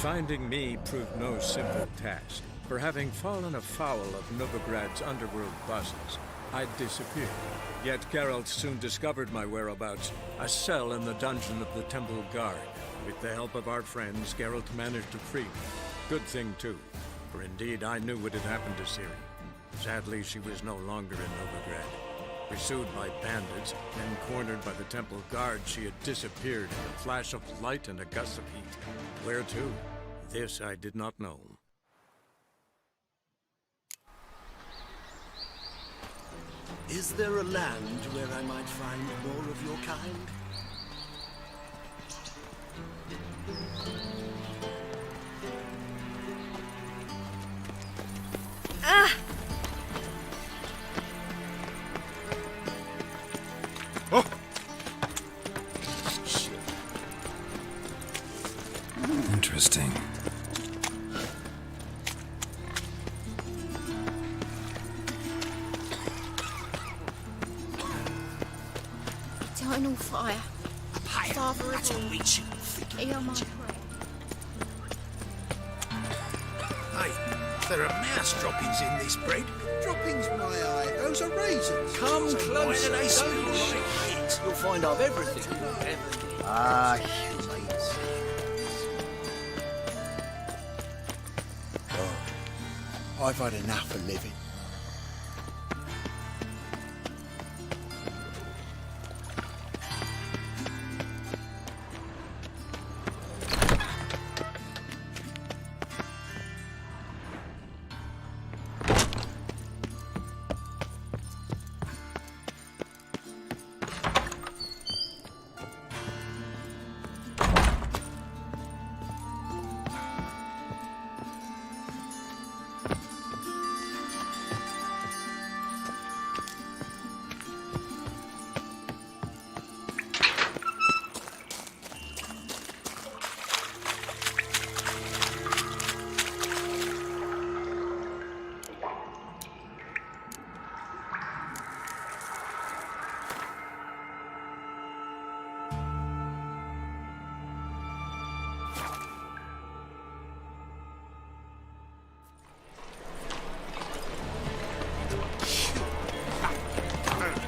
Finding me proved no simple task, for having fallen afoul of Novigrad's underworld bosses, I'd disappeared. Yet Geralt soon discovered my whereabouts, a cell in the dungeon of the Temple Guard. With the help of our friends, Geralt managed to free me. Good thing, too, for indeed I knew what had happened to Ciri. Sadly, she was no longer in Novigrad. Pursued by bandits, then cornered by the Temple Guard, she had disappeared in a flash of light and a gust of heat. Where to? This I did not know. Is there a land where I might find more of your kind? Ah! Oh! Interesting. Eternal fire. Father That's of a all, reaching figure. hear my prayer. Hey, there are mouse droppings in this bread. Droppings, my eye. Those are raisins. Come So closer, why do they smell don't like you? it? You'll find I've everything you'll ever need. Ah, humans. Oh, I've had enough of living.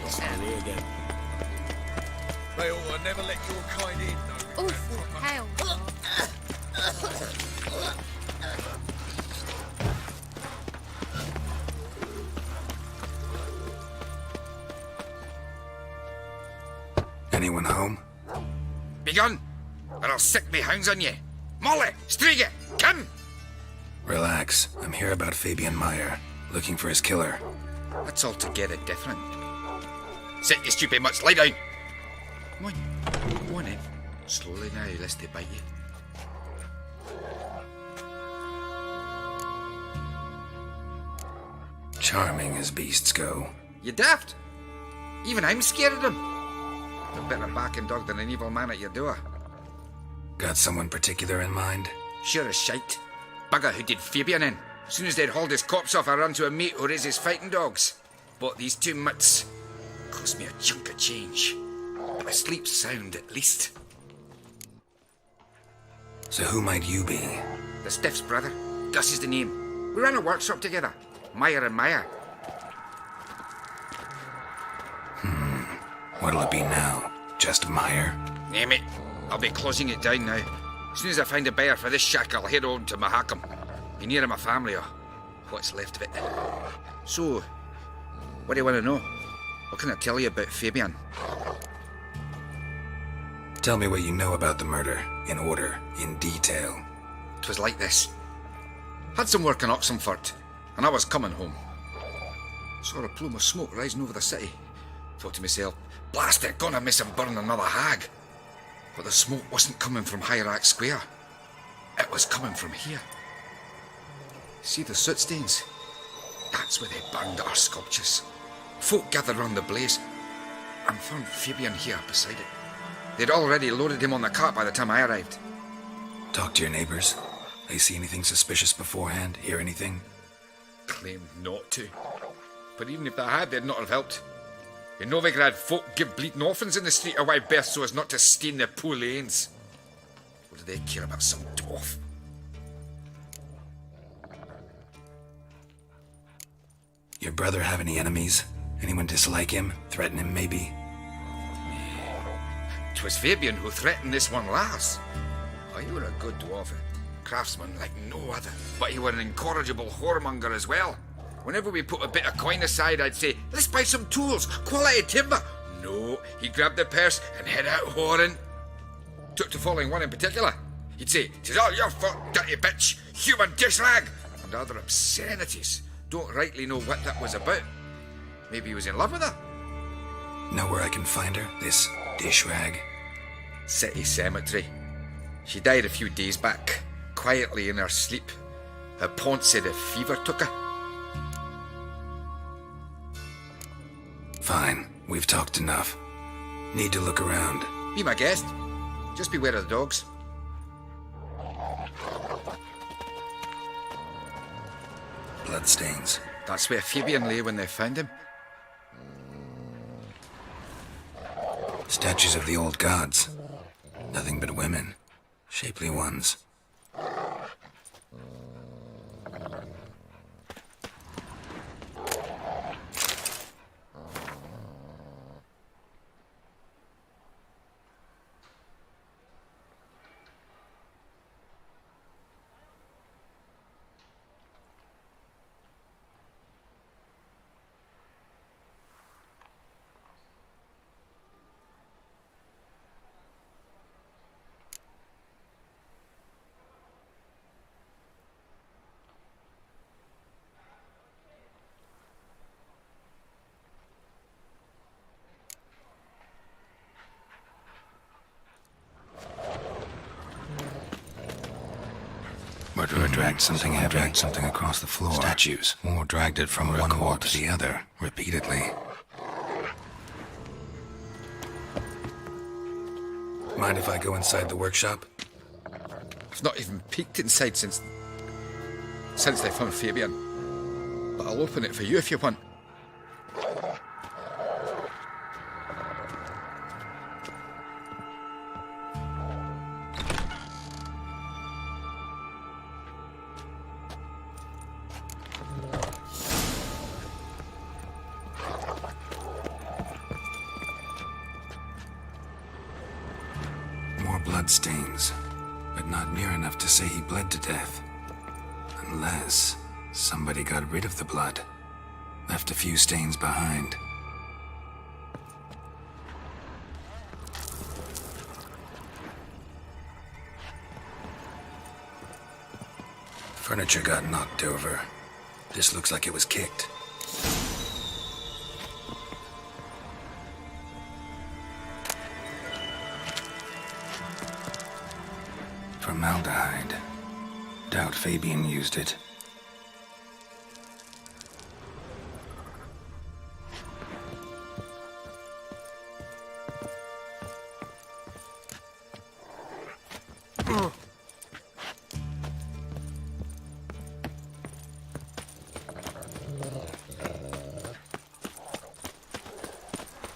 Sandy again. They ought to never let your kind in, though. Awful hell. Anyone home? Begone, or I'll sick me hounds on you. Molly, Striga, come! Relax. I'm here about Fabian Meyer, looking for his killer. That's altogether different. Sit, you stupid mutts, lie down. Come on in. Slowly now, lest they bite you. Charming as beasts go. You daft? Even I'm scared of them. They're better barking dog than an evil man at your door. Got someone particular in mind? Sure as shite. Bugger who did Fabian in. As soon as they'd hauled his corpse off, I ran to a mate who raises fighting dogs. Bought these two mutts. Cost me a chunk of change. But I sleep sound at least. So who might you be? The Stiff's brother. Gus is the name. We ran a workshop together. Meyer and Meyer. What'll it be now? Just Meyer? Name it. I'll be closing it down now. As soon as I find a buyer for this shack, I'll head on to Mahakam. Be near my family or what's left of it. So, what do you want to know? What can I tell you about Fabian? Tell me what you know about the murder, in order, in detail. It was like this. Had some work in Oxenford, and I was coming home. Saw a plume of smoke rising over the city. Thought to myself, blast it, gonna miss him burn another hag. But the smoke wasn't coming from Hierarch Square. It was coming from here. See the soot stains? That's where they burned our sculptures. Folk gathered round the blaze and found Fabian here beside it. They'd already loaded him on the cart by the time I arrived. Talk to your neighbors. They see anything suspicious beforehand? Hear anything? Claimed not to. But even if they had, they'd not have helped. In Novigrad, folk give bleeding orphans in the street a wide berth so as not to stain their poor lanes. What do they care about some dwarf? Your brother have any enemies? Anyone dislike him? Threaten him, maybe? 'Twas Fabian who threatened this one last. Oh, you were a good dwarf, craftsman like no other. But you were an incorrigible whoremonger as well. Whenever we put a bit of coin aside, I'd say, let's buy some tools, quality timber. No, he'd grab the purse and head out whoring. Took to following one in particular. He'd say, "'Tis all your fault, dirty bitch, human dish rag," and other obscenities. Don't rightly know what that was about. Maybe he was in love with her. Know where I can find her? This dish rag? City cemetery. She died a few days back, quietly in her sleep. Her pont said a fever took her. Fine, we've talked enough. Need to look around. Be my guest. Just beware of the dogs. Bloodstains. That's where Fabian lay when they found him. Statues of the old gods. Nothing but women. Shapely ones. Murderer dragged something heavy. Dragged something across the floor. Statues. Or dragged it from one wall to the other, repeatedly. Mind if I go inside the workshop? I've not even peeked inside since they found Fabian. But I'll open it for you if you want. Bloodstains, but not near enough to say he bled to death. Unless somebody got rid of the blood, left a few stains behind. Furniture got knocked over. This looks like it was kicked. Formaldehyde. Doubt Fabian used it.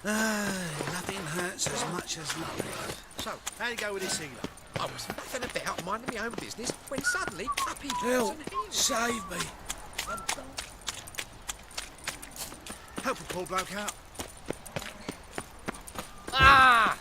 Nothing hurts as much as love. So, how you go with this healer? I was nothing about minding my own business when suddenly up he goes Help! and heals. Save me! Help a poor bloke out. Ah!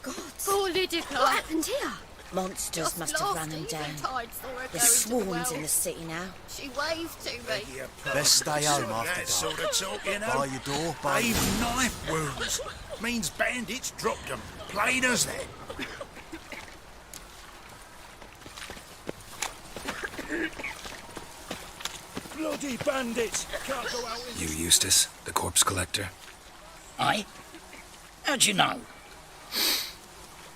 God. Poor Lydica. What happened here? Monsters Just must have last run them evening down. tide saw her There's go into the swarms well. in the city now. She waved to me. Best stay home after That sort dark. of talk, you know. By your door, by your... They've knife wounds. Means bandits dropped them. Plain as that. Bloody bandits. Can't go out in... You Eustace, the corpse collector? Aye? How'd you know?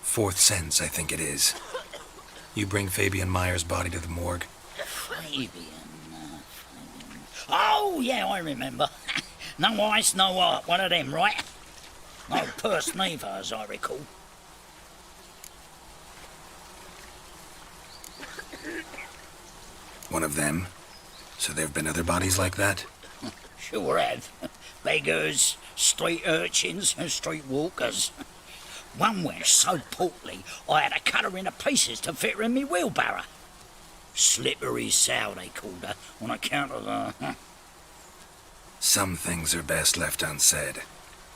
Fourth sense, I think it is. You bring Fabian Meyer's body to the morgue. Fabian. Oh, yeah, I remember. No ice, no art. One of them, right? No purse neither, as I recall. One of them? So there have been other bodies like that? Sure have. Beggars, street urchins, and street walkers. One went so portly, I had to cut her into pieces to fit her in me wheelbarrow. Slippery sow, they called her, on account of her. Some things are best left unsaid.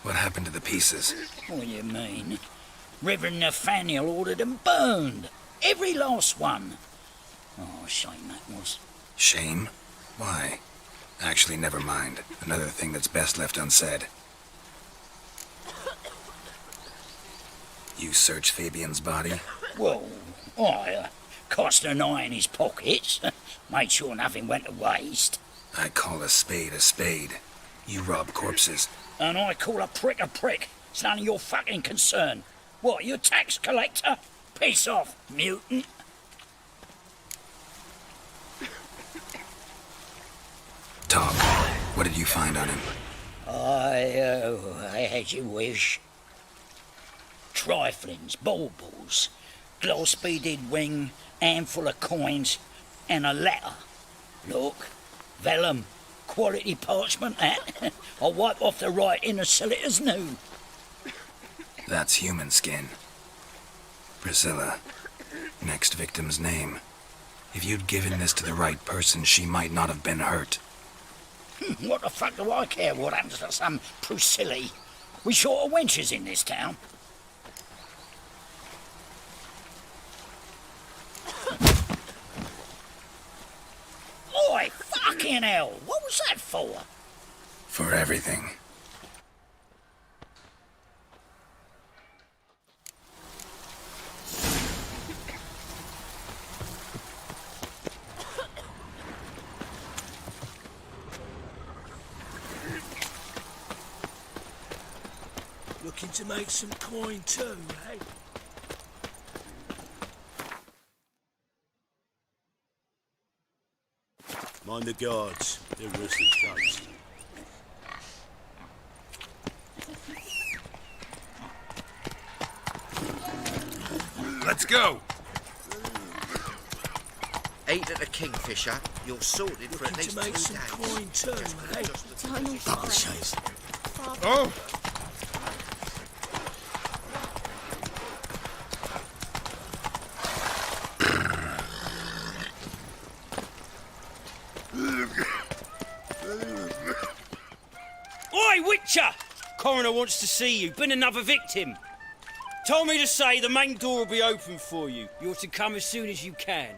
What happened to the pieces? What do you mean? Reverend Nathaniel ordered them burned. Every last one. Oh, shame that was. Shame? Why? Actually, never mind. Another thing that's best left unsaid. You searched Fabian's body? Well, I cast an eye in his pockets. Made sure nothing went to waste. I call a spade a spade. You rob corpses. And I call a prick a prick. It's none of your fucking concern. What, you tax collector? Piss off, mutant. Talk. What did you find on him? I had you wish. Triflings, baubles, gloss-beaded ring, handful of coins, and a letter. Look, vellum, quality parchment, that. I'll wipe off the writing as sell it as new. That's human skin. Priscilla. Next victim's name. If you'd given this to the right person, she might not have been hurt. What the fuck do I care what happens to some Priscilla? We short of wenches in this town. Oi, fucking hell! What was that for? For everything. Looking to make some coin too, eh? Mind the guards. They're rusty cunts. Let's go. 8 at the Kingfisher. You're sorted for at least 2 days. Looking to make some coin too, eh? Tiny Bullshit. Oh! Oi, Witcher! Coroner wants to see you. Been another victim. Told me to say the main door will be open for you. You're to come as soon as you can.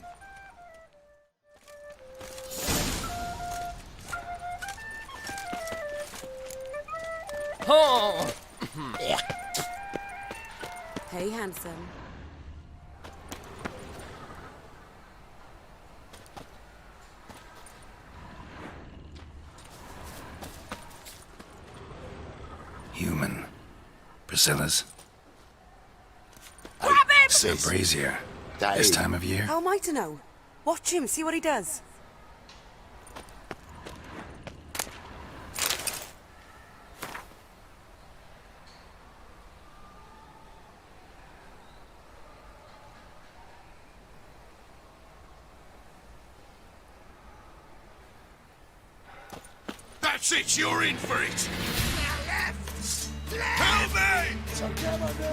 Oh! Hey, handsome. Human. Priscilla's. Grab him! A brazier. This time of year? How am I to know? Watch him, see what he does. That's it, you're in for it! Help me!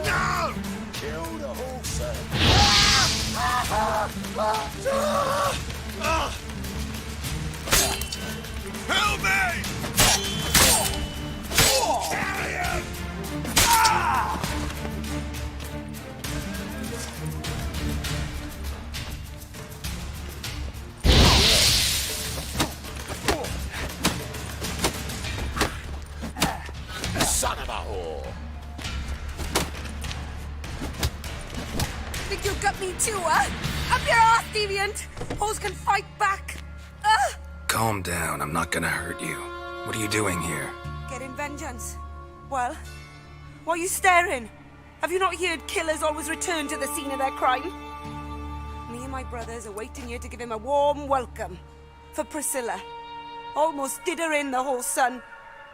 No! Kill the horse. Help me! Carry him! Son of a whore. Think you'll gut me too, huh? Up your ass, deviant! Hoes can fight back! Calm down, I'm not gonna hurt you. What are you doing here? Getting vengeance. Well, why are you staring? Have you not heard killers always return to the scene of their crime? Me and my brothers are waiting here to give him a warm welcome. For Priscilla. Almost did her in, the whole son.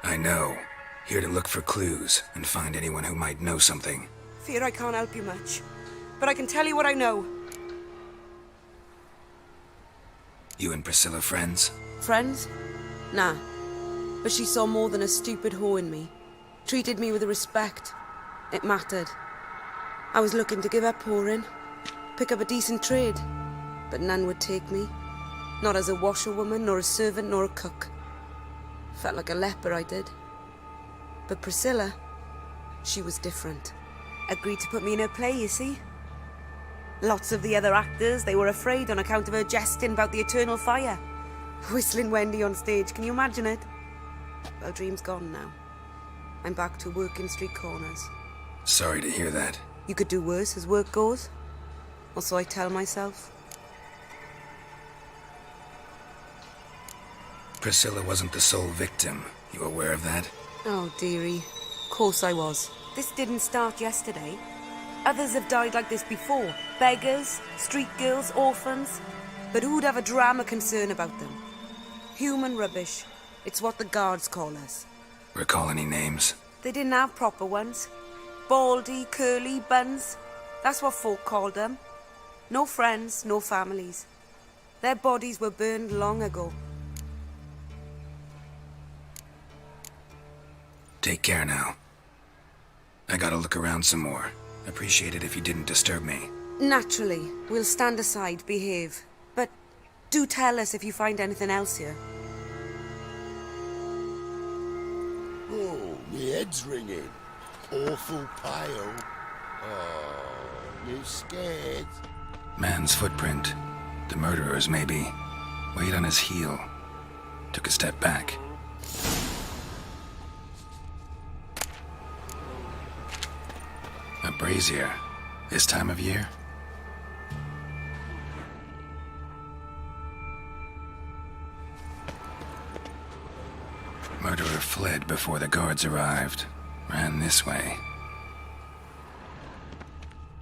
I know. Here to look for clues and find anyone who might know something. Fear I can't help you much. But I can tell you what I know. You and Priscilla friends? Friends? Nah. But she saw more than a stupid whore in me. Treated me with respect. It mattered. I was looking to give up whoring. Pick up a decent trade. but none would take me. Not as a washerwoman, nor a servant, nor a cook. Felt like a leper, I did. But Priscilla, she was different. Agreed to put me in her play, you see. Lots of the other actors, they were afraid on account of her jesting about the eternal fire. Whistling Wendy on stage, can you imagine it? Well, dream's gone now. I'm back to working street corners. Sorry to hear that. You could do worse as work goes. Or so I tell myself. Priscilla wasn't the sole victim. You aware of that? Oh, dearie. Of course I was. This didn't start yesterday. Others have died like this before. Beggars, street girls, orphans. But who'd have a drama concern about them? Human rubbish. It's what the guards call us. Recall any names? They didn't have proper ones. Baldy, curly, buns. That's what folk called them. No friends, no families. Their bodies were burned long ago. Take care now. I gotta look around some more. Appreciate it if you didn't disturb me. Naturally, we'll stand aside, behave. But do tell us if you find anything else here. Oh, my head's ringing. Awful pale. Oh, you scared? Man's footprint. The murderer's, maybe. Weighed on his heel. Took a step back. A brazier. This time of year? Murderer fled before the guards arrived. Ran this way.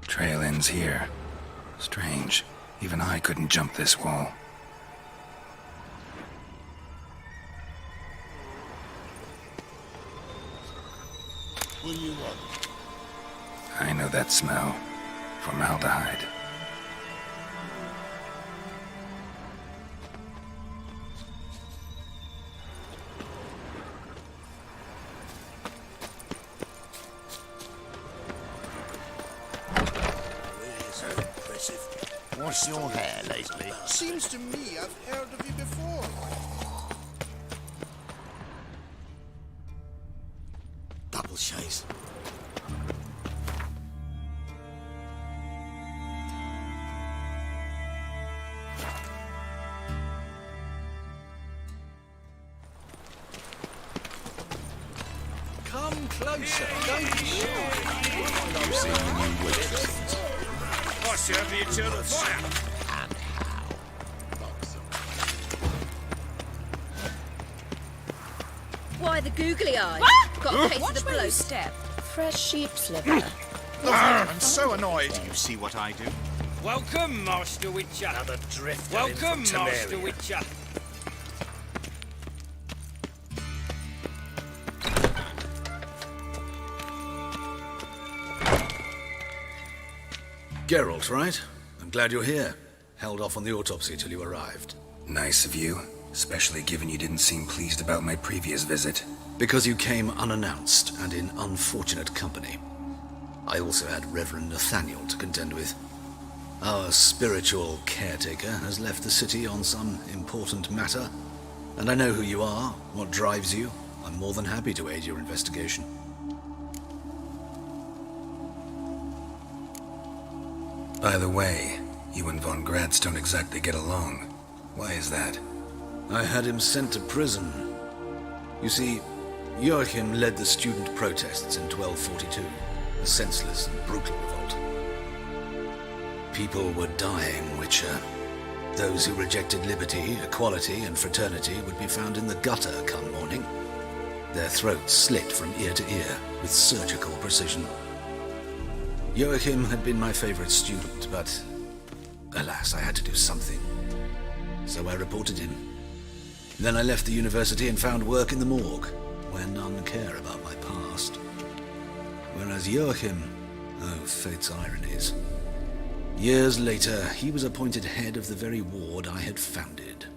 Trail ends here. Strange. Even I couldn't jump this wall. What do you want? I know that smell. Formaldehyde. What's your hair lately? Seems to me I've heard of you before. Double chase. Come closer, don't you? I'm seeing the new witches. I serve the eternal fire. And how? Why the googly eyes? Got a case of the blow step. Fresh sheep's liver. I'm so annoyed. You see what I do? Welcome, Master Witcher. Another drift. Welcome, Master Witcher. Geralt, right? I'm glad you're here. Held off on the autopsy till you arrived. Nice of you, especially given you didn't seem pleased about my previous visit. Because you came unannounced and in unfortunate company. I also had Reverend Nathaniel to contend with. Our spiritual caretaker has left the city on some important matter, and I know who you are, what drives you. I'm more than happy to aid your investigation. By the way, you and Von Gratz don't exactly get along. Why is that? I had him sent to prison. You see, Joachim led the student protests in 1242, a senseless and brutal revolt. People were dying, Witcher. Those who rejected liberty, equality, and fraternity would be found in the gutter come morning. Their throats slit from ear to ear with surgical precision. Joachim had been my favorite student, but alas, I had to do something. So I reported him. Then I left the university and found work in the morgue, where none care about my past. Whereas Joachim, oh, fate's ironies. Years later, he was appointed head of the very ward I had founded.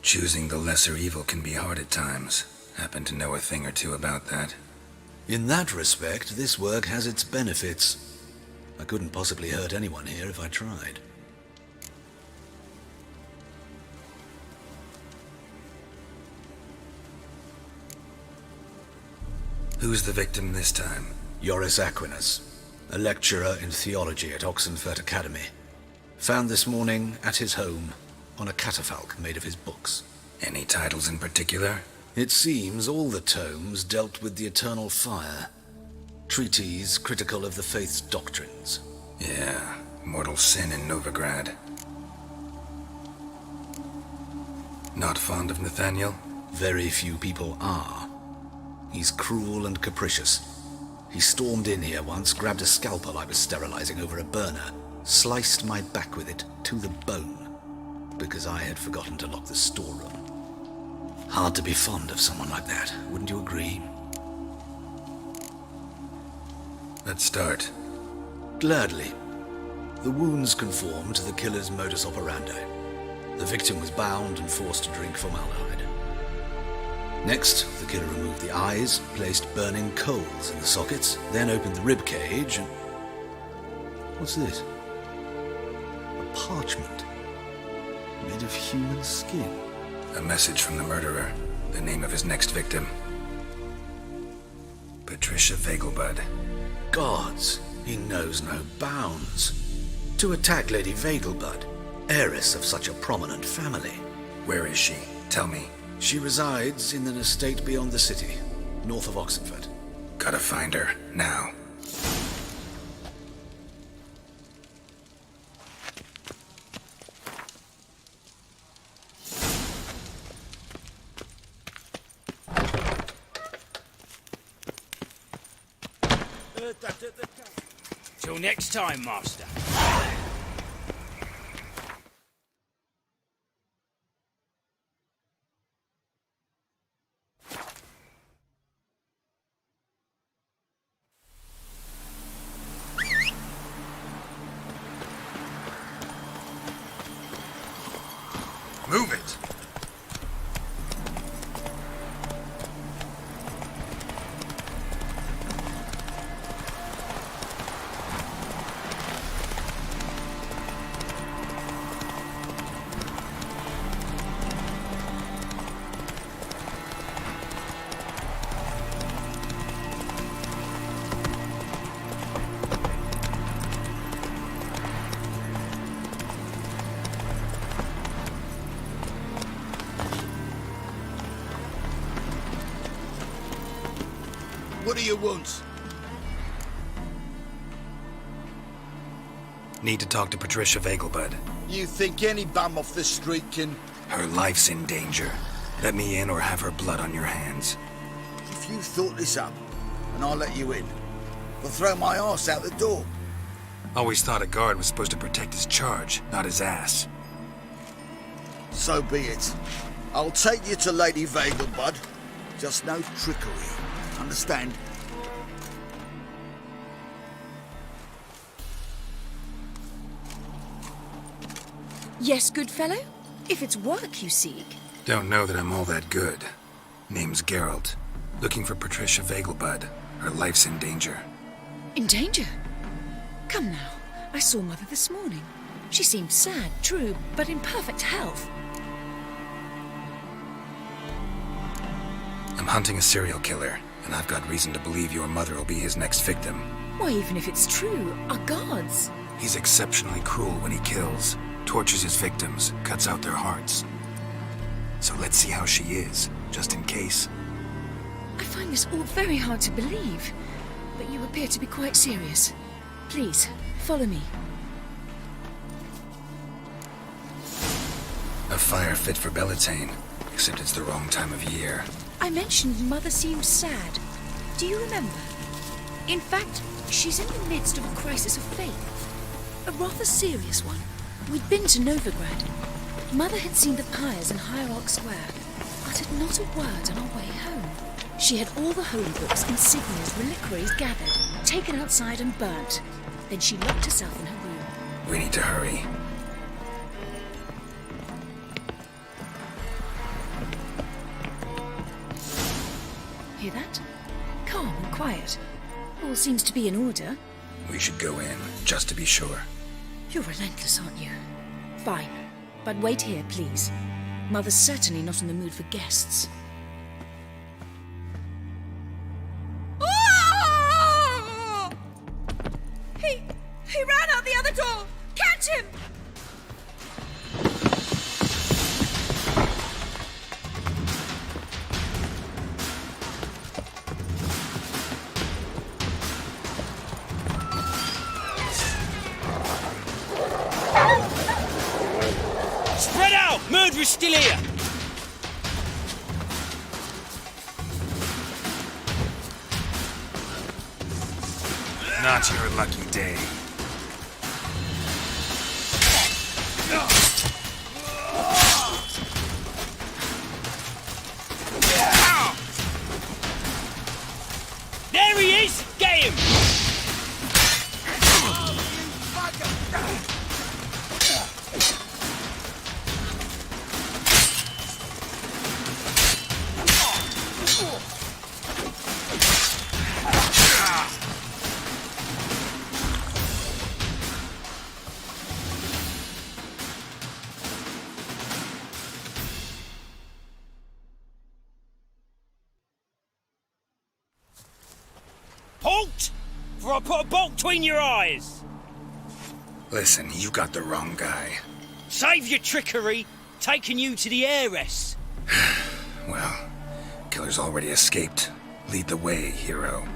Choosing the lesser evil can be hard at times. Happen to know a thing or two about that. In that respect, this work has its benefits. I couldn't possibly hurt anyone here if I tried. Who's the victim this time? Joris Aquinas, a lecturer in theology at Oxenfurt Academy. Found this morning at his home on a catafalque made of his books. Any titles in particular? It seems all the tomes dealt with the eternal fire. Treatises critical of the faith's doctrines. Yeah, mortal sin in Novigrad. Not fond of Nathaniel? Very few people are. He's cruel and capricious. He stormed in here once, grabbed a scalpel I was sterilizing over a burner, sliced my back with it to the bone, because I had forgotten to lock the storeroom. Hard to be fond of someone like that, wouldn't you agree? Let's start. Gladly. The wounds conform to the killer's modus operandi. The victim was bound and forced to drink formaldehyde. Next, the killer removed the eyes, placed burning coals in the sockets, then opened the rib cage and... What's this? A parchment made of human skin. A message from the murderer. The name of his next victim. Patricia Vegelbud. Gods, he knows no bounds. To attack Lady Vegelbud, heiress of such a prominent family. Where is she? Tell me. She resides in an estate beyond the city, north of Oxenfurt. Gotta find her, now. Till next time, Master. Move it! What do you want? Need to talk to Patricia Vegelbud. You think any bum off the street can... Her life's in danger. Let me in or have her blood on your hands. If you thought this up, and I'll let you in, I'll throw my arse out the door. Always thought a guard was supposed to protect his charge, not his ass. So be it. I'll take you to Lady Vegelbud. Just no trickery. Understand? Yes, good fellow? If it's work you seek. Don't know that I'm all that good. Name's Geralt. Looking for Patricia Vegelbud. Her life's in danger. In danger? Come now. I saw Mother this morning. She seemed sad, true, but in perfect health. I'm hunting a serial killer, and I've got reason to believe your mother will be his next victim. Why, even if it's true, our guards. He's exceptionally cruel when he kills, tortures his victims, cuts out their hearts. So let's see how she is, just in case. I find this all very hard to believe, but you appear to be quite serious. Please, follow me. A fire fit for Bellatane, except it's the wrong time of year. I mentioned Mother seemed sad. Do you remember? In fact, she's in the midst of a crisis of faith. A rather serious one. We'd been to Novigrad. Mother had seen the pyres in Hierarch Square, uttered not a word on our way home. She had all the holy books, insignias, reliquaries gathered, taken outside and burnt. Then she locked herself in her room. We need to hurry. Hear that? Calm and quiet. All seems to be in order. We should go in, just to be sure. You're relentless, aren't you? Fine. But wait here, please. Mother's certainly not in the mood for guests. Oh! He ran out the other door! Catch him! Spread out! Murderer's still here! Not your lucky day. There he is! Get him! Halt! For I put a bolt between your eyes! Listen, you got the wrong guy. Save your trickery, taking you to the heiress. Well, killer's already escaped. Lead the way, hero.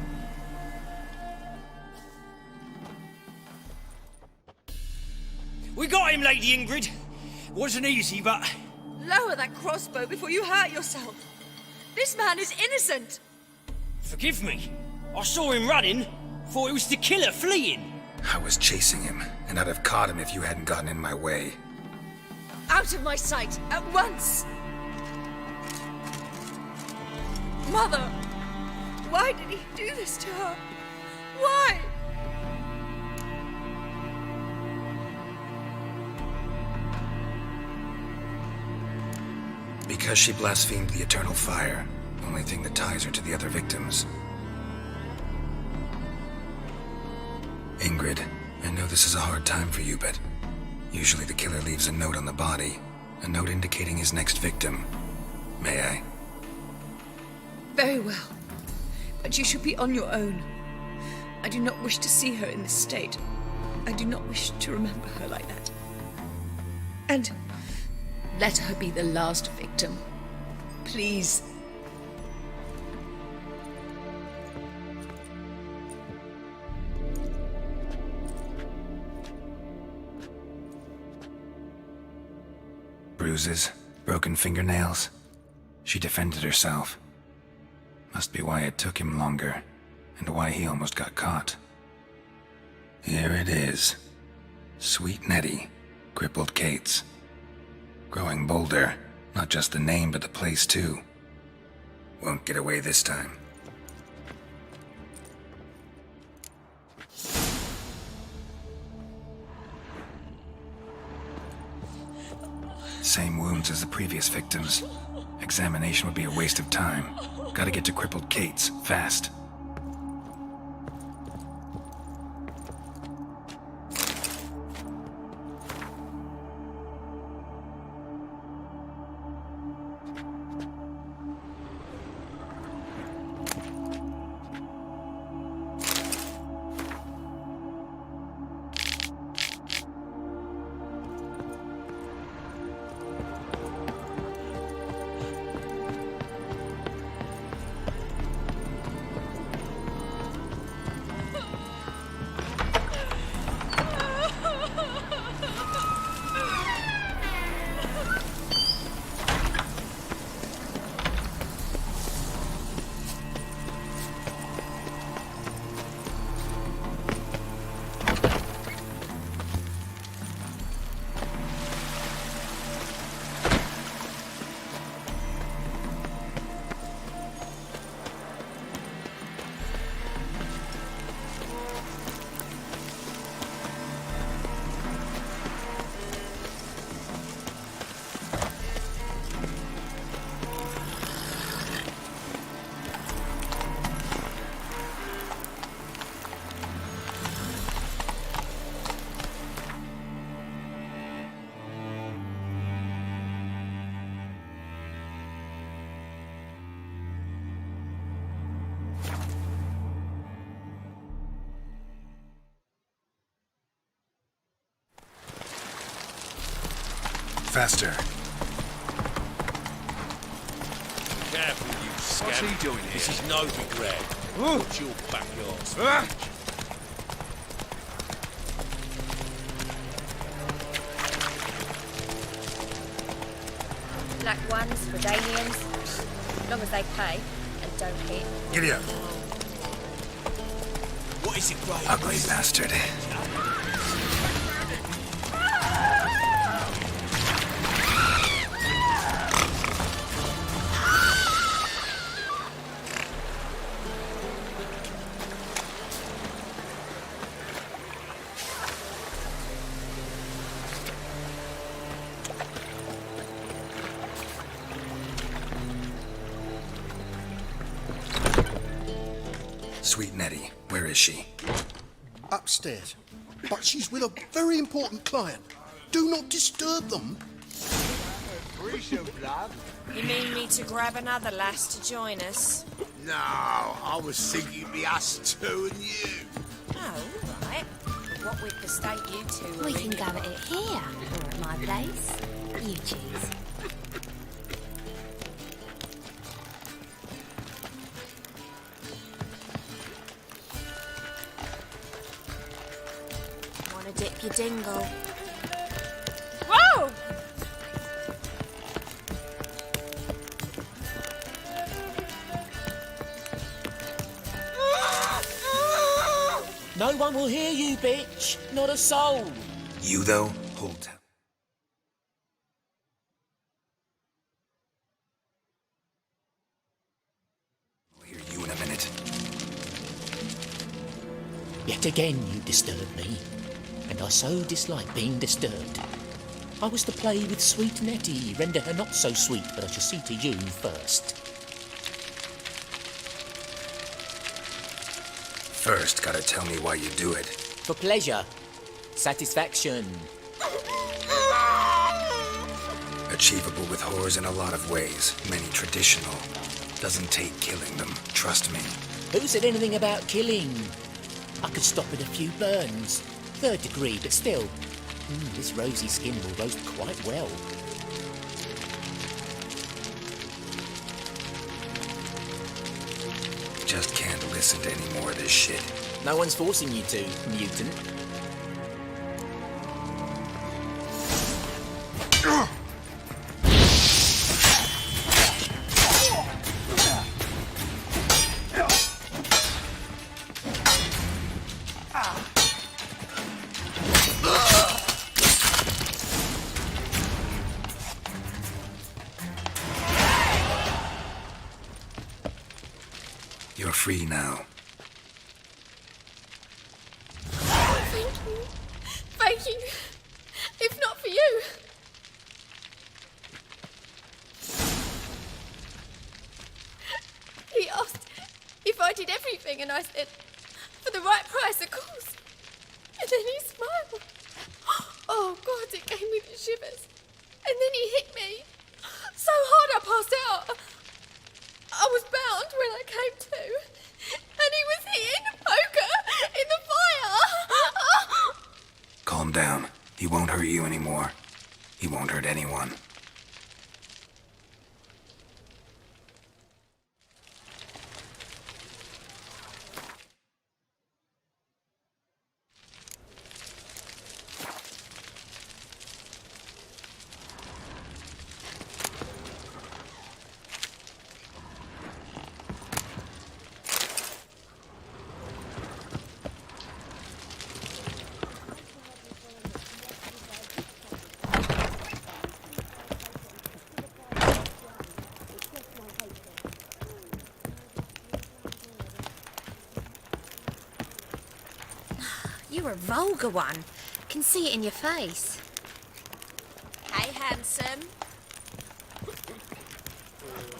We got him, Lady Ingrid. Wasn't easy, but... Lower that crossbow before you hurt yourself. This man is innocent. Forgive me. I saw him running. Thought it was the killer fleeing. I was chasing him, and I'd have caught him if you hadn't gotten in my way. Out of my sight, at once! Mother! Why did he do this to her? Why? Because she blasphemed the eternal fire. Only thing that ties her to the other victims. Ingrid, I know this is a hard time for you, but usually the killer leaves a note on the body. A note indicating his next victim. May I? Very well. But you should be on your own. I do not wish to see her in this state. I do not wish to remember her like that. And let her be the last victim. Please. Bruises, broken fingernails. She defended herself. Must be why it took him longer, and why he almost got caught. Here it is. Sweet Nettie, crippled Kate's. Growing bolder, not just the name but the place too. Won't get away this time. Same wounds as the previous victims. Examination would be a waste of time. Gotta get to crippled Kate's, fast. Faster. Careful, you scab. What's he doing here? This is Novigrad. Watch your back arse. Black ones, Redanians, as long as they pay and don't hit. Giddy up. What is it, Grey? Ugly bastard. Sweet Nettie, where is she? Upstairs. But she's with a very important client. Do not disturb them. You mean me to grab another lass to join us? No, I was thinking it'd be us two and you. Oh, all right. What with the state you two are We in. can go at it here, or at my place. You choose. Wanna dip your dingle? Whoa! No one will hear you, bitch. Not a soul. You, though, hold tight. I'll hear you in a minute. Yet again you disturb me, and I so dislike being disturbed. I was to play with sweet Nettie, render her not so sweet, but I shall see to you first. First, gotta tell me why you do it. For pleasure, satisfaction. Achievable with whores in a lot of ways, many traditional. Doesn't take killing them, trust me. Who said anything about killing? I could stop at a few burns. 3rd degree, but still. This rosy skin will roast quite well. Just can't listen to any more of this shit. No one's forcing you to, mutant. You're free now. Thank you. Thank you. If not for you. He asked if I did everything, and I said, for the right price, of course. And then he smiled. Oh, God, it gave me the shivers. And then he hit me so hard I passed out. I was bound when I came to, and he was hitting the poker in the fire. Calm down. He won't hurt you anymore. He won't hurt anyone. You're a vulgar one. Can see it in your face. Hey, handsome.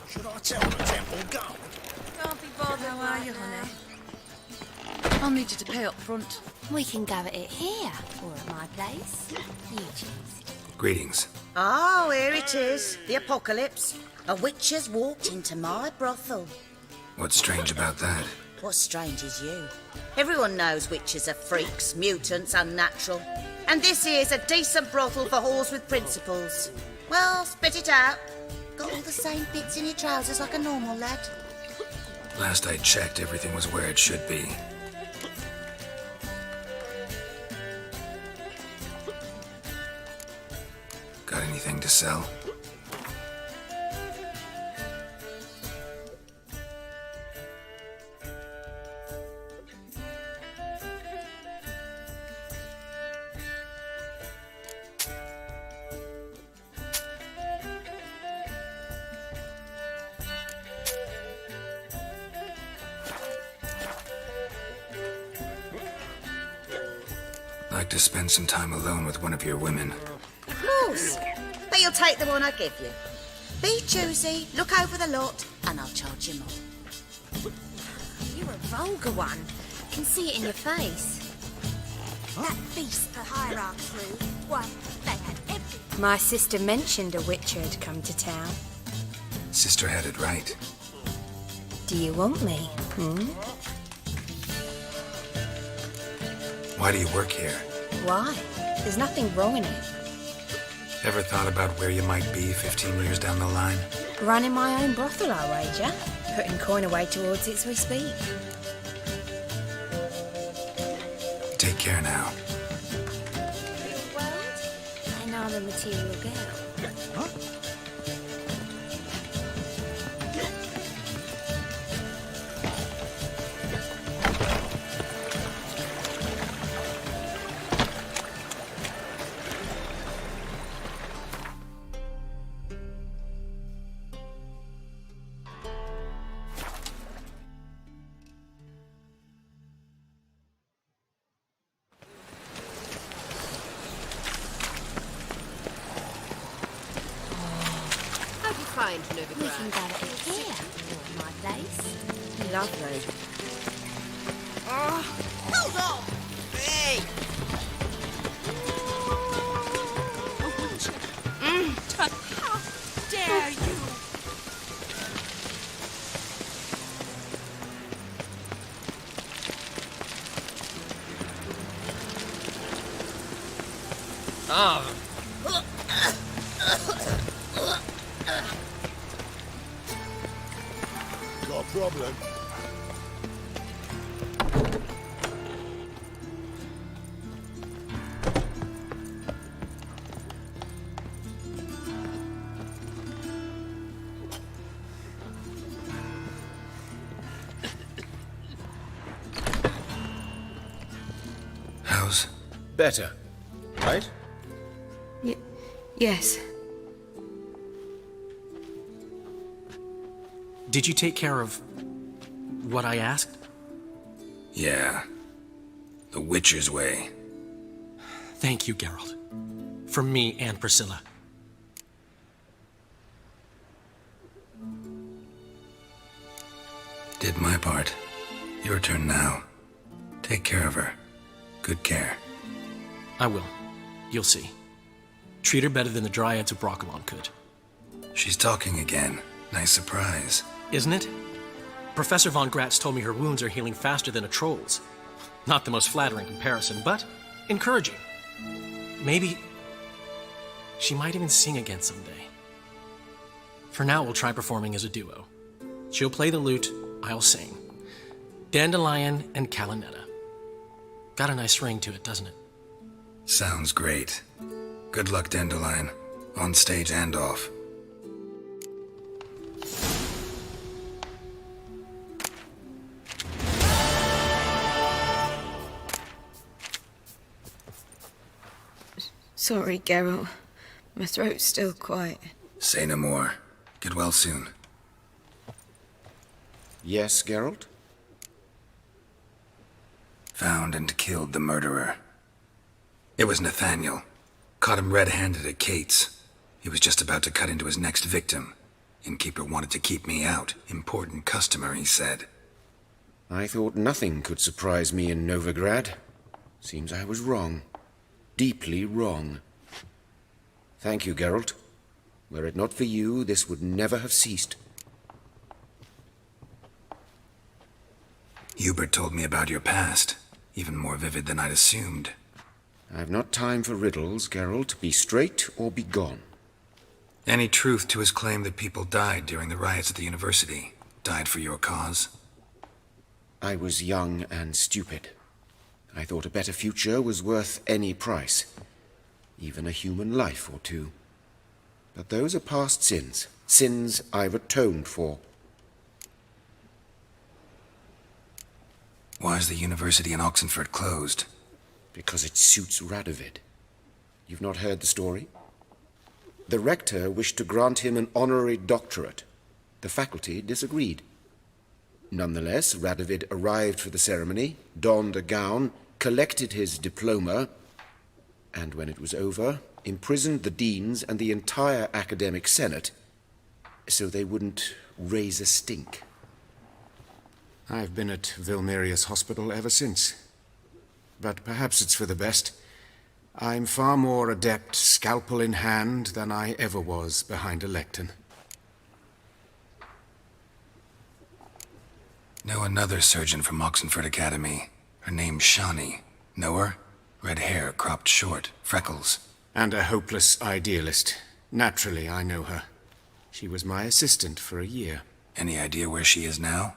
Should I tell the temple guard? Can't be bothered. How are you, honey? I'll need you to pay up front. We can go at it here, or at my place. You choose. Greetings. Oh, here it is. The apocalypse. A witch has walked into my brothel. What's strange about that? What's strange is you. Everyone knows witches are freaks, mutants, unnatural. And this here's a decent brothel for whores with principles. Well, spit it out. Got all the same bits in your trousers like a normal lad. Last I checked, everything was where it should be. Got anything to sell? Like to spend some time alone with one of your women. Of course. But you'll take the one I give you. Be choosy, look over the lot, and I'll charge you more. You're a vulgar one. Can see it in your face. That feast the hierarchs threw, why, they had everything. My sister mentioned a witcher had come to town. Sister had it right. Do you want me? Why do you work here? Why? There's nothing wrong in it. Ever thought about where you might be 15 years down the line? Running my own brothel, I wager. Putting coin away towards it as we speak. Take care now. And I'm a material girl. Find Novigrad. We can go to here, my place. Lovely. Hold on! Hey! How dare you! Got a problem? How's? Better, right? Yes. Did you take care of what I asked? Yeah. The Witcher's way. Thank you, Geralt. From me and Priscilla. Did my part. Your turn now. Take care of her. Good care. I will. You'll see. Treat her better than the Dryads of Brokilon could. She's talking again. Nice surprise. Isn't it? Professor Von Gratz told me her wounds are healing faster than a troll's. Not the most flattering comparison, but encouraging. Maybe she might even sing again someday. For now, we'll try performing as a duo. She'll play the lute, I'll sing. Dandelion and Calinetta. Got a nice ring to it, doesn't it? Sounds great. Good luck, Dandelion. On stage and off. Sorry, Geralt. My throat's still quite... Say no more. Get well soon. Yes, Geralt? Found and killed the murderer. It was Nathaniel. Caught him red-handed at Kate's. He was just about to cut into his next victim. Innkeeper wanted to keep me out. Important customer, he said. I thought nothing could surprise me in Novigrad. Seems I was wrong. Deeply wrong. Thank you, Geralt. Were it not for you, this would never have ceased. Hubert told me about your past. Even more vivid than I'd assumed. I've not time for riddles, Geralt. Be straight or be gone. Any truth to his claim that people died during the riots at the university? Died for your cause? I was young and stupid. I thought a better future was worth any price. Even a human life or two. But those are past sins. Sins I've atoned for. Why is the university in Oxenford closed? Because it suits Radovid. You've not heard the story? The rector wished to grant him an honorary doctorate. The faculty disagreed. Nonetheless, Radovid arrived for the ceremony, donned a gown, collected his diploma, and when it was over, imprisoned the deans and the entire academic senate so they wouldn't raise a stink. I've been at Vilmerius Hospital ever since. But perhaps it's for the best. I'm far more adept, scalpel in hand, than I ever was behind a lectern. Know another surgeon from Oxenford Academy. Her name's Shani. Know her? Red hair, cropped short, freckles. And a hopeless idealist. Naturally, I know her. She was my assistant for a year. Any idea where she is now?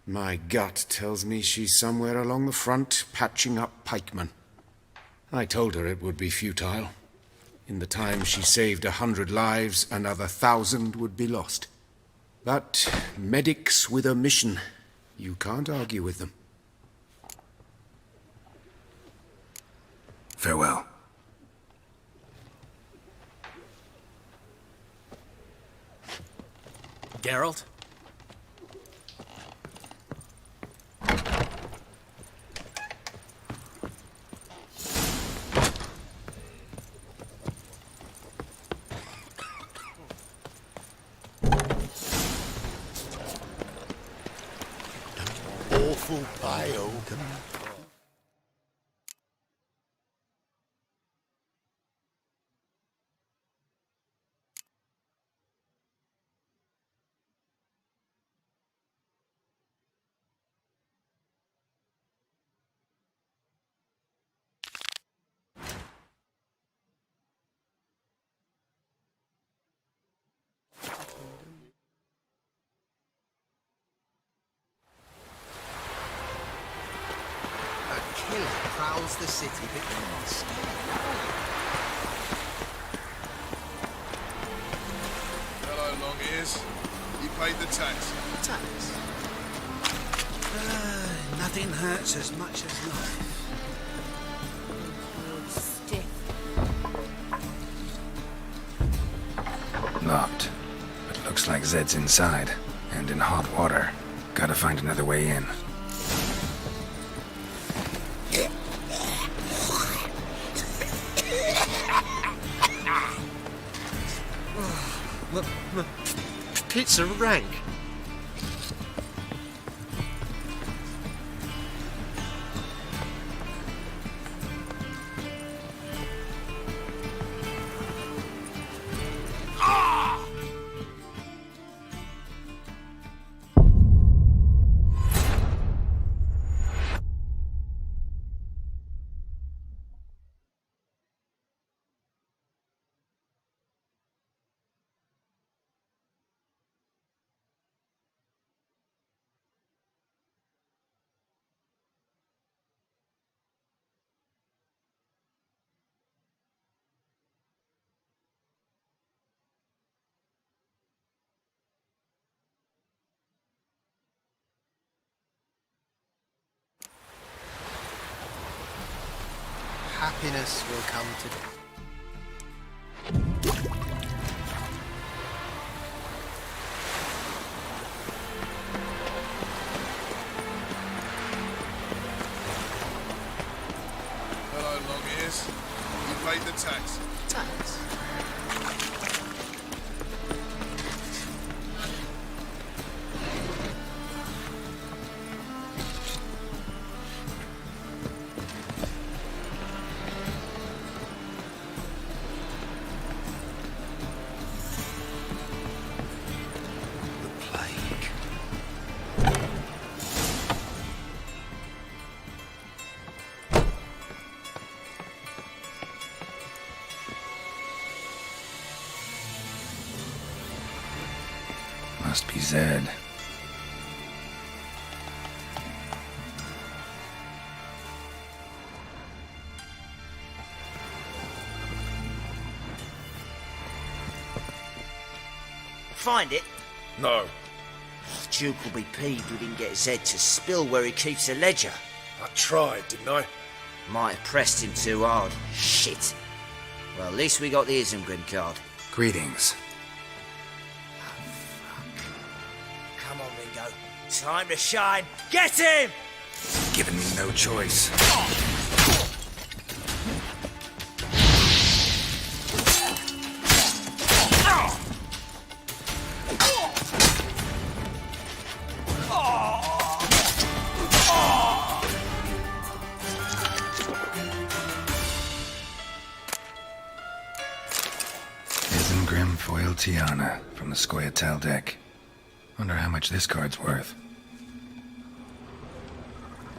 My gut tells me she's somewhere along the front, patching up pikemen. I told her it would be futile. In the time she saved 100 lives, another 1,000 would be lost. But medics with a mission, you can't argue with them. Farewell. Geralt? Awful bio. Prowls the city, but you're not scared. Hello, long ears. You paid the tax. Tax? Nothing hurts as much as life. Stiff. Locked. But looks like Zed's inside. And in hot water. Gotta find another way in. Pizza rank. Happiness will come today. Hello, long ears. You paid the tax. Tax? Must be Zed. Find it? No. Duke will be peeved we didn't get Zed to spill where he keeps the ledger. I tried, didn't I? Might have pressed him too hard. Shit. Well, at least we got the Isengrim card. Greetings. Come on, Ringo. Time to shine. Get him! Giving me no choice. Isengrim Foil Tiana from the Scoia'tael deck. Wonder how much this card's worth.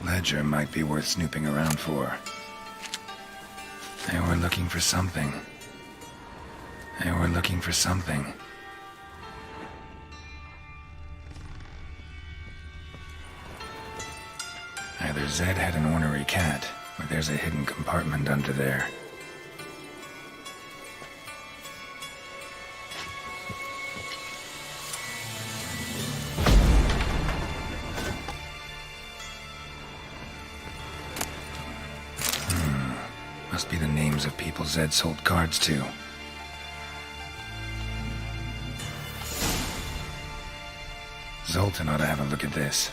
Ledger might be worth snooping around for. They were looking for something. They were looking for something. Either Zed had an ornery cat, or there's a hidden compartment under there. Must be the names of people Zed sold cards to. Zoltan ought to have a look at this.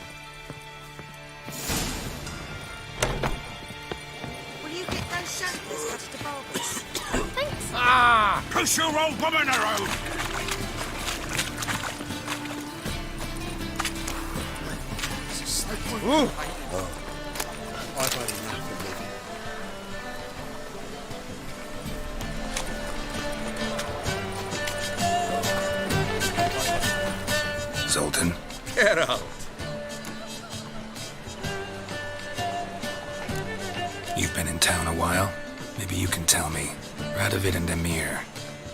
Will you get those samplers cut to Barbara's? Thanks. Ah! Push your old woman around! Oh, I've had enough of living. Zoltan? Geralt! You've been in town a while? Maybe you can tell me. Radovid and Emir.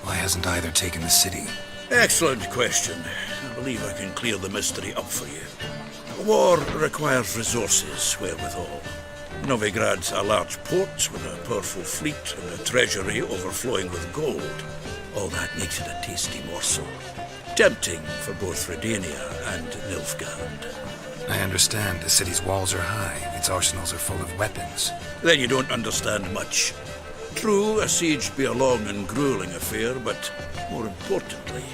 Why hasn't either taken the city? Excellent question. I believe I can clear the mystery up for you. War requires resources wherewithal. Novigrad's a large port with a powerful fleet and a treasury overflowing with gold. All that makes it a tasty morsel. Tempting for both Redania and Nilfgaard. I understand the city's walls are high, its arsenals are full of weapons. Then you don't understand much. True, a siege be a long and grueling affair, but more importantly,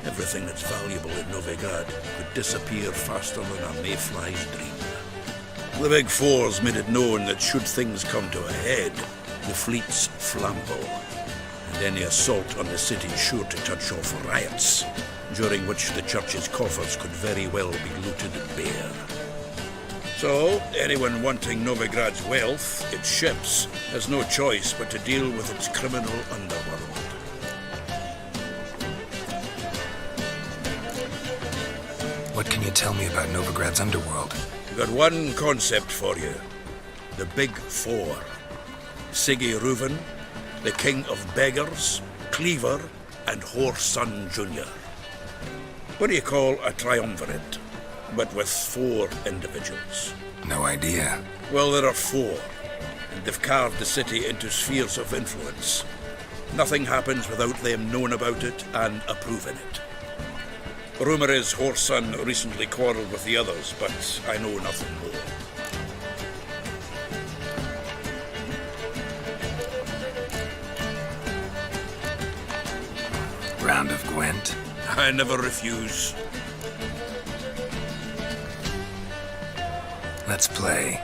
everything that's valuable in Novigrad could disappear faster than a mayfly's dream. The Big Four's made it known that should things come to a head, the fleet's flambeau, and any assault on the city sure to touch off riots, during which the church's coffers could very well be looted bare. So, anyone wanting Novigrad's wealth, its ships, has no choice but to deal with its criminal underworld. What can you tell me about Novigrad's underworld? Got one concept for you. The Big Four. Siggy Reuven, the King of Beggars, Cleaver, and Whoreson Jr. What do you call a triumvirate, but with 4 individuals? No idea. Well, there are 4, and they've carved the city into spheres of influence. Nothing happens without them knowing about it and approving it. Rumour is Whoreson recently quarrelled with the others, but I know nothing more. Round of Gwent? I never refuse. Let's play.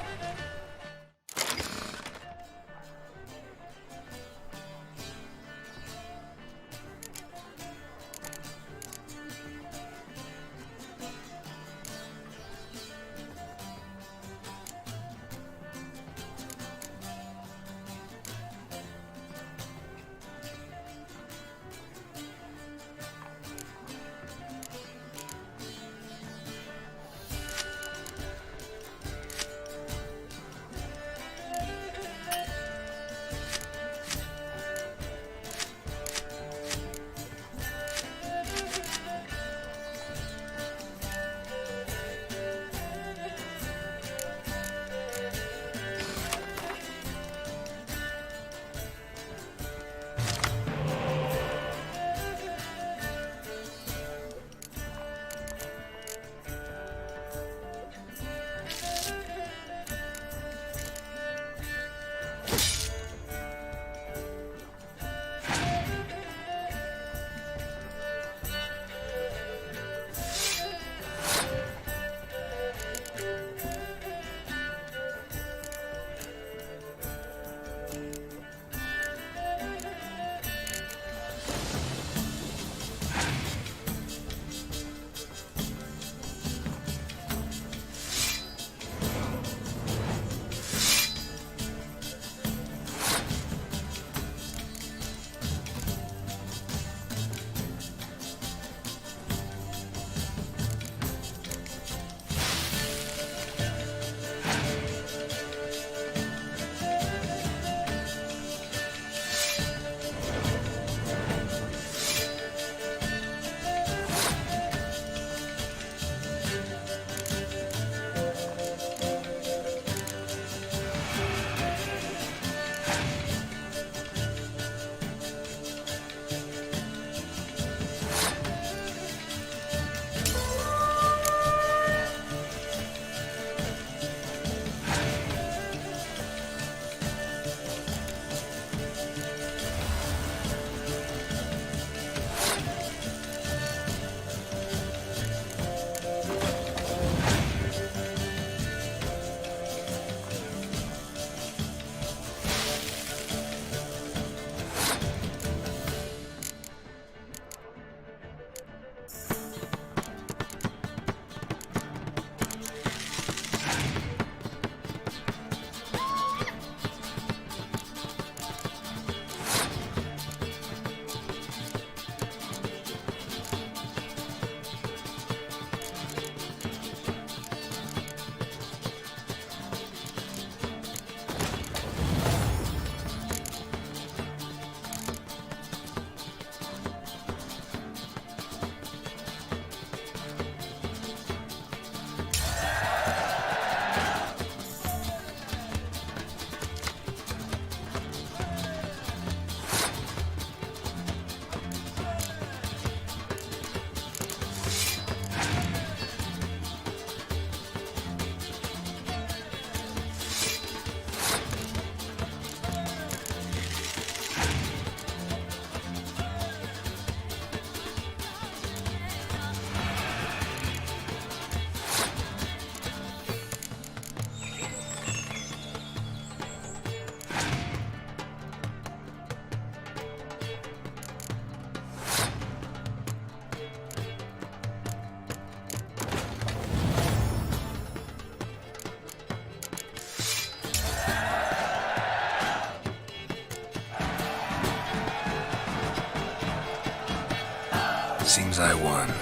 Seems I won.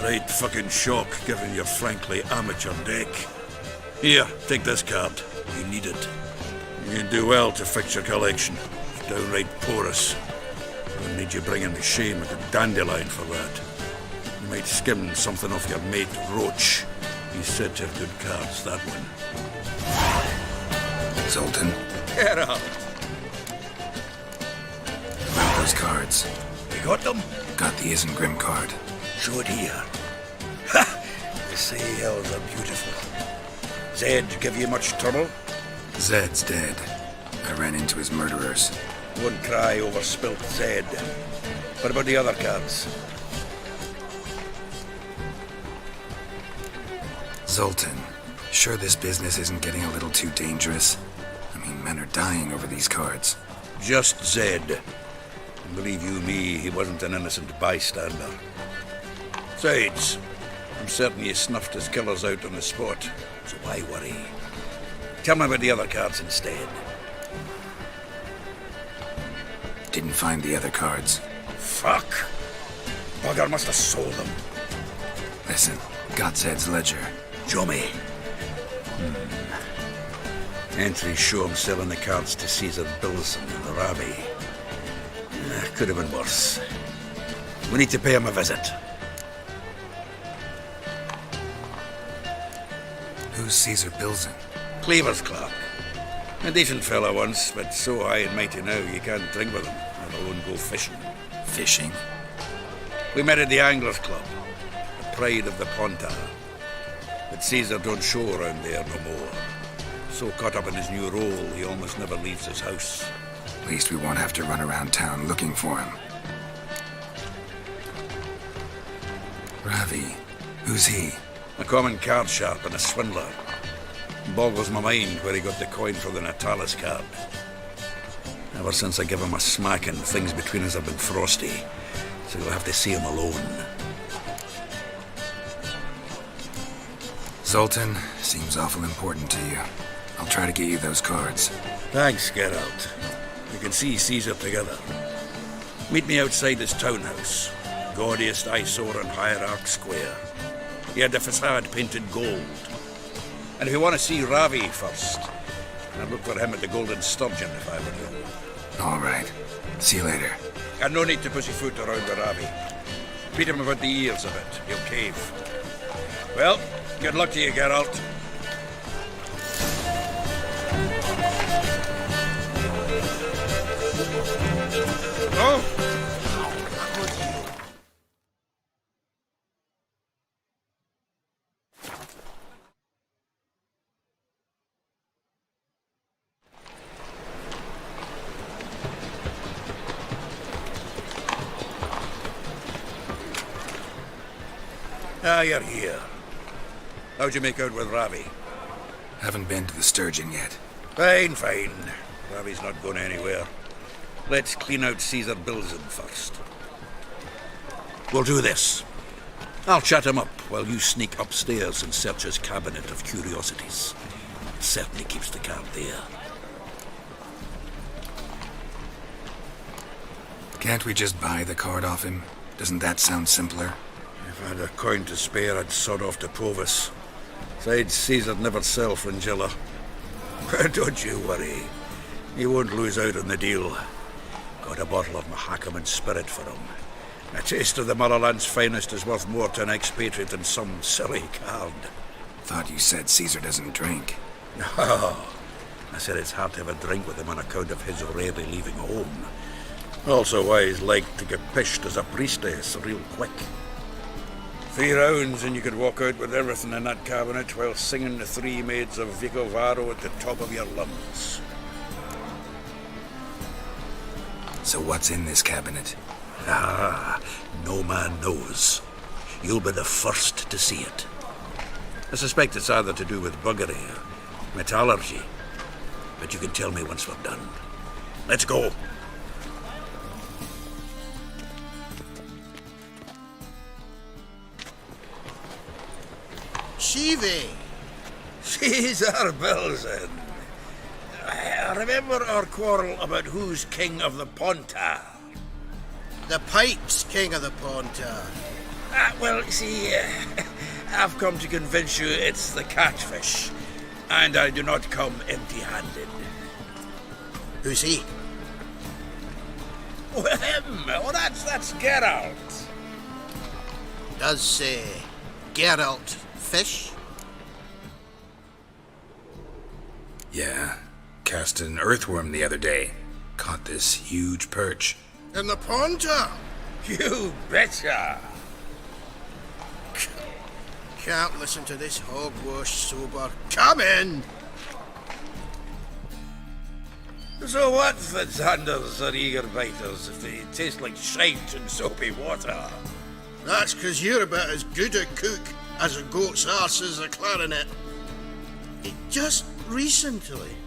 Right fucking shock, given your frankly amateur deck. Here, take this card. You need it. You can do well to fix your collection. It's downright porous. I'll need you bringing me shame like a dandelion for that. You might skim something off your mate Roach. He's said to have good cards, that one. Zoltan, Get out! about those cards. You got them? Got the Isengrim card. Show it here. Ha! The sails are beautiful. Zed give you much trouble? Zed's dead. I ran into his murderers. Won't cry over spilt Zed. What about the other cards? Zoltan, sure this business isn't getting a little too dangerous? I mean, men are dying over these cards. Just Zed. And believe you me, he wasn't an innocent bystander. Besides, I'm certain you snuffed his killers out on the spot, so why worry? Tell me about the other cards instead. Didn't find the other cards. Fuck! Bugger must have sold them. Listen, got Zed's ledger. Show me. Entries show him selling the cards to Caesar Bilson and Ravi. Could have been worse. We need to pay him a visit. Who's Caesar Bilson? Cleaver's clerk. A decent fellow once, but so high and mighty now you can't drink with him, let alone go fishing. Fishing? We met at the Anglers Club, the pride of the Pontar. But Caesar don't show around there no more. So caught up in his new role, he almost never leaves his house. At least we won't have to run around town looking for him. Ravi, who's he? A common card sharp and a swindler. Boggles my mind where he got the coin for the Natalis card. Ever since I gave him a smacking, things between us have been frosty. So you'll have to see him alone. Zoltan, seems awful important to you. I'll try to get you those cards. Thanks, Geralt. We can see Caesar together. Meet me outside his townhouse. Gaudiest eyesore on Hierarch Square. He had the facade painted gold. And if you want to see Ravi first, I'd look for him at the Golden Sturgeon if I were you. All right. See you later. And no need to pussyfoot around the Ravi. Beat him about the ears of it. He'll cave. Well, good luck to you, Geralt. Oh! Ah, you're here. How'd you make out with Ravi? Haven't been to the Sturgeon yet. Fine, fine. Ravi's not going anywhere. Let's clean out Caesar Bilson first. We'll do this. I'll chat him up while you sneak upstairs and search his cabinet of curiosities. It certainly keeps the card there. Can't we just buy the card off him? Doesn't that sound simpler? If I had a coin to spare, I'd sod off to Provis. Besides, Caesar'd never sell Fringilla. But don't you worry. He won't lose out on the deal. Got a bottle of Mahakaman spirit for him. A taste of the motherland's finest is worth more to an expatriate than some silly card. Thought you said Caesar doesn't drink. No. I said it's hard to have a drink with him on account of his rarely leaving home. Also why he's like to get pished as a priestess real quick. 3 rounds and you could walk out with everything in that cabinet while singing the 3 Maids of Vicovaro at the top of your lungs. So what's in this cabinet? Ah, no man knows. You'll be the first to see it. I suspect it's either to do with buggery or metallurgy. But you can tell me once we're done. Let's go. Shivi! Caesar Bilson. Remember our quarrel about who's king of the Pontar? The Pike's king of the Pontar. Well, see, I've come to convince you it's the catfish, and I do not come empty-handed. Who's he? Well, him. Oh, that's Geralt. Does Geralt fish? Yeah. Cast an earthworm the other day. Caught this huge perch. In the pond, Tom? You betcha. Can't listen to this hogwash sober. Come in! So what, Fitzhanders or eager biters, if they taste like shite and soapy water? That's 'cause you're about as good a cook as a goat's arse is a clarinet. Just recently,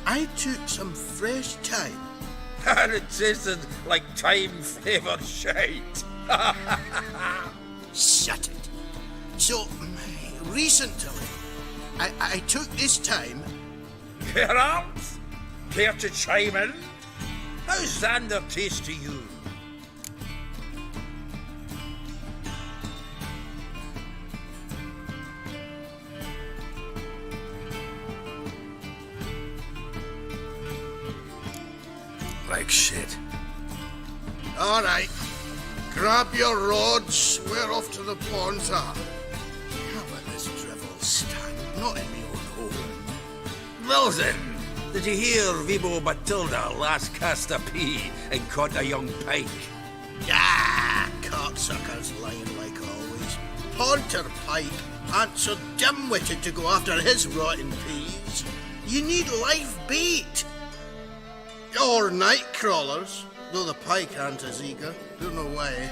I took some fresh thyme. And it tasted like thyme-flavoured shite. Shut it. So, recently, I took this thyme. Geralt? Care to chime in? How's Xander taste to you? Like shit. All right. Grab your rods. We're off to the pond. Can't let this drivel stand. Not in me own home. Well then, did you hear Vibo Batilda last cast a pea and caught a young pike? Ah, cocksuckers lying like always. Haunter Pike ain't so dim-witted to go after his rotten peas. You need live bait. Or night crawlers, though the pike aren't as eager. Don't know why.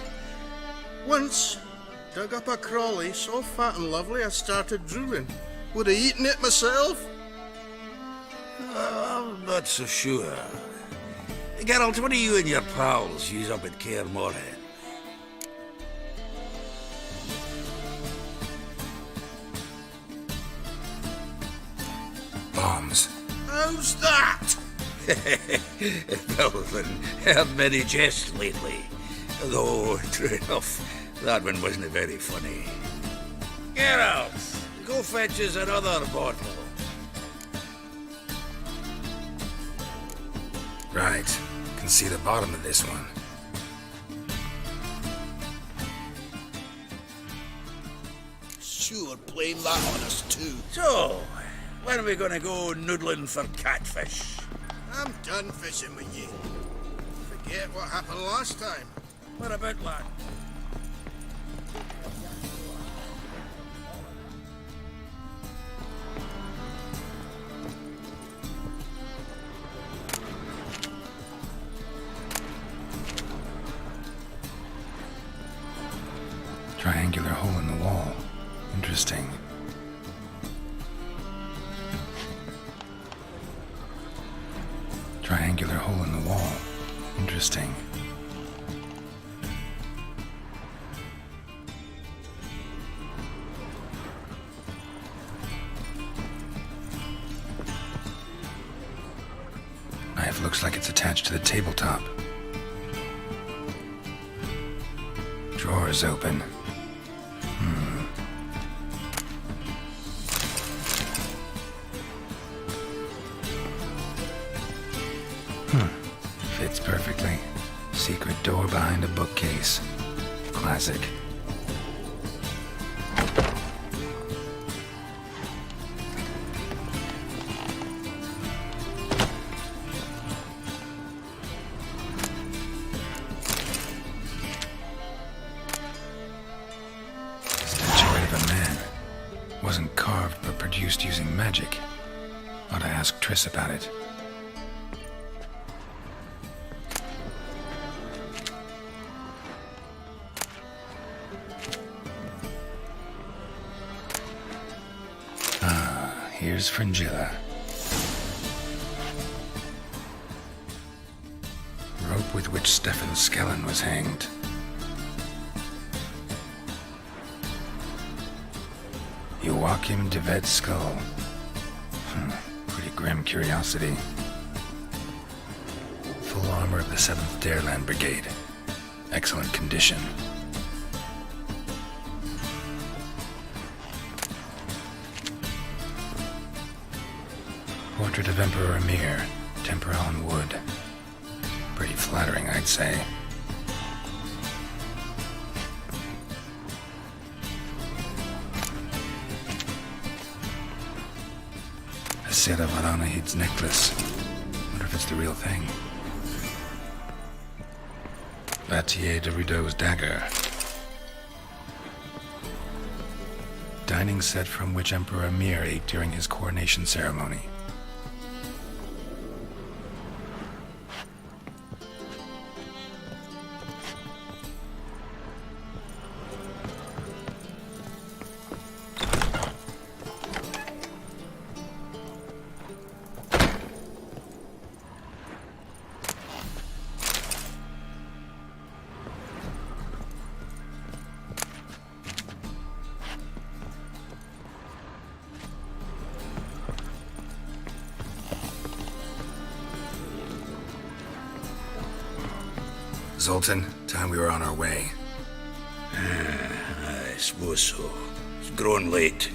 Once, dug up a crawly so fat and lovely I started drooling. Would have eaten it myself. I'm not so sure. Geralt, what do you and your pals use up at Kaer Morhen? Bombs. How's that? Well then, heard many jests lately. Though, true enough, that one wasn't very funny. Geralt, go fetch us another bottle. Right. Can see the bottom of this one. Sure, blame that on us too. So, when are we gonna go noodling for catfish? I'm done fishing with you. Forget what happened last time. What about, lad? Triangular hole in the wall. Interesting. Triangular hole in the wall. Interesting. Knife looks like it's attached to the tabletop. Drawer is open. Fits perfectly. Secret door behind a bookcase. Classic. Statuette of a man. Wasn't carved but produced using magic. Ought to ask Triss about it. Here's Fringilla. Rope with which Stefan Skellen was hanged. Joachim de Ved's skull. Pretty grim curiosity. Full armor of the 7th Dareland Brigade. Excellent condition. Portrait of Emperor Emir, temper on wood. Pretty flattering, I'd say. A Sera Varanahid's necklace. Wonder if it's the real thing. Vatier de Rideau's dagger. Dining set from which Emperor Emir ate during his coronation ceremony. Zoltan, time we were on our way. I suppose so. It's grown late.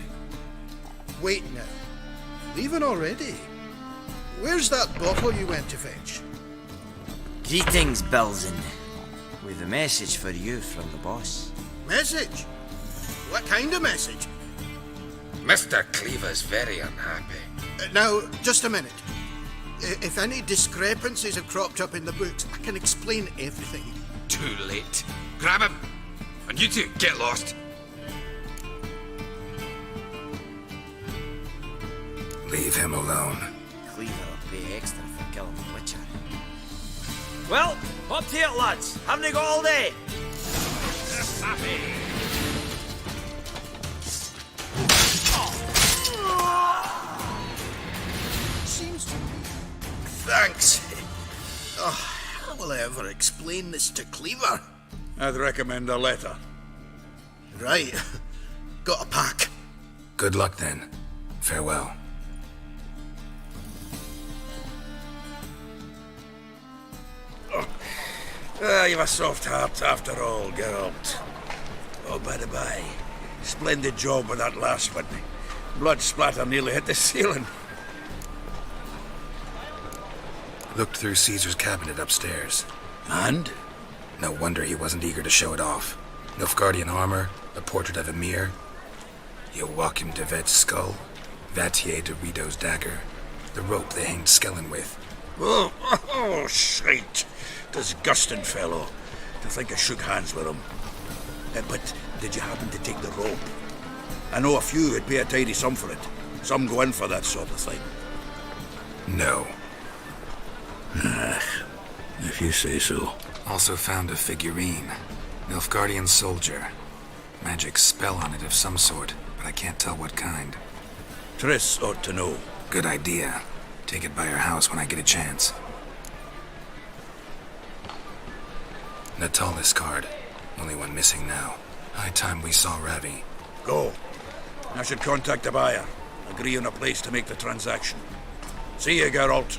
Wait now. Leaving already? Where's that bottle you went to fetch? Greetings, Belzen. We've a message for you from the boss. Message? What kind of message? Mr. Cleaver's very unhappy. Now, just a minute. If any discrepancies have cropped up in the books, I can explain everything. Too late. Grab him! And you two, get lost. Leave him alone. Cleaver will pay extra for killing the Witcher. Well, up to it, lads. Haven't they got all day? Seems to me. Thanks. Oh, how will I ever explain this to Cleaver? I'd recommend a letter. Right. Got a pack. Good luck then. Farewell. You've a soft heart after all, Geralt. Oh, by the by, splendid job with that last one. Blood splatter nearly hit the ceiling. Looked through Caesar's cabinet upstairs. And? No wonder he wasn't eager to show it off. Nilfgaardian armor, a portrait of Emir, Joachim de Vet's skull, Vatier de Rideau's dagger, the rope they hanged Skellen with. Oh, shite. Disgusting fellow. To think I shook hands with him. But did you happen to take the rope? I know a few would pay a tidy sum for it. Some go in for that sort of thing. No. If you say so. Also found a figurine. Nilfgaardian soldier. Magic spell on it of some sort, but I can't tell what kind. Triss ought to know. Good idea. Take it by her house when I get a chance. Natalis card. Only one missing now. High time we saw Ravi. Go. I should contact the buyer. Agree on a place to make the transaction. See you, Geralt.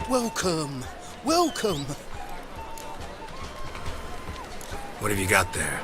Welcome. Welcome. What have you got there?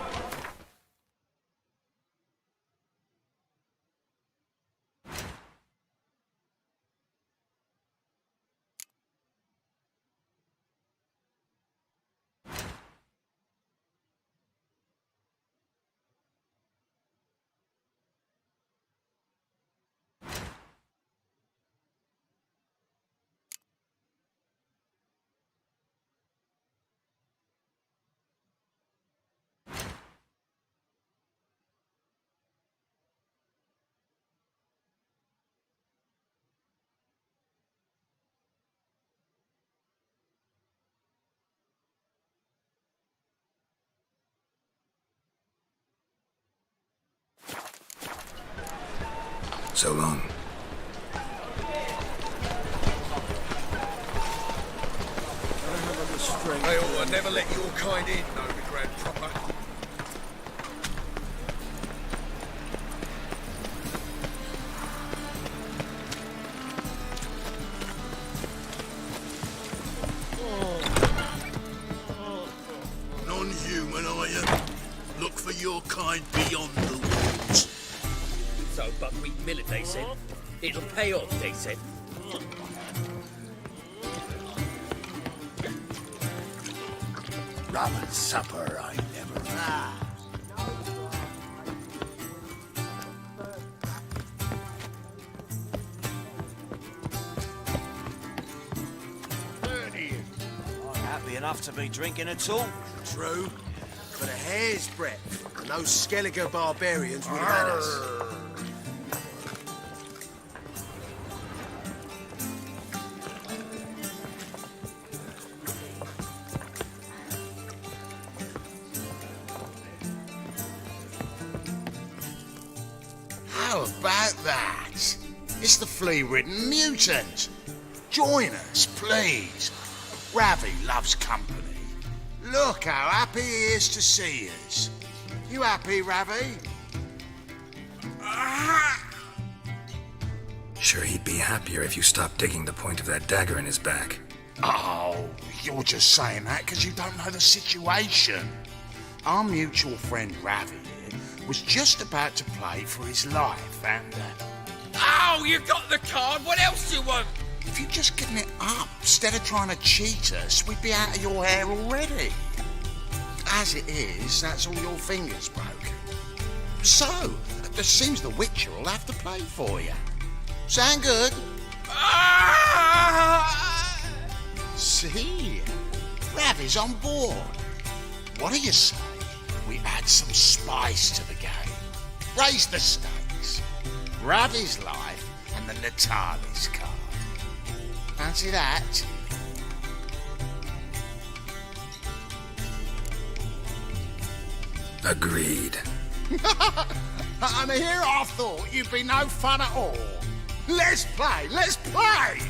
So long. Hey, I never let your kind in, Novigrad proper. beyond the woods. So buckwheat millet, they said. It'll pay off, they said. Rum and supper, I never. Happy enough to be drinking at all. True. But a hair's breadth, and those Skellige barbarians would have had us. How about that? It's the flea-ridden mutant. Join us, please. Ravi loves company. Look how happy he is to see us. You happy, Ravi? Sure, he'd be happier if you stopped digging the point of that dagger in his back. Oh, you're just saying that because you don't know the situation. Our mutual friend Ravi here was just about to play for his life and... Oh, you got the card! What else do you want? If you'd just given it up, instead of trying to cheat us, we'd be out of your hair already. As it is, that's all your fingers broken. So, it seems the Witcher will have to play for you. Sound good? See? Ravi's on board. What do you say we add some spice to the game? Raise the stakes. Ravi's life and the Natalis card. Fancy that? Agreed. And here I thought you'd be no fun at all. Let's play, let's play!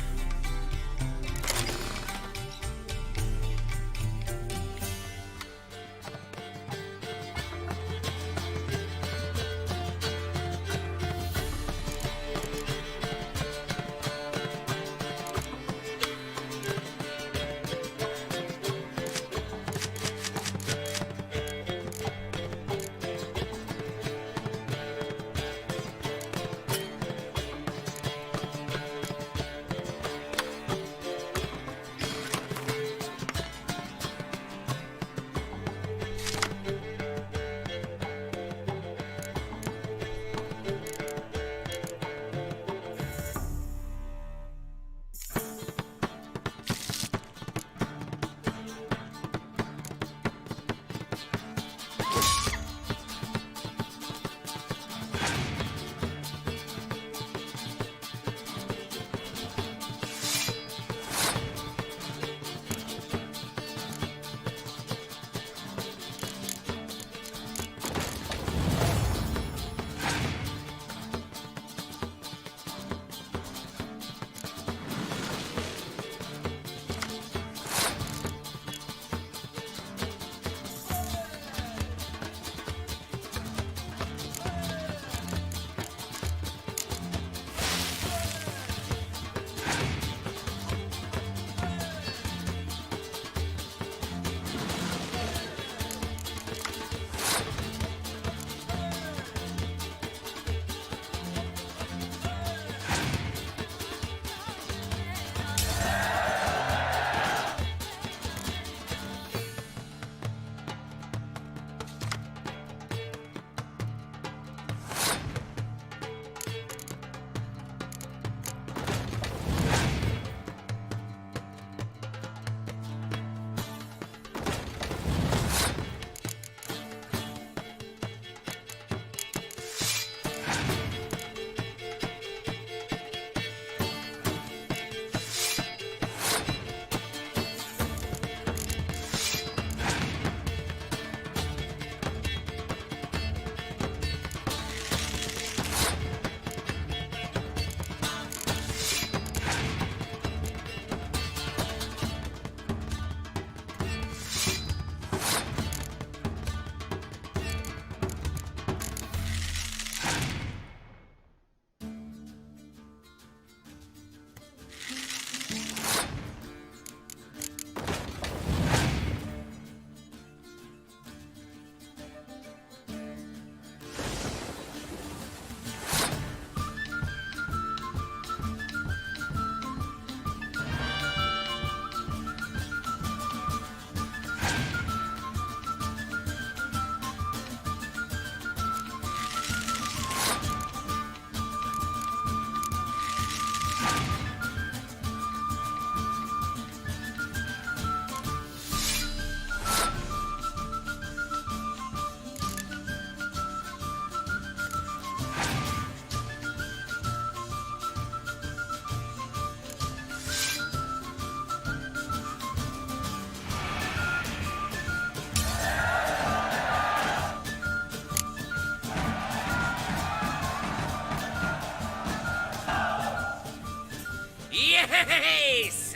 Yes!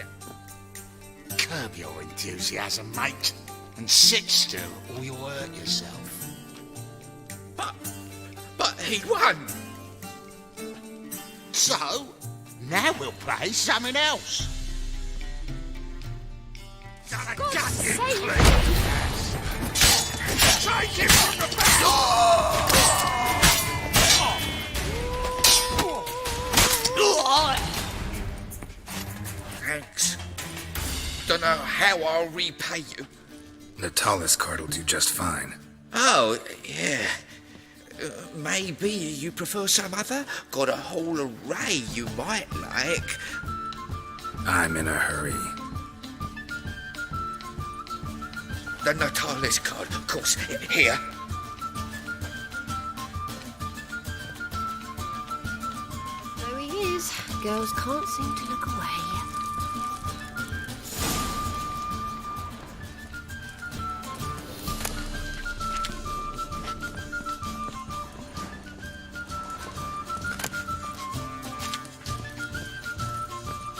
Curb your enthusiasm, mate, and sit still or you'll hurt yourself. But he won! So, now we'll play something else. God's sake! Take him from the back! Thanks. Don't know how I'll repay you. Natalis card will do just fine. Oh, yeah. Maybe you prefer some other? Got a whole array you might like. I'm in a hurry. The Natalis card, of course. Here. There he is. Girls can't seem to look away.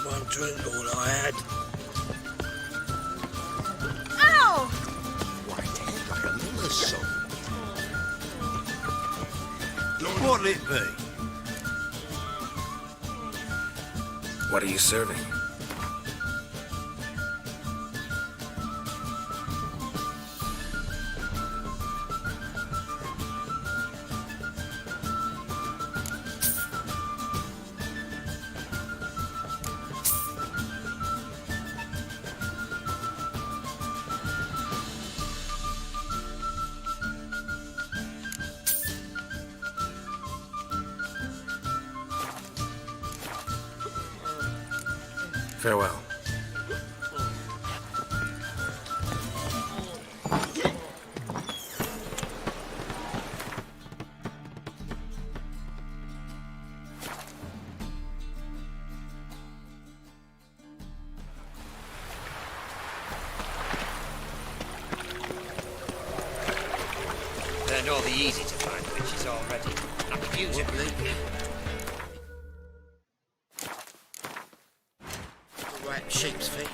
One drink all I had. Ow! White head like a miller's son. What'll it be? What are you serving? Farewell. Learned all the easy to find witches already. I could use it. Right sheep's feet.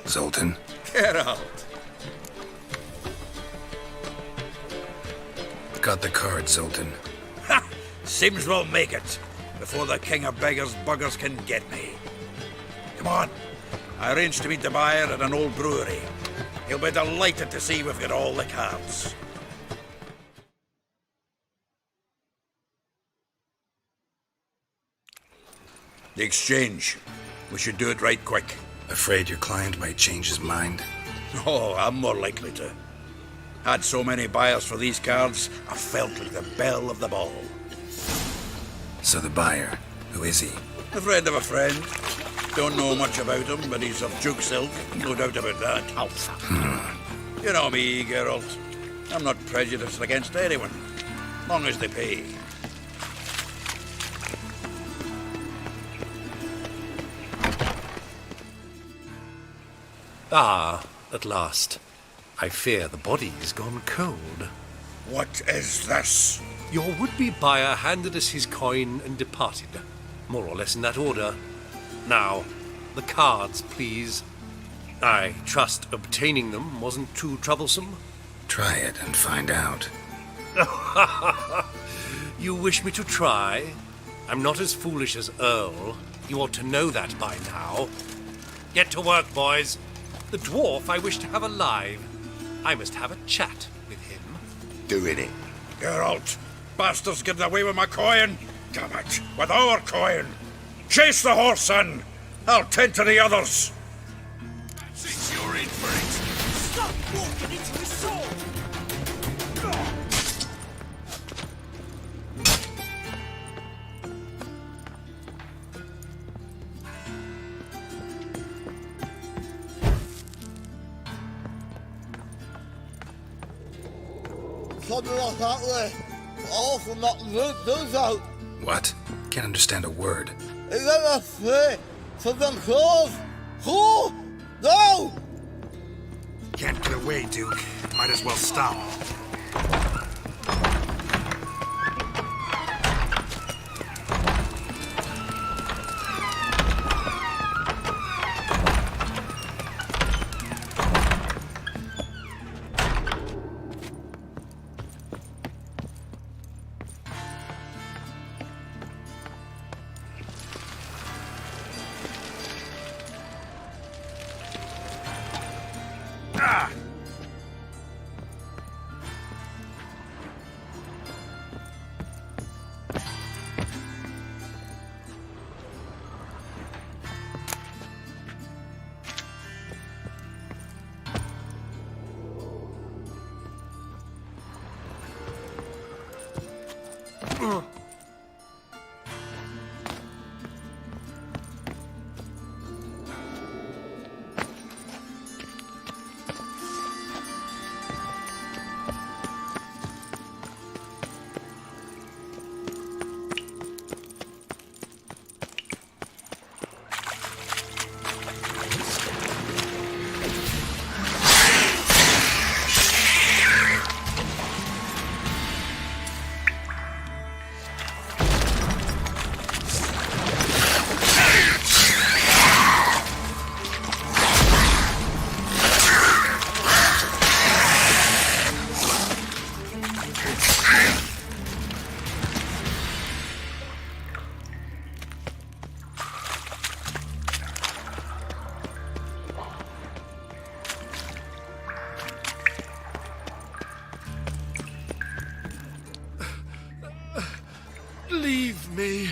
Zoltan. Geralt. Got the card, Zoltan. Ha! Sims will make it before the king of beggars buggers can get me. Come on. I arranged to meet the buyer at an old brewery. He'll be delighted to see we've got all the cards. The exchange. We should do it right quick. Afraid your client might change his mind? Oh, I'm more likely to. Had so many buyers for these cards, I felt like the belle of the ball. So the buyer, who is he? A friend of a friend. Don't know much about him, but he's of Duke Silk, no doubt about that. You know me, Geralt. I'm not prejudiced against anyone, long as they pay. Ah, at last. I fear the body's gone cold. What is this? Your would-be buyer handed us his coin and departed. More or less in that order. Now, the cards, please. I trust obtaining them wasn't too troublesome. Try it and find out. You wish me to try? I'm not as foolish as Earl. You ought to know that by now. Get to work, boys. The dwarf I wish to have alive. I must have a chat with him. Doing it. Geralt, bastards getting away with my coin. Damn it, with our coin. Chase the horse, son. I'll tend to the others. Since you're in for it. Stop walking into his sword! something like that way. All from that root does out. What? Can't understand a word. Is that a free for themselves? Who? No! Can't get away, Duke. Might as well stop. Leave me,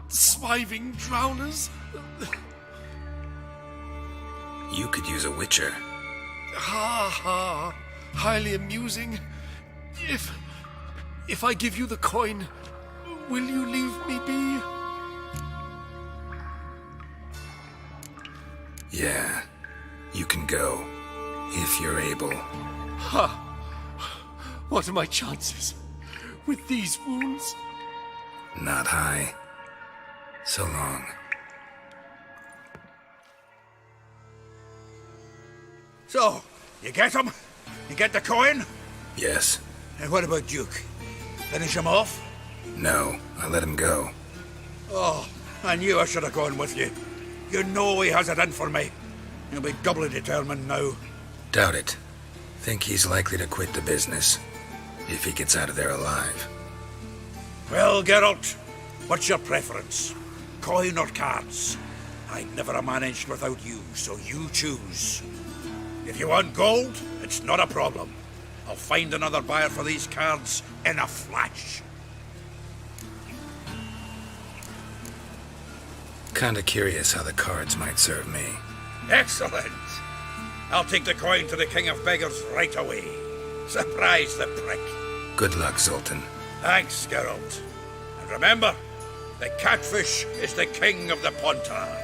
swiving drowners. You could use a witcher. Ha ha, highly amusing. If I give you the coin, will you leave me be? Yeah, you can go, if you're able. Ha! What are my chances with these wounds? Not high. So long. So, you get him? You get the coin? Yes. And what about Duke? Finish him off? No, I let him go. Oh, I knew I should have gone with you. You know he has it in for me. He'll be doubly determined now. Doubt it. Think he's likely to quit the business, if he gets out of there alive. Well, Geralt, what's your preference? Coin or cards? I'd never have managed without you, so you choose. If you want gold, it's not a problem. I'll find another buyer for these cards in a flash. Kinda curious how the cards might serve me. Excellent. I'll take the coin to the King of Beggars right away. Surprise the prick. Good luck, Zoltan. Thanks, Geralt. And remember, the catfish is the king of the Pontar.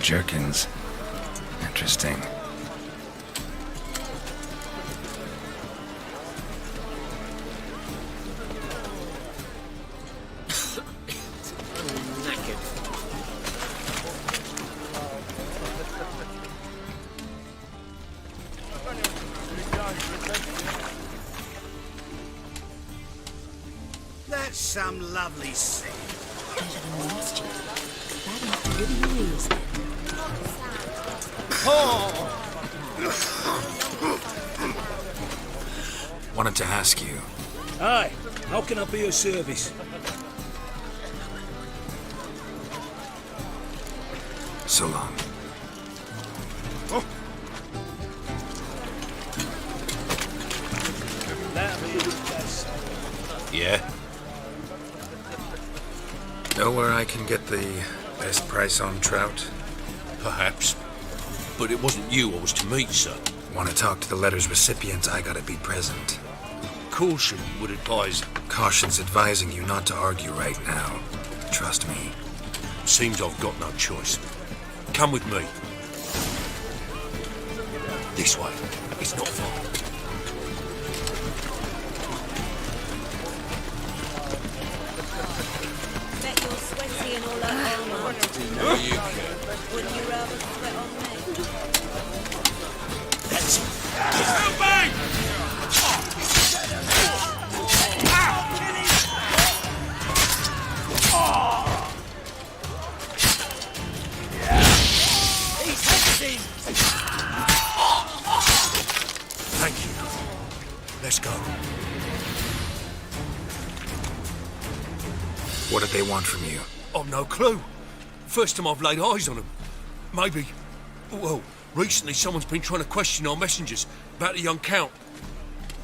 jerkins. Interesting. That's some lovely scene. Wanted to ask you. Aye, how can I be of service? So long. Yeah? Know where I can get the best price on trout? Perhaps. But it wasn't you I was to meet, sir. Want to talk to the letter's recipients, I gotta be present. Caution would advise. Caution's advising you not to argue right now. Trust me. Seems I've got no choice. Come with me. This way. It's not far. Bet you're sweaty and all that armour. No, you can. Wouldn't you rather sweat on me? Help me! He's hexing! Thank you. Let's go. What did they want from you? I've no clue. First time I've laid eyes on them. Maybe... Well, recently someone's been trying to question our messengers about the young Count.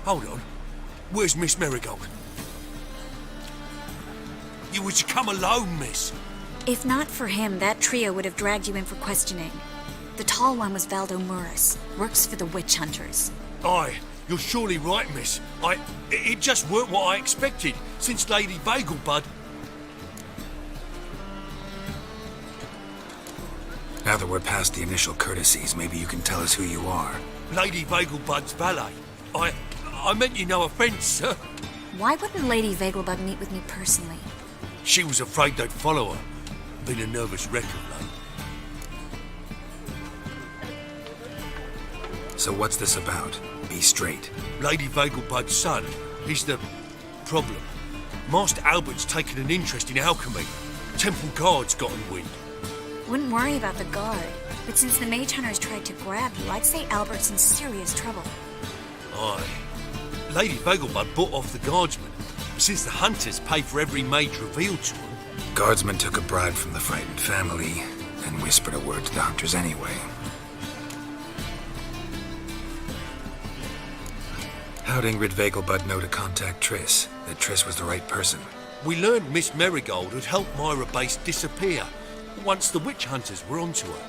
Hold on. Where's Miss Marigold? You were to come alone, miss. If not for him, that trio would have dragged you in for questioning. The tall one was Valdo Muris, works for the witch hunters. Aye, you're surely right, miss. It just weren't what I expected, since Lady Vagelbud... Now that we're past the initial courtesies, maybe you can tell us who you are. Lady Vagelbud's valet. I meant you no offence, sir. Why wouldn't Lady Vagelbud meet with me personally? She was afraid they'd follow her. Been a nervous wreck of late. So what's this about? Be straight. Lady Vagelbud's son, he's the problem. Master Albert's taken an interest in alchemy. Temple Guard's gotten wind. Wouldn't worry about the guard, but since the mage hunters tried to grab you, I'd say Albert's in serious trouble. Aye. Lady Vagelbud bought off the guardsmen, since the hunters pay for every mage revealed to them. Guardsmen took a bribe from the frightened family and whispered a word to the hunters anyway. How'd Ingrid Vagelbud know to contact Triss? That Triss was the right person? We learned Miss Marigold had helped Myra Base disappear once the witch hunters were onto her.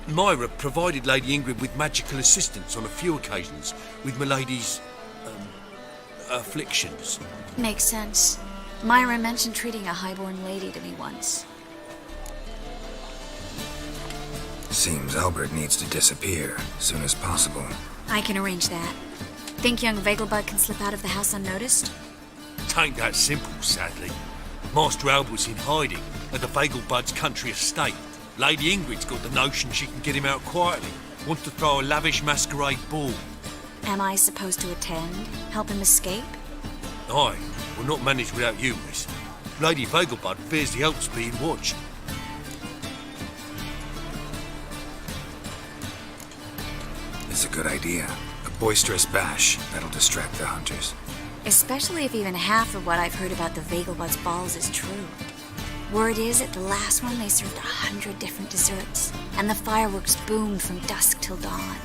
Myra provided Lady Ingrid with magical assistance on a few occasions with Milady's... afflictions. Makes sense. Myra mentioned treating a highborn lady to me once. Seems Albert needs to disappear as soon as possible. I can arrange that. Think young Vagelbud can slip out of the house unnoticed? Tain't that simple, sadly. Master Albert's in hiding at the Vagelbud's country estate. Lady Ingrid's got the notion she can get him out quietly. Wants to throw a lavish masquerade ball. Am I supposed to attend? Help him escape? Aye, we'll not manage without you, miss. Lady Vagelbud fears the Alps being watched. It's a good idea. A boisterous bash that'll distract the hunters. Especially if even half of what I've heard about the Vagelbud's balls is true. Word is, at the last one, they served 100 different desserts, and the fireworks boomed from dusk till dawn.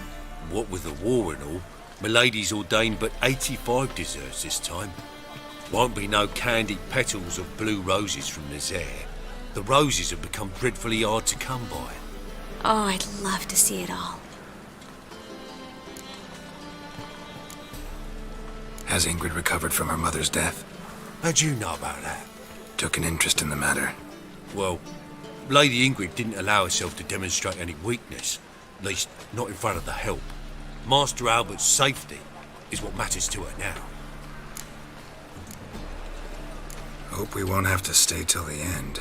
What with the war and all, Milady's ordained but 85 desserts this time. Won't be no candied petals of blue roses from Nazaire. The roses have become dreadfully hard to come by. Oh, I'd love to see it all. Has Ingrid recovered from her mother's death? How'd you know about that? Took an interest in the matter. Well, Lady Ingrid didn't allow herself to demonstrate any weakness, at least not in front of the help. Master Albert's safety is what matters to her now. Hope we won't have to stay till the end.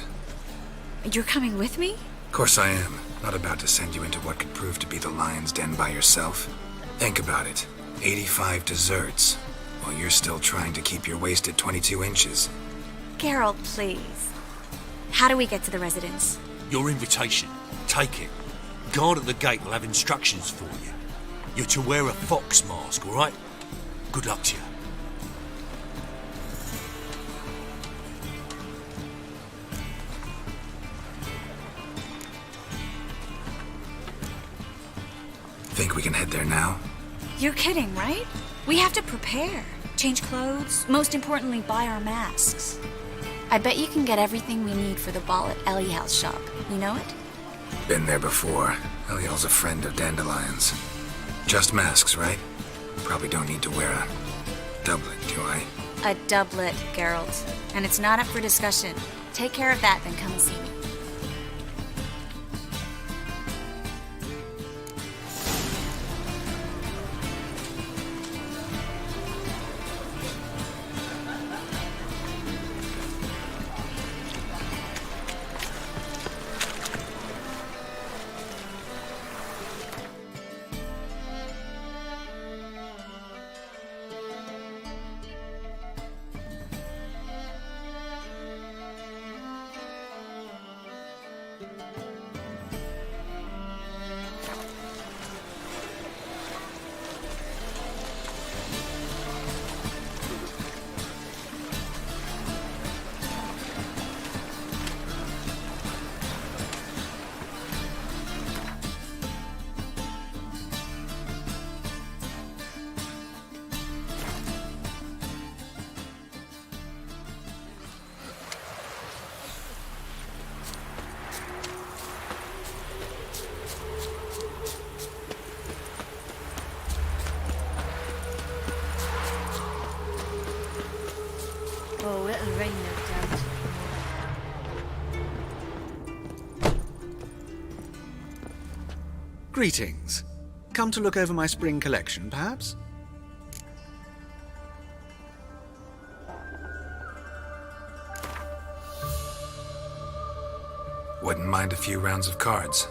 You're coming with me? Of course I am. Not about to send you into what could prove to be the lion's den by yourself. Think about it. 85 desserts, while you're still trying to keep your waist at 22 inches. Geralt, please. How do we get to the residence? Your invitation. Take it. Guard at the gate will have instructions for you. You're to wear a fox mask, all right? Good luck to you. Think we can head there now? You're kidding, right? We have to prepare. Change clothes. Most importantly, buy our masks. I bet you can get everything we need for the ball at Eliel's shop. You know it? Been there before. Eliel's a friend of Dandelion's. Just masks, right? Probably don't need to wear a doublet, do I? A doublet, Geralt. And it's not up for discussion. Take care of that, then come and see me. Oh, it'll rain, no doubt. Greetings. Come to look over my spring collection, perhaps? Wouldn't mind a few rounds of cards.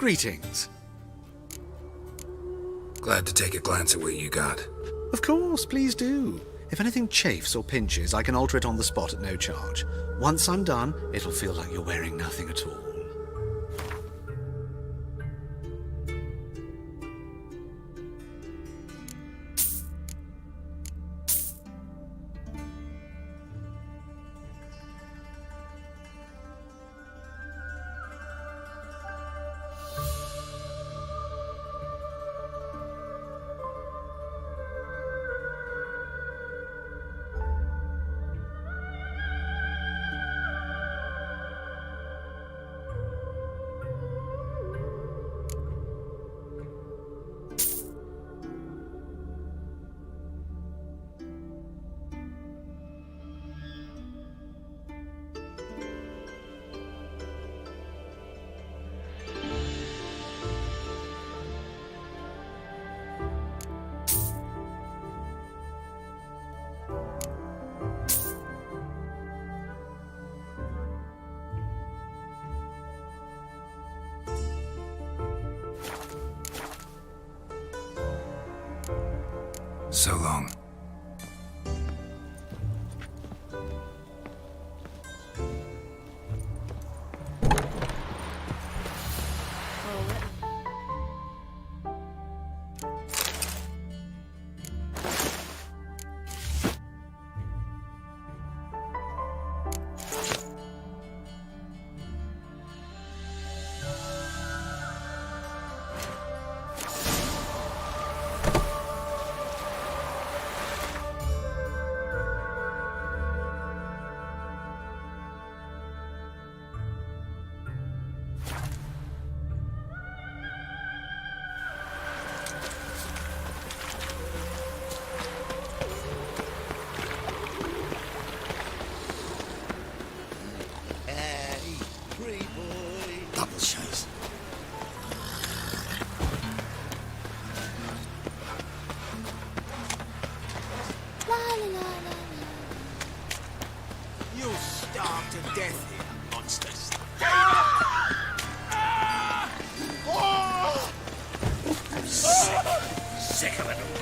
Greetings. Glad to take a glance at what you got. Of course, please do. If anything chafes or pinches, I can alter it on the spot at no charge. Once I'm done, it'll feel like you're wearing nothing at all. So long. You'll starve to death here, monsters. Sick of it all.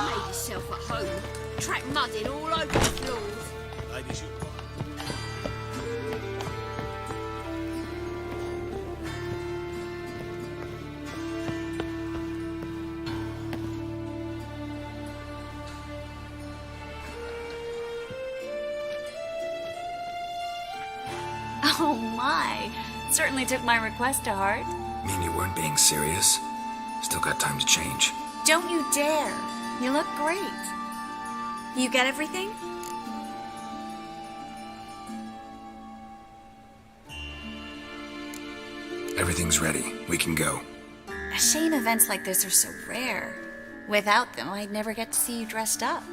Made yourself at home. Track mudding all over the floors. Ladies, you... Oh my. Certainly took my request to heart. Mean you weren't being serious? Still got time to change. Don't you dare. You look great. You get everything? Everything's ready. We can go. A shame events like this are so rare. Without them, I'd never get to see you dressed up.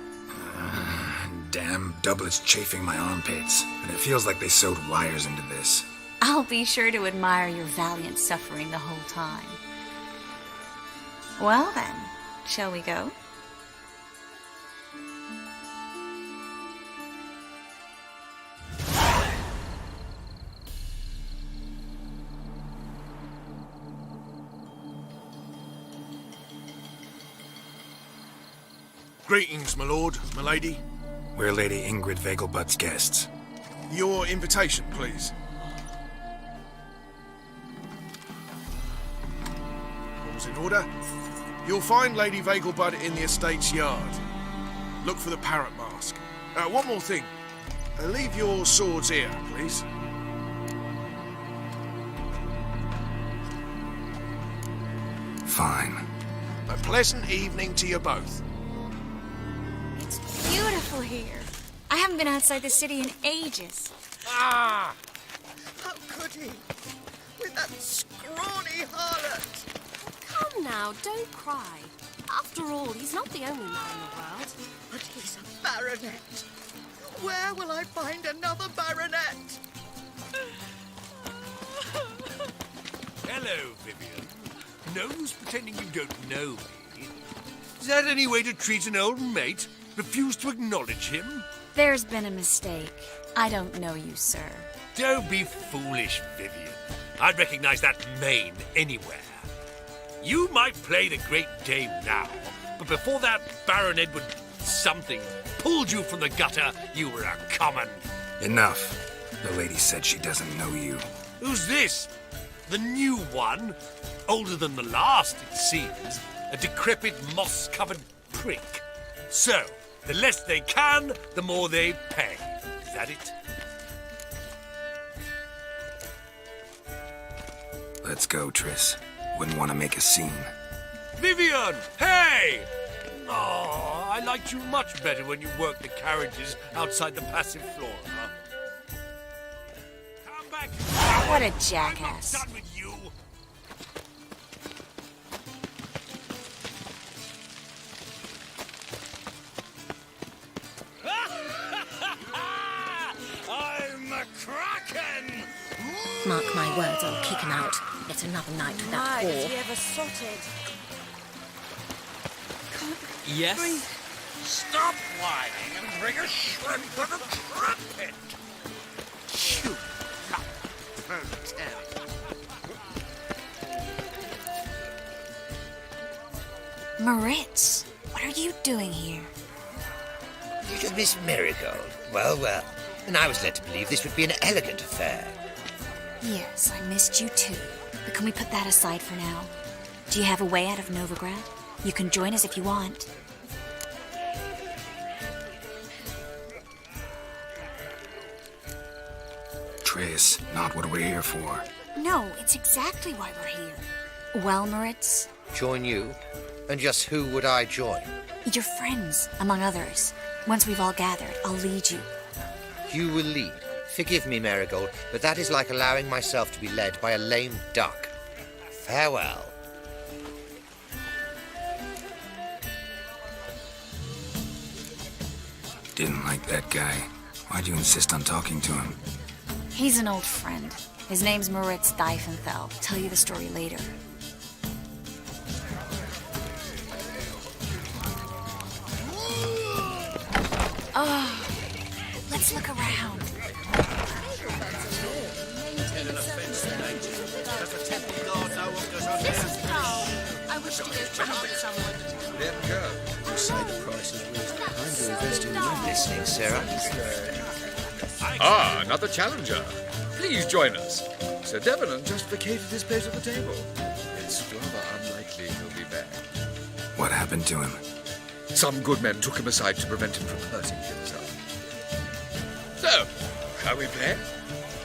Damn doublet's chafing my armpits, and it feels like they sewed wires into this. I'll be sure to admire your valiant suffering the whole time. Well then, shall we go? Greetings, my lord, my lady. We're Lady Ingrid Vegelbud's guests. Your invitation, please. All's in order. You'll find Lady Vegelbud in the estate's yard. Look for the parrot mask. One more thing. Leave your swords here, please. Fine. A pleasant evening to you both. It's beautiful here. I haven't been outside the city in ages. Ah! How could he? With that scrawny harlot! Come now, don't cry. After all, he's not the only man in the world. But he's a baronet. Where will I find another baronet? Hello, Vivian. No use pretending you don't know me. Is that any way to treat an old mate? Refuse to acknowledge him? There's been a mistake. I don't know you, sir. Don't be foolish, Vivian. I'd recognize that mane anywhere. You might play the Great Dame now, but before that Baron Edward something pulled you from the gutter, you were a common. Enough. The lady said she doesn't know you. Who's this? The new one? Older than the last, it seems. A decrepit, moss-covered prick. So, the less they can, the more they pay. Is that it? Let's go, Triss. Wouldn't want to make a scene. Vivian! Hey! Oh, I liked you much better when you worked the carriages outside the passive floor, huh? Come back! What a jackass. I'm not done with you! I'm a kraken! Mark my words, I'll kick him out. Yet another night with that Mike, whore. have you ever sotted? Yes? Stop whining and bring a shrimp and a trumpet. You Moritz, what are you doing here? Little Miss Marigold. Well, well. And I was led to believe this would be an elegant affair. Yes, I missed you too. But can we put that aside for now? Do you have a way out of Novigrad? You can join us if you want. Triss, not what we're here for. No, it's exactly why we're here. Well, Moritz, Join you? And just who would I join? your friends, among others. Once we've all gathered, I'll lead you. You will lead. Forgive me, Marigold, but that is like allowing myself to be led by a lame duck. Farewell. Didn't like that guy. Why'd you insist on talking to him? He's an old friend. His name's Moritz Diefenthal. I'll tell you the story later. Oh, let's look around. I wish to go travel with someone. Let go. You say the price is reasonable. I'm to invest in you. Listening, Sarah? Ah, another challenger. Please join us. Sir Devenant just vacated his place at the table. It's rather unlikely he'll be back. What happened to him? Some good men took him aside to prevent him from hurting himself. So, shall we play?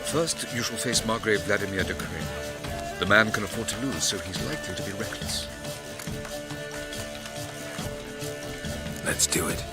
First, you shall face Margrave Vladimir de Crane. The man can afford to lose, so he's likely to be reckless. Let's do it.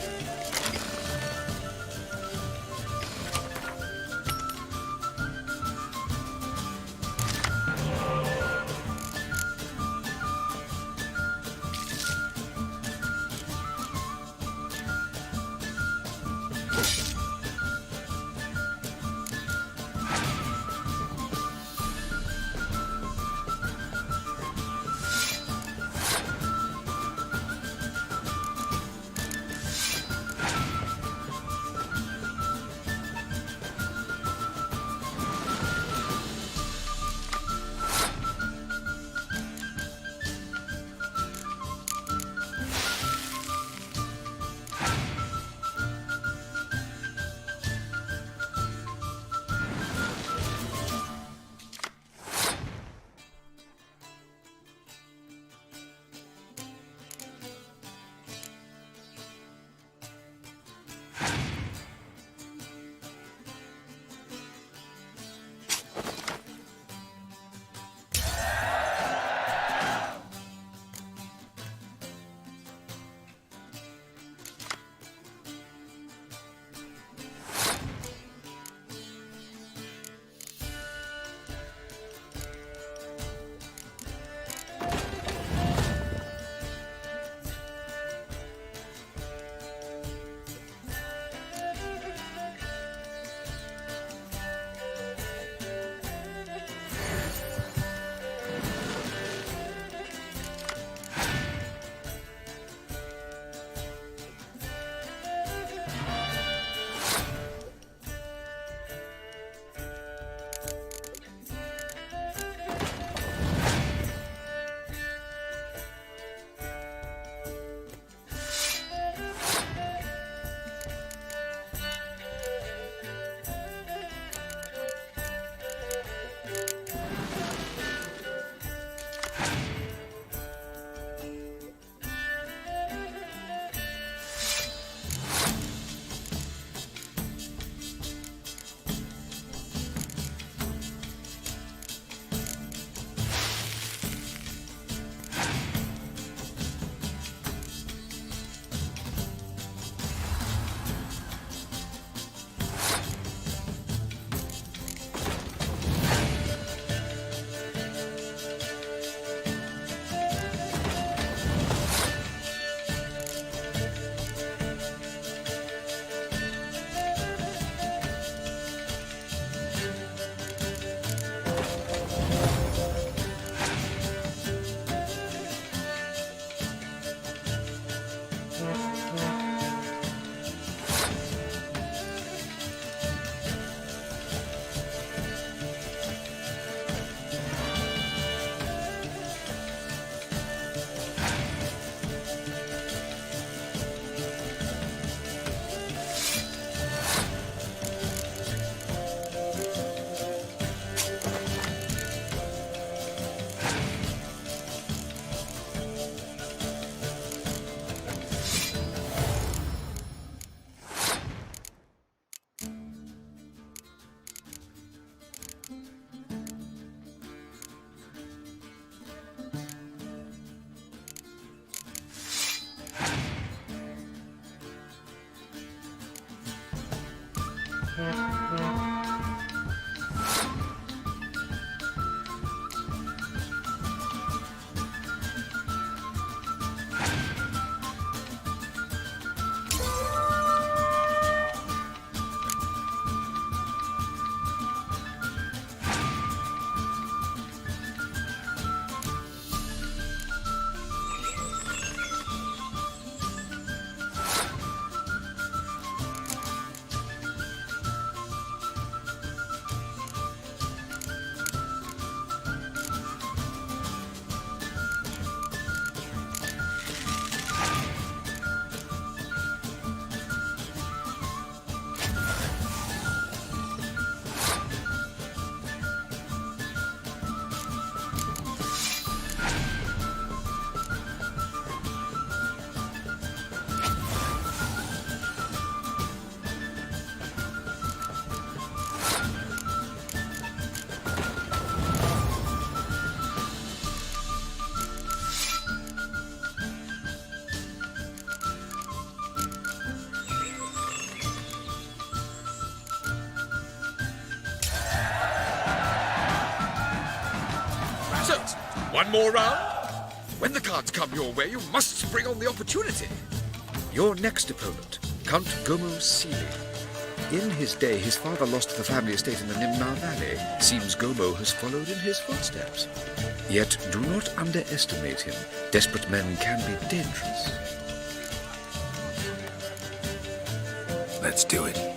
One more round? When the cards come your way, you must spring on the opportunity. Your next opponent, Count Gomo Sealy. In his day, his father lost the family estate in the Nimnar Valley. Seems Gomo has followed in his footsteps. Yet do not underestimate him. Desperate men can be dangerous. Let's do it.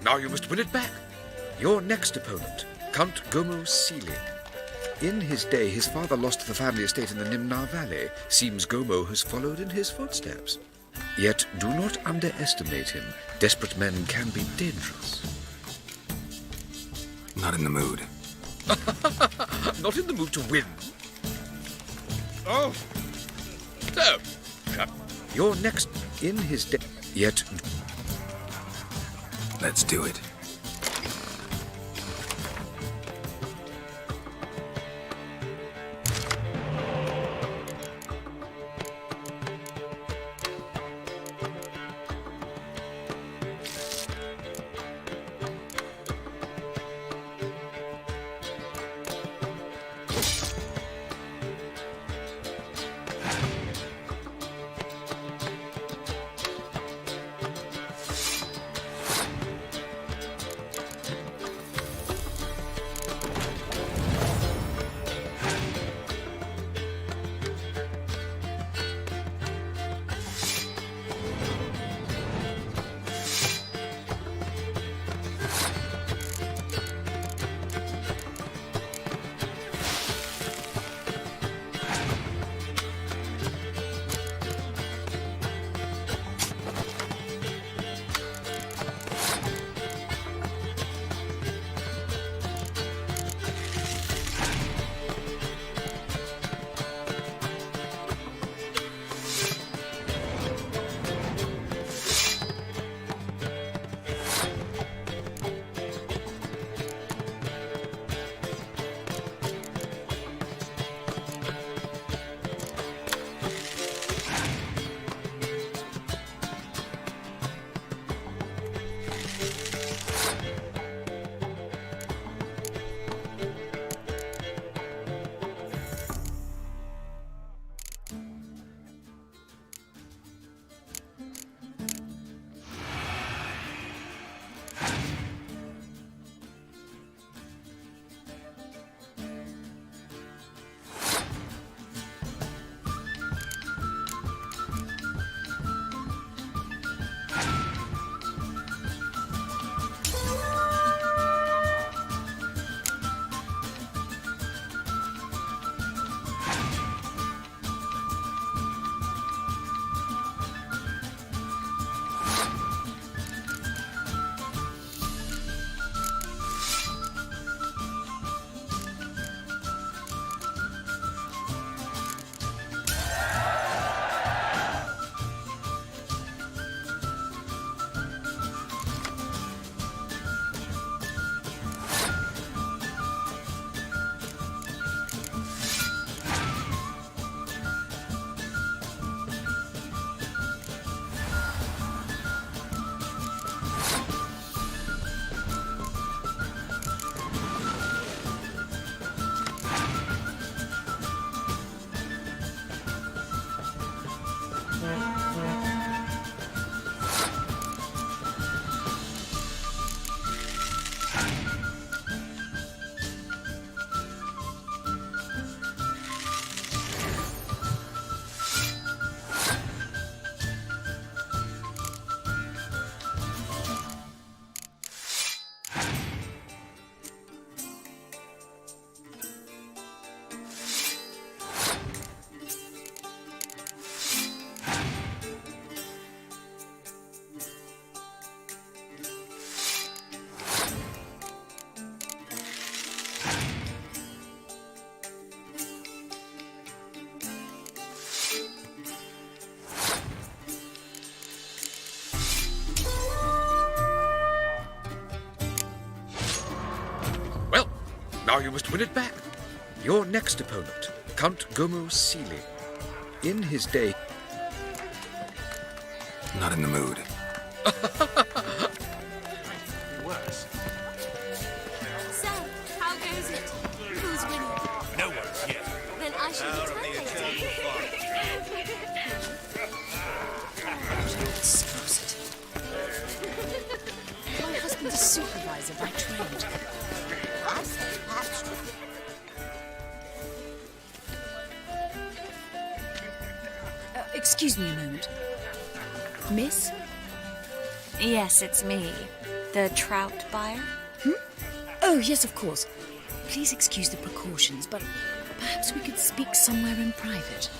Now you must win it back. Your next opponent, Count Gomo Sealy. In his day, his father lost the family estate in the Nimnar Valley. Seems Gomo has followed in his footsteps. Yet do not underestimate him. Desperate men can be dangerous. Not in the mood. Not in the mood to win. Oh. So, your next in his day. Yet. Let's do it. Now you must win it back. Your next opponent, Count Gomo Seeley. In his day... Not in the mood. Worse. So, how goes it? Who's winning? No one's yet. Then I should be My husband's a supervisor by trade. I say perhaps. Excuse me a moment. Miss? Yes, it's me. The trout buyer? Oh, yes, of course. Please excuse the precautions, but perhaps we could speak somewhere in private.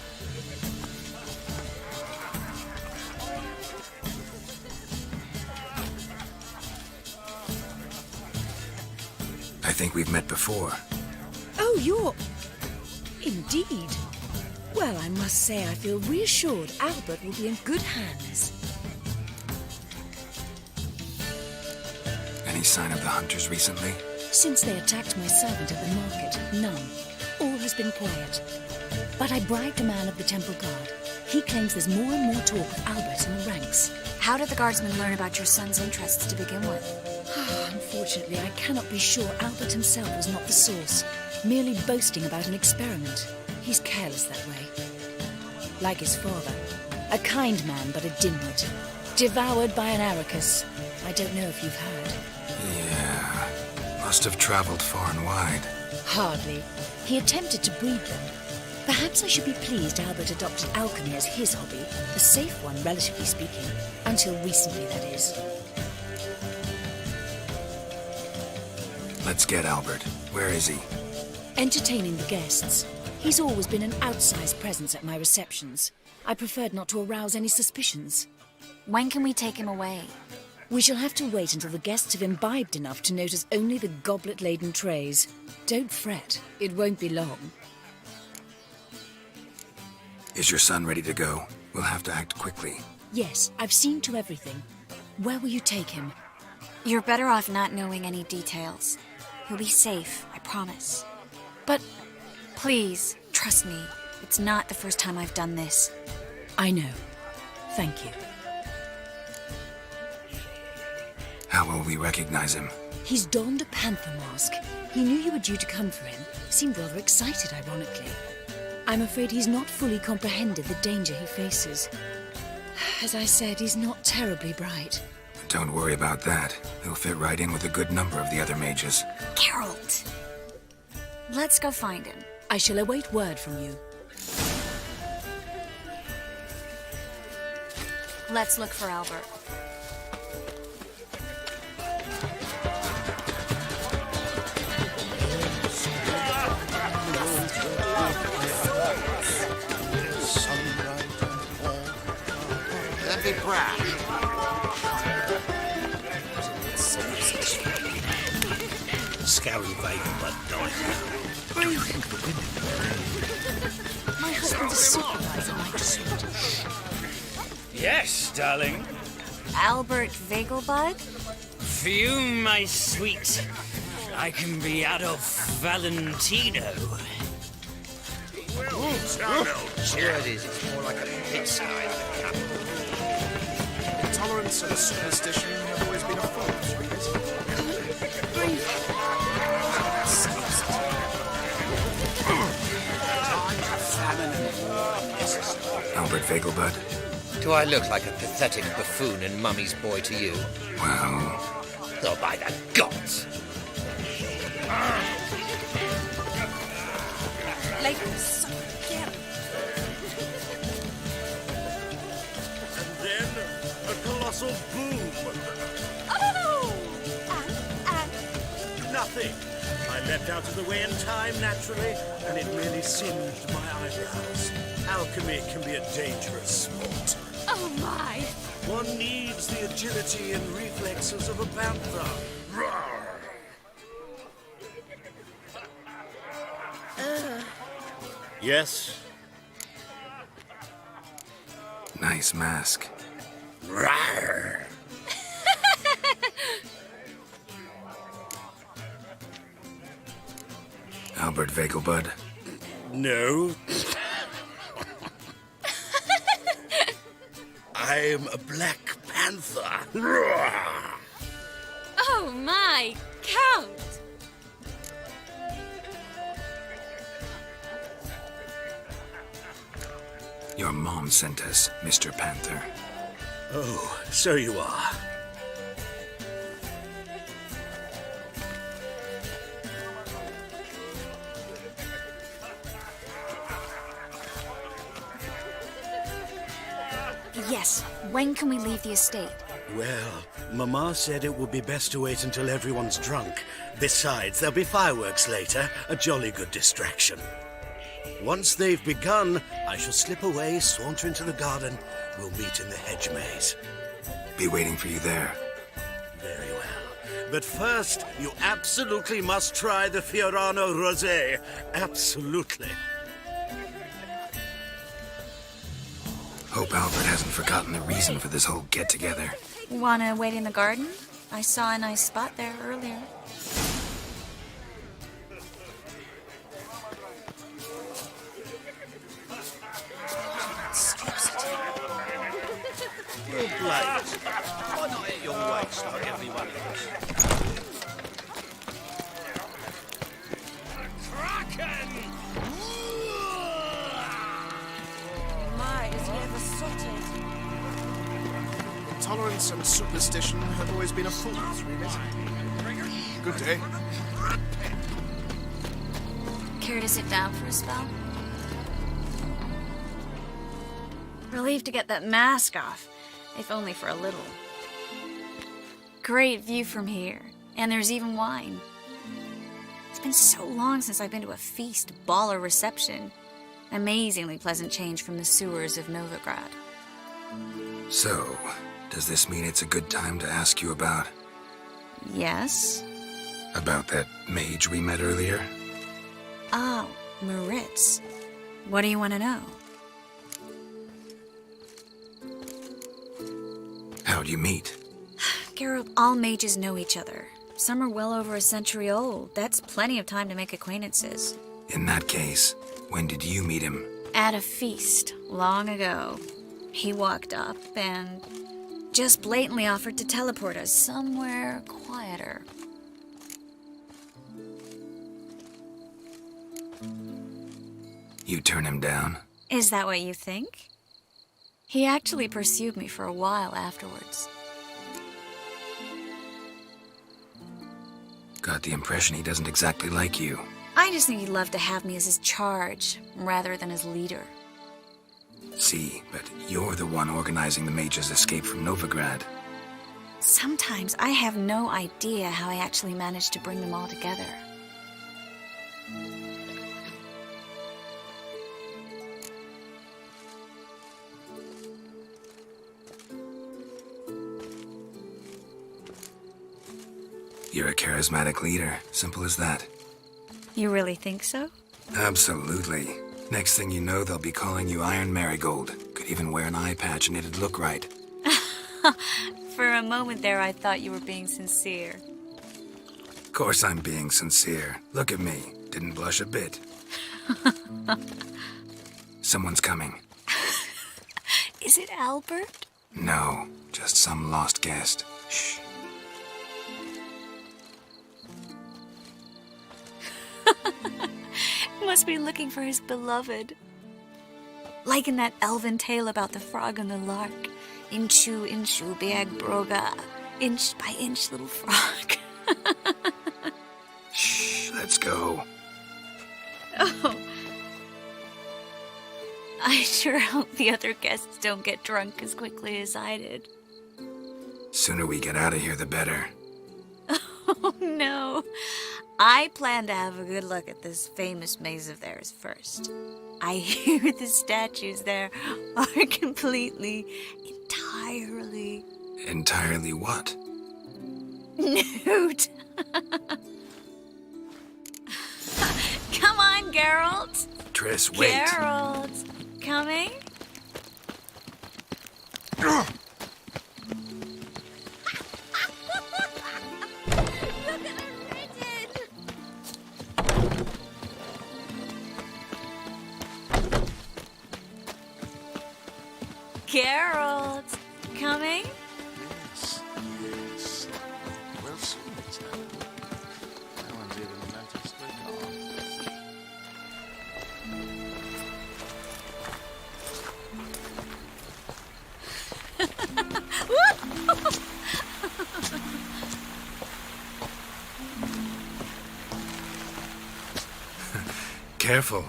I think we've met before. Oh, you're... Indeed. Well, I must say I feel reassured Albert will be in good hands. Any sign of the hunters recently? Since they attacked my servant at the market, none. All has been quiet. But I bribed a man of the Temple Guard. He claims there's more and more talk of Albert in the ranks. How did the guardsmen learn about your son's interests to begin with? Unfortunately, I cannot be sure Albert himself was not the source, merely boasting about an experiment. He's careless that way. Like his father. A kind man, but a dimwit. Devoured by an Arrakis. I don't know if you've heard. Yeah. Must have traveled far and wide. Hardly. He attempted to breed them. Perhaps I should be pleased Albert adopted alchemy as his hobby. A safe one, relatively speaking. Until recently, that is. Let's get Albert. Where is he? Entertaining the guests. He's always been an outsized presence at my receptions. I preferred not to arouse any suspicions. When can we take him away? We shall have to wait until the guests have imbibed enough to notice only the goblet-laden trays. Don't fret. It won't be long. Is your son ready to go? We'll have to act quickly. Yes, I've seen to everything. Where will you take him? You're better off not knowing any details. He'll be safe, I promise. But... Please, trust me. It's not the first time I've done this. I know. Thank you. How will we recognize him? He's donned a panther mask. He knew you were due to come for him. Seemed rather excited, ironically. I'm afraid he's not fully comprehended the danger he faces. As I said, he's not terribly bright. Don't worry about that. He'll fit right in with a good number of the other mages. Geralt! Let's go find him. I shall await word from you. Let's look for Albert. Don't be brash. Scary Vader, but died. Where do you think the women? My husband's a supervisor, my trade. Yes, darling. Albert Vegelbud? For you, my sweet, I can be Adolf Valentino. The word is, it's more like a pit side than a capital. Intolerance and superstition have always been a fault, Albert Vegelbud? Do I look like a pathetic buffoon and Mummy's boy to you? Well... Oh, by the gods! Ladies, again. And then a colossal boom. Oh! And... Nothing. I leapt out of the way in time, naturally, and it merely singed my eyebrows. Alchemy can be a dangerous sport. Oh, my. One needs the agility and reflexes of a panther. Roar! Yes? Nice mask. Rawr! Albert Vegelbud? No. I'm a Black Panther. Oh my, Count! Your mom sent us, Mr. Panther. Oh, so you are. Yes, when can we leave the estate? Well, Mama said it would be best to wait until everyone's drunk. Besides, there'll be fireworks later, a jolly good distraction. Once they've begun, I shall slip away, saunter into the garden. We'll meet in the hedge maze. Be waiting for you there. Very well. But first, you absolutely must try the Fiorano Rosé. Absolutely. Hope Albert hasn't forgotten the reason for this whole get-together. Wanna wait in the garden? I saw a nice spot there earlier. You're blind. Why not at your waist like everyone else? Kraken! My, is he ever sotted? Intolerance and superstition have always been a fool's remit. Good day. Care to sit down for a spell? Relieved to get that mask off, if only for a little. Great view from here, and there's even wine. It's been so long since I've been to a feast, ball, or reception. Amazingly pleasant change from the sewers of Novigrad. So, does this mean it's a good time to ask you about... Yes? About that mage we met earlier? Oh, Moritz. What do you want to know? How'd you meet? Geralt, all mages know each other. Some are well over a century old. That's plenty of time to make acquaintances. In that case, when did you meet him? At a feast, long ago. He walked up and just blatantly offered to teleport us somewhere quieter. You turn him down? Is that what you think? He actually pursued me for a while afterwards. Got the impression he doesn't exactly like you. I just think he'd love to have me as his charge, rather than his leader. See, but you're the one organizing the mage's escape from Novigrad. Sometimes I have no idea how I actually managed to bring them all together. You're a charismatic leader. Simple as that. You really think so? Absolutely. Next thing you know, they'll be calling you Iron Marigold. Could even wear an eye patch and it'd look right. For a moment there, I thought you were being sincere. Of course I'm being sincere. Look at me. Didn't blush a bit. Someone's coming. Is it Albert? No, just some lost guest. Shh. Must be looking for his beloved. Like in that elven tale about the frog and the lark. Inchu, inchu, biag broga. Inch by inch, little frog. Shh, let's go. Oh. I sure hope the other guests don't get drunk as quickly as I did. Sooner we get out of here, the better. Oh, no. I plan to have a good look at this famous maze of theirs first. I hear the statues there are completely, entirely... Entirely what? nude. Come on, Geralt. Triss, wait. Geralt. Coming? Geralt, coming? Yes. Well, soon it's happened. No one's even noticed we're gone. Careful.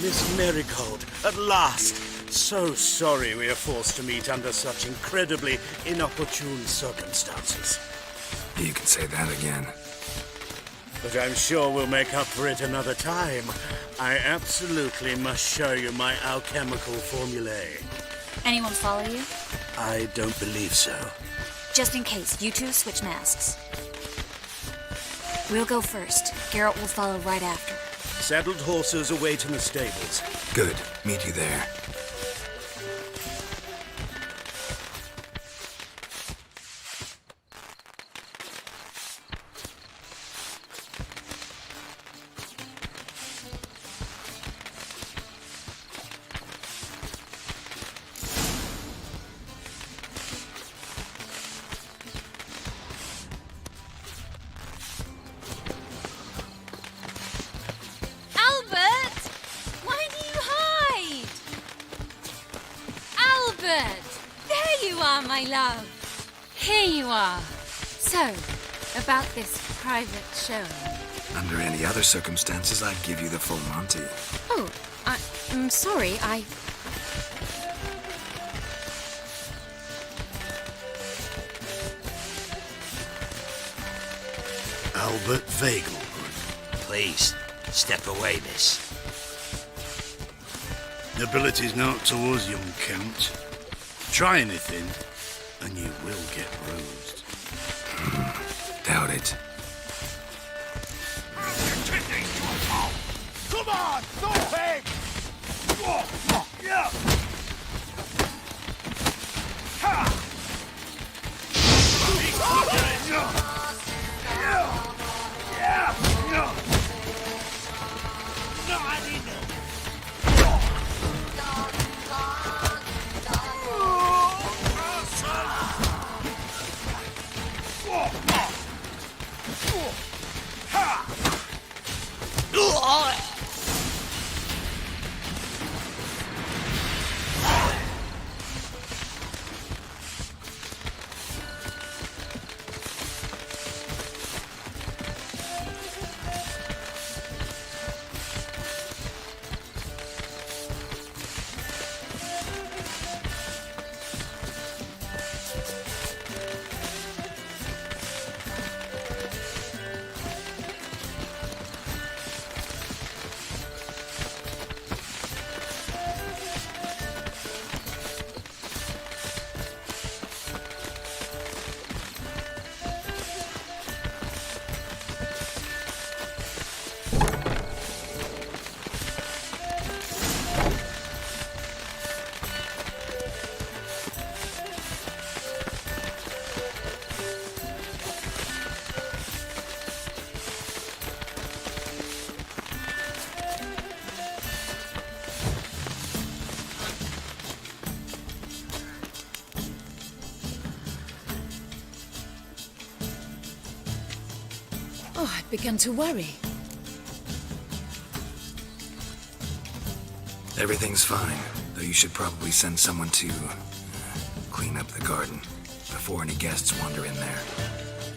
Miss Marigold, at last! So sorry we are forced to meet under such incredibly inopportune circumstances. You can say that again. But I'm sure we'll make up for it another time. I absolutely must show you my alchemical formulae. Anyone follow you? I don't believe so. Just in case, you two switch masks. We'll go first. Geralt will follow right after. Saddled horses await in the stables. Good. Meet you there. My love, here you are. So, about this private showing. Under any other circumstances, I'd give you the full Monty. Oh, I'm sorry, Albert Vagel. Please, step away, miss. Nobility's not towards young Count. Try anything, and you will get bruised. Doubt it. Come on, go ahead! Yeah! Ha! Oh, I began to worry. Everything's fine, though you should probably send someone to clean up the garden before any guests wander in there.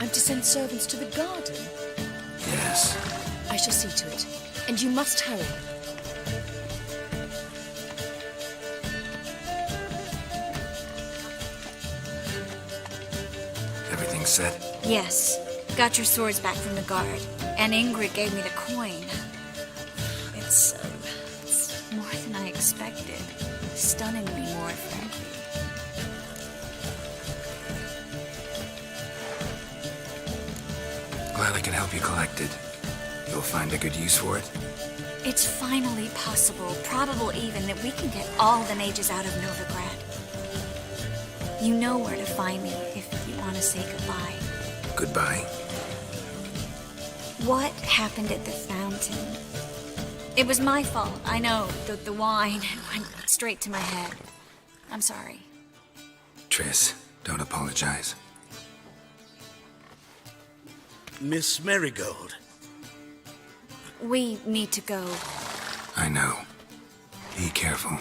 I'm to send servants to the garden? Yes. I shall see to it. And you must hurry. Everything's set? Yes. Got your swords back from the guard. And Ingrid gave me the coin. It's more than I expected. Stunningly more, frankly. glad I can help you collect it. You'll find a good use for it. It's finally possible, probable even, that we can get all the mages out of Novigrad. You know where to find me if you want to say goodbye. Goodbye. What happened at the fountain? It was my fault, I know. The wine went straight to my head. I'm sorry. Triss, don't apologize. Miss Marigold. We need to go. I know. Be careful.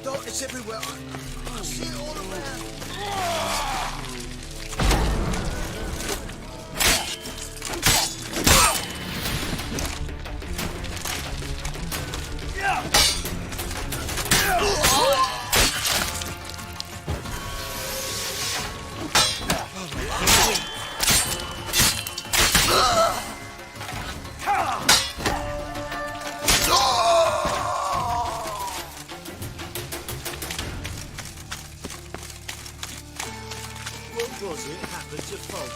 Darkness everywhere. I see it all around.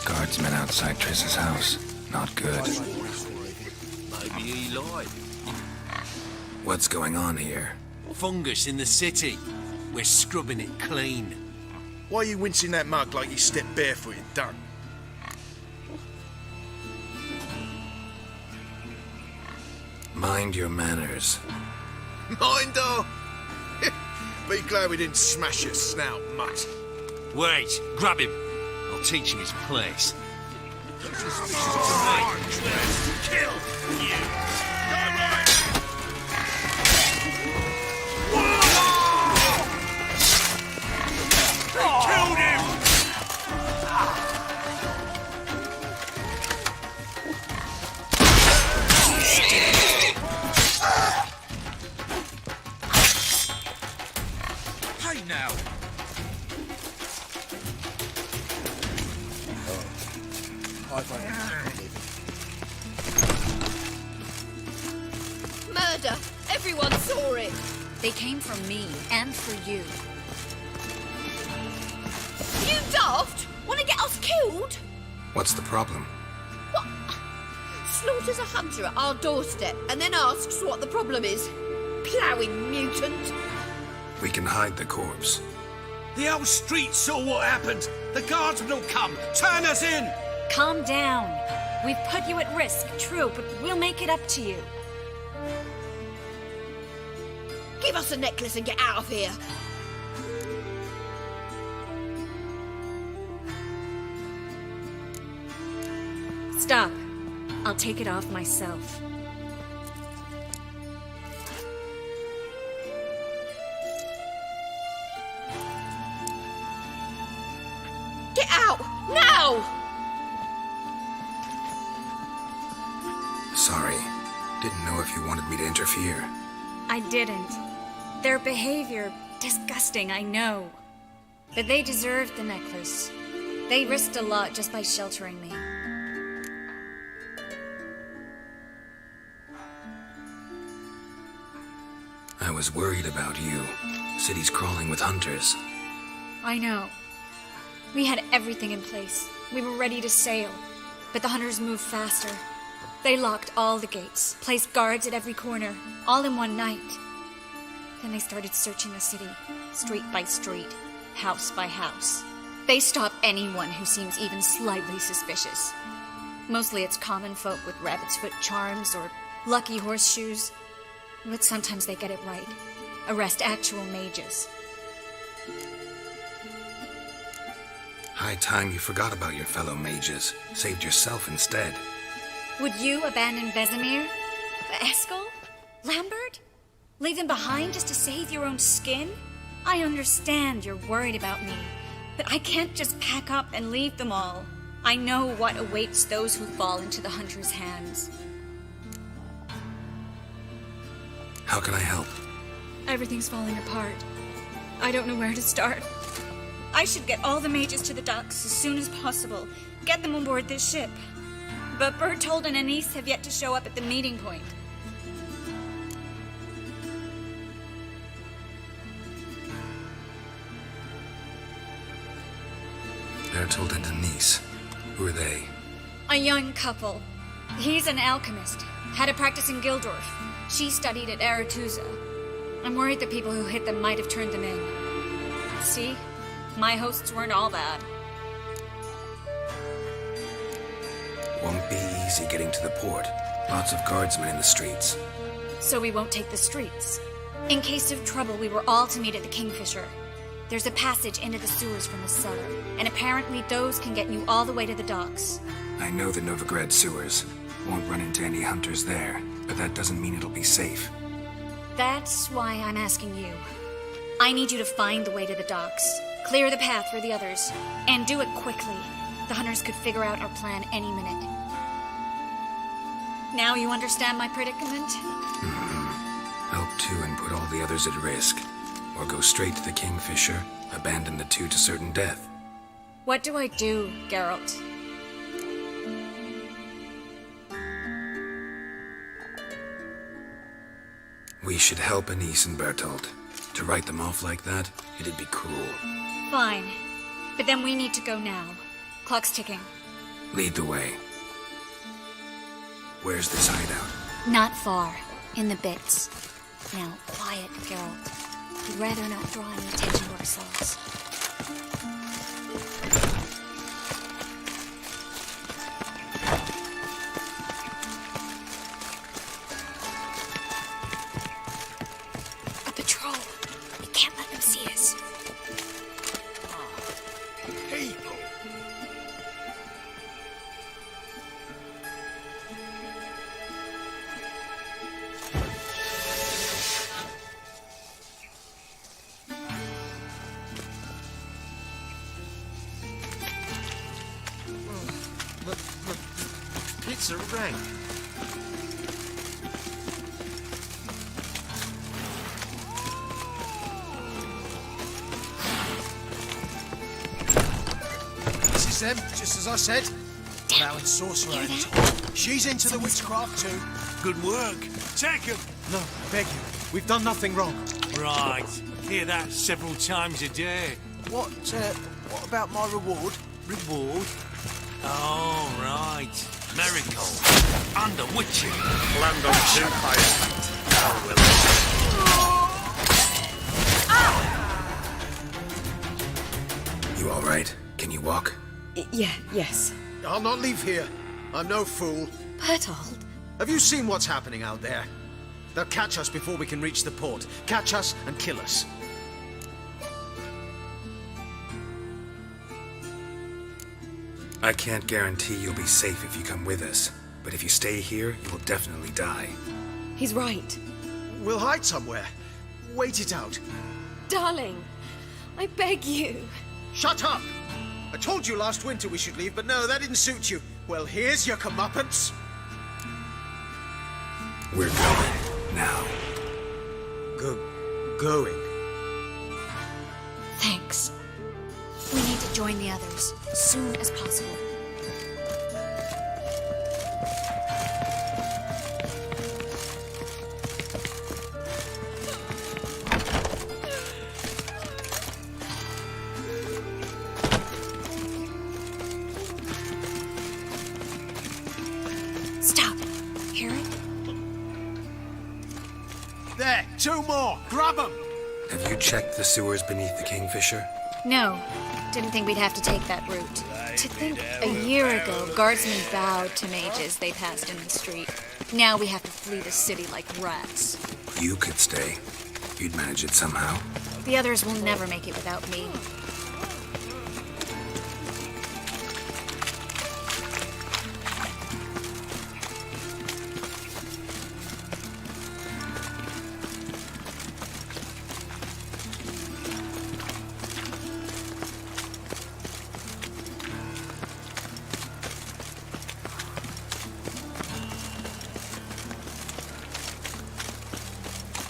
Guardsmen outside Triss's house. Not good. Maybe he lied. What's going on here? Fungus in the city. We're scrubbing it clean. Why are you wincing that mug like you stepped barefoot in dung? Mind your manners. Mind oh! Be glad we didn't smash your snout, mutt. Wait, grab him. I'll teach him his place. Kill you! Killed him! Hey now! Murder! Everyone saw it! They came from me and for you. You daft! Want to get us killed? What's the problem? What? Slaughters a hunter at our doorstep and then asks what the problem is. Ploughing mutant. We can hide the corpse. The whole street saw what happened. The guardsmen will come. Turn us in! Calm down. We've put you at risk, true, but we'll make it up to you. Give us a necklace and get out of here. Stop. I'll take it off myself. Get out! Now! Sorry. Didn't know if you wanted me to interfere. I didn't. Their behavior, disgusting, I know. But they deserved the necklace. They risked a lot just by sheltering me. I was worried about you. City's crawling with hunters. I know. We had everything in place. We were ready to sail. But the hunters moved faster. They locked all the gates, placed guards at every corner, all in one night. Then they started searching the city, street by street, house by house. They stop anyone who seems even slightly suspicious. Mostly it's common folk with rabbit's foot charms or lucky horseshoes. But sometimes they get it right. Arrest actual mages. High time you forgot about your fellow mages. Saved yourself instead. Would you abandon Vesemir? Eskel? Lambert? Leave them behind just to save your own skin? I understand you're worried about me, but I can't just pack up and leave them all. I know what awaits those who fall into the hunter's hands. How can I help? Everything's falling apart. I don't know where to start. I should get all the mages to the docks as soon as possible. Get them on board this ship. But Bertold and Anise have yet to show up at the meeting point. Bertold and Anise. Who are they? A young couple. He's an alchemist. Had a practice in Gildorf. She studied at Aretusa. I'm worried the people who hit them might have turned them in. See? My hosts weren't all bad. Won't be easy getting to the port. Lots of guardsmen in the streets. So we won't take the streets. In case of trouble, we were all to meet at the Kingfisher. There's a passage into the sewers from the cellar, and apparently those can get you all the way to the docks. I know the Novigrad sewers. Won't run into any hunters there, but that doesn't mean it'll be safe. That's why I'm asking you. I need you to find the way to the docks, clear the path for the others, and do it quickly. The hunters could figure out our plan any minute. Now you understand my predicament? Help two and put all the others at risk. Or go straight to the Kingfisher, abandon the two to certain death. What do I do, Geralt? We should help Anise and Bertold. To write them off like that, it'd be cruel. Fine. But then we need to go now. Clock's ticking. Lead the way. Where's this hideout? Not far. In the bits. Now, quiet, Geralt. We'd rather not draw any attention to ourselves. A patrol. We can't let them see us. People. It's a rank. This is them, just as I said. allowing sorcerer. She's into the witchcraft too. Good work. Take him. No, I beg you. We've done nothing wrong. Right. Hear that several times a day. What about my reward? Reward? Oh, right. Miracle. And the witching. Land on two fire. You all right? Can you walk? Yes. I'll not leave here. I'm no fool. Bertold. Have you seen what's happening out there? They'll catch us before we can reach the port. Catch us and kill us. I can't guarantee you'll be safe if you come with us, but if you stay here, you will definitely die. He's right. We'll hide somewhere. Wait it out. Darling, I beg you. Shut up! I told you last winter we should leave, but no, that didn't suit you. Well, here's your comeuppance. We're going now. Going? Thanks. We need to join the others as soon as possible. Stop. Hear it? There, two more. Grab them. Have you checked the sewers beneath the Kingfisher? No, didn't think we'd have to take that route. To think a year ago, guardsmen bowed to mages they passed in the street. Now we have to flee the city like rats. You could stay. You'd manage it somehow. The others will never make it without me.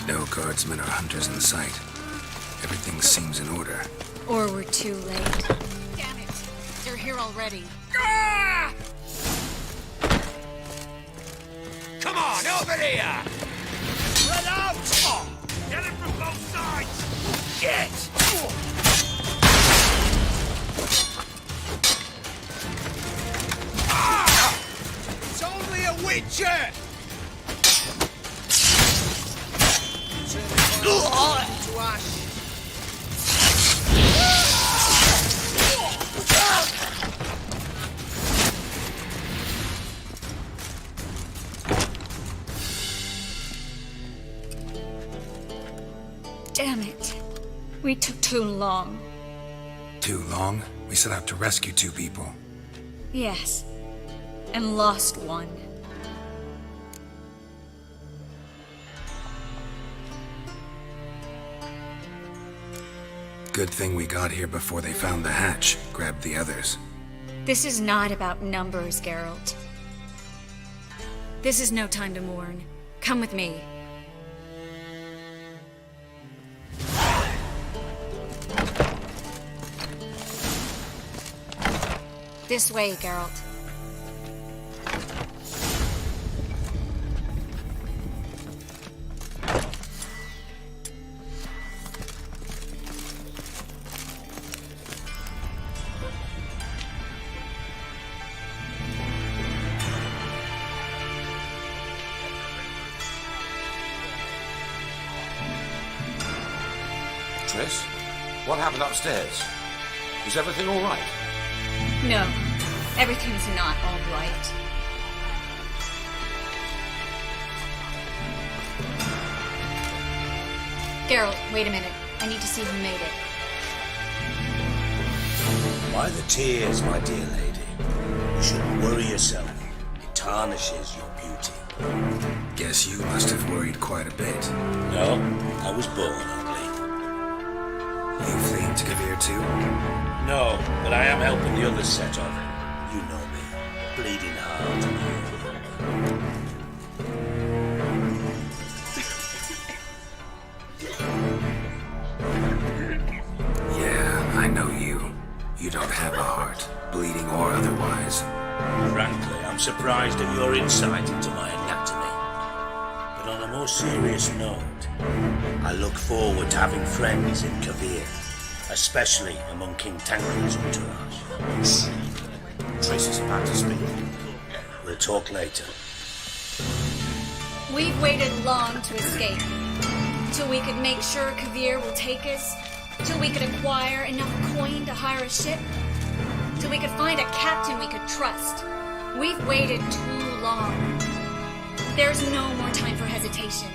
No guardsmen or hunters in sight. Everything seems in order. Or we're too late. Damn it! They're here already. Come on, over here! Spread out! Oh, get it from both sides! Get! It's only a witcher! To ash. Damn it. We took too long. Too long? We set out to rescue two people. Yes. And lost one. Good thing we got here before they found the hatch, grabbed the others. This is not about numbers, Geralt. This is no time to mourn. Come with me. This way, Geralt. Triss, what happened upstairs? Is everything all right? No, everything's not all right. Geralt, wait a minute. I need to see who made it. Why the tears, my dear lady? You shouldn't worry yourself. It tarnishes your beauty. Guess you must have worried quite a bit. No, I was born ugly. You fleeing to Kavir too? No, but I am helping the others set off. You know me. Bleeding heart. Yeah, I know you. You don't have a heart, bleeding or otherwise. surprised at your insight into my anatomy. But on a more serious note, I look forward to having friends in Kavir, especially among King Tancred's entourage. Triss is about to speak. We'll talk later. We've waited long to escape. Till we could make sure Kavir will take us. Till we could acquire enough coin to hire a ship. Till we could find a captain we could trust. We've waited too long. There's no more time for hesitation.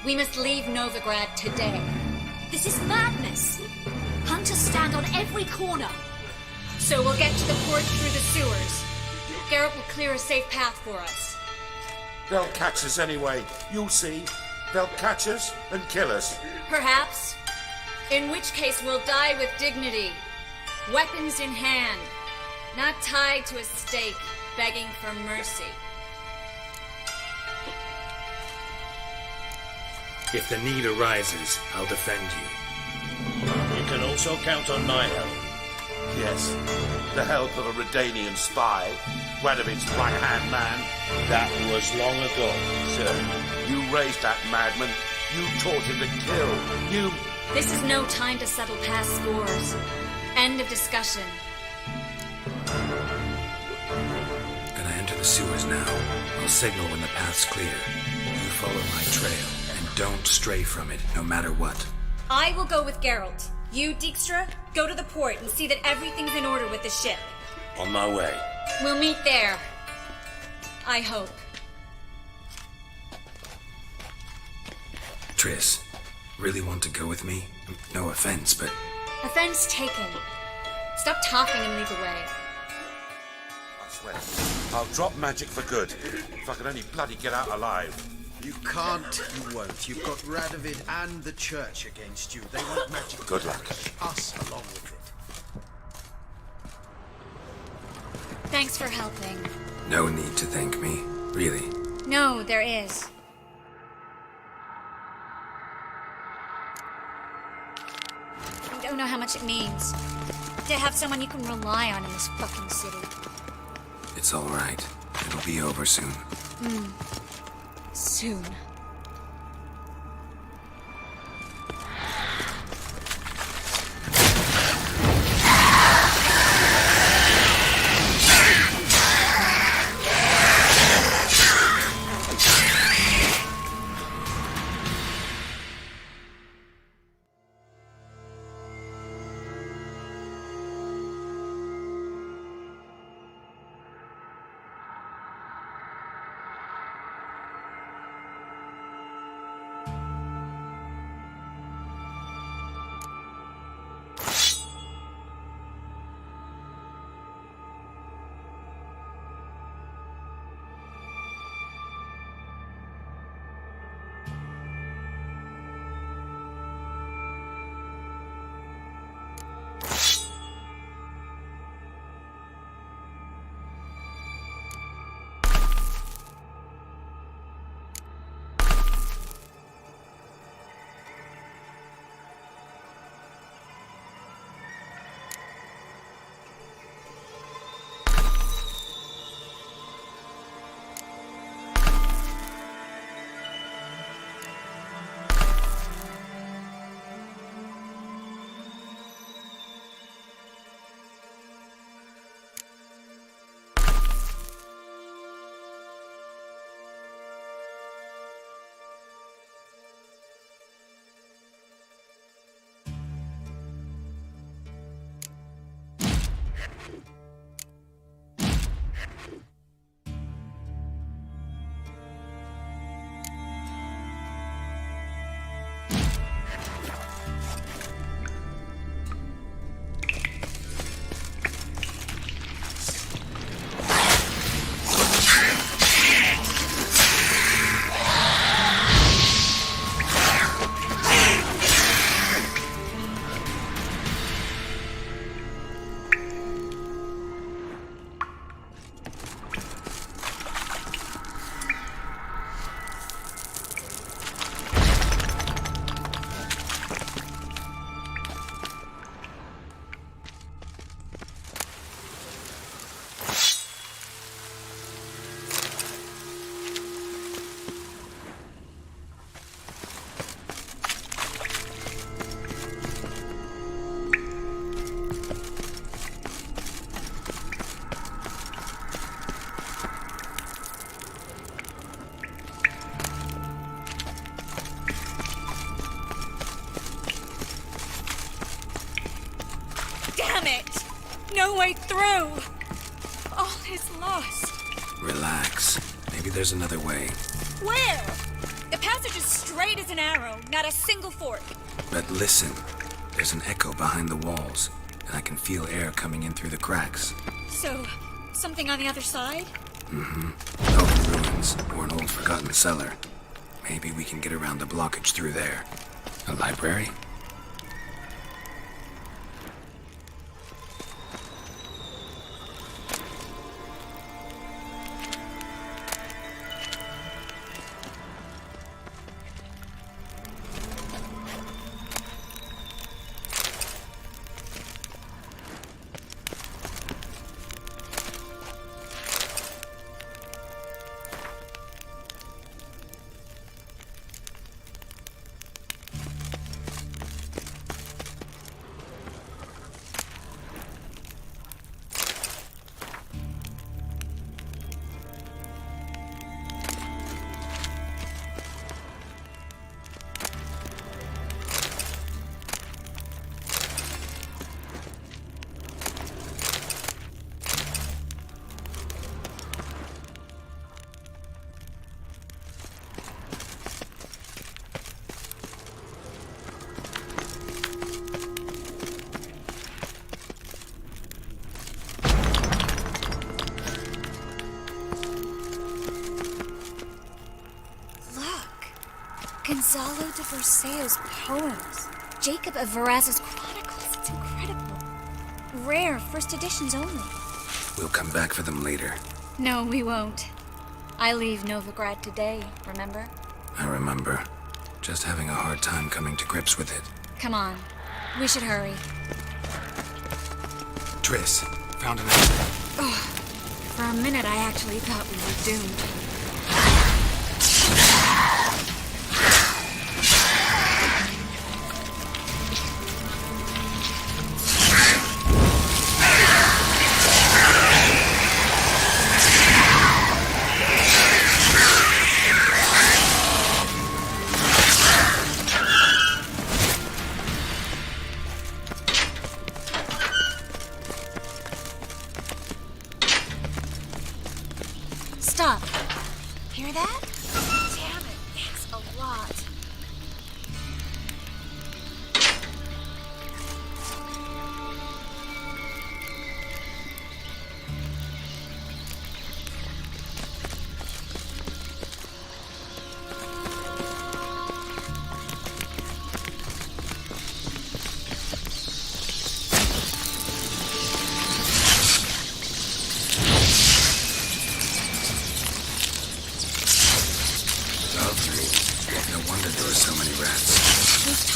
We must leave Novigrad today. This is madness. Hunters stand on every corner. So we'll get to the port through the sewers. Garrett will clear a safe path for us. They'll catch us anyway. You'll see. They'll catch us and kill us. Perhaps. In which case we'll die with dignity. Weapons in hand. Not tied to a stake, begging for mercy. If the need arises, I'll defend you. You can also count on my help. Yes, the help of a Redanian spy, Radovid's right-hand man. That was long ago, sir. You raised that madman. You taught him to kill. You... This is no time to settle past scores. End of discussion. Gonna enter the sewers now. I'll signal when the path's clear. You follow my trail, and don't stray from it, no matter what. I will go with Geralt. You, Dijkstra, go to the port and see that everything's in order with the ship. On my way. We'll meet there. I hope. Triss, really want to go with me? No offense, but... Offense taken. Stop talking and lead the way. I swear, I'll drop magic for good. If I could only bloody get out alive. You can't, you won't. You've got Radovid and the church against you. They want magic. Good luck. Us along with it. Thanks for helping. No need to thank me, really. No, there is. I don't know how much it means to have someone you can rely on in this fucking city. It's all right. It'll be over soon. Soon. no way through. All is lost. Relax. Maybe there's another way. Where? The passage is straight as an arrow, not a single fork. But listen. There's an echo behind the walls, and I can feel air coming in through the cracks. So, something on the other side? Mm-hmm. Elven ruins, or an old forgotten cellar. Maybe we can get around the blockage through there. A library? Gonzalo de Berceo's poems. Jacob of Varaz's chronicles. It's incredible. Rare, first editions only. We'll come back for them later. No, we won't. I leave Novigrad today, remember? I remember. Just having a hard time coming to grips with it. Come on. We should hurry. Triss, found an exit. Oh, for a minute I actually thought we were doomed. Stop. Hear that? Damn it, thanks a lot.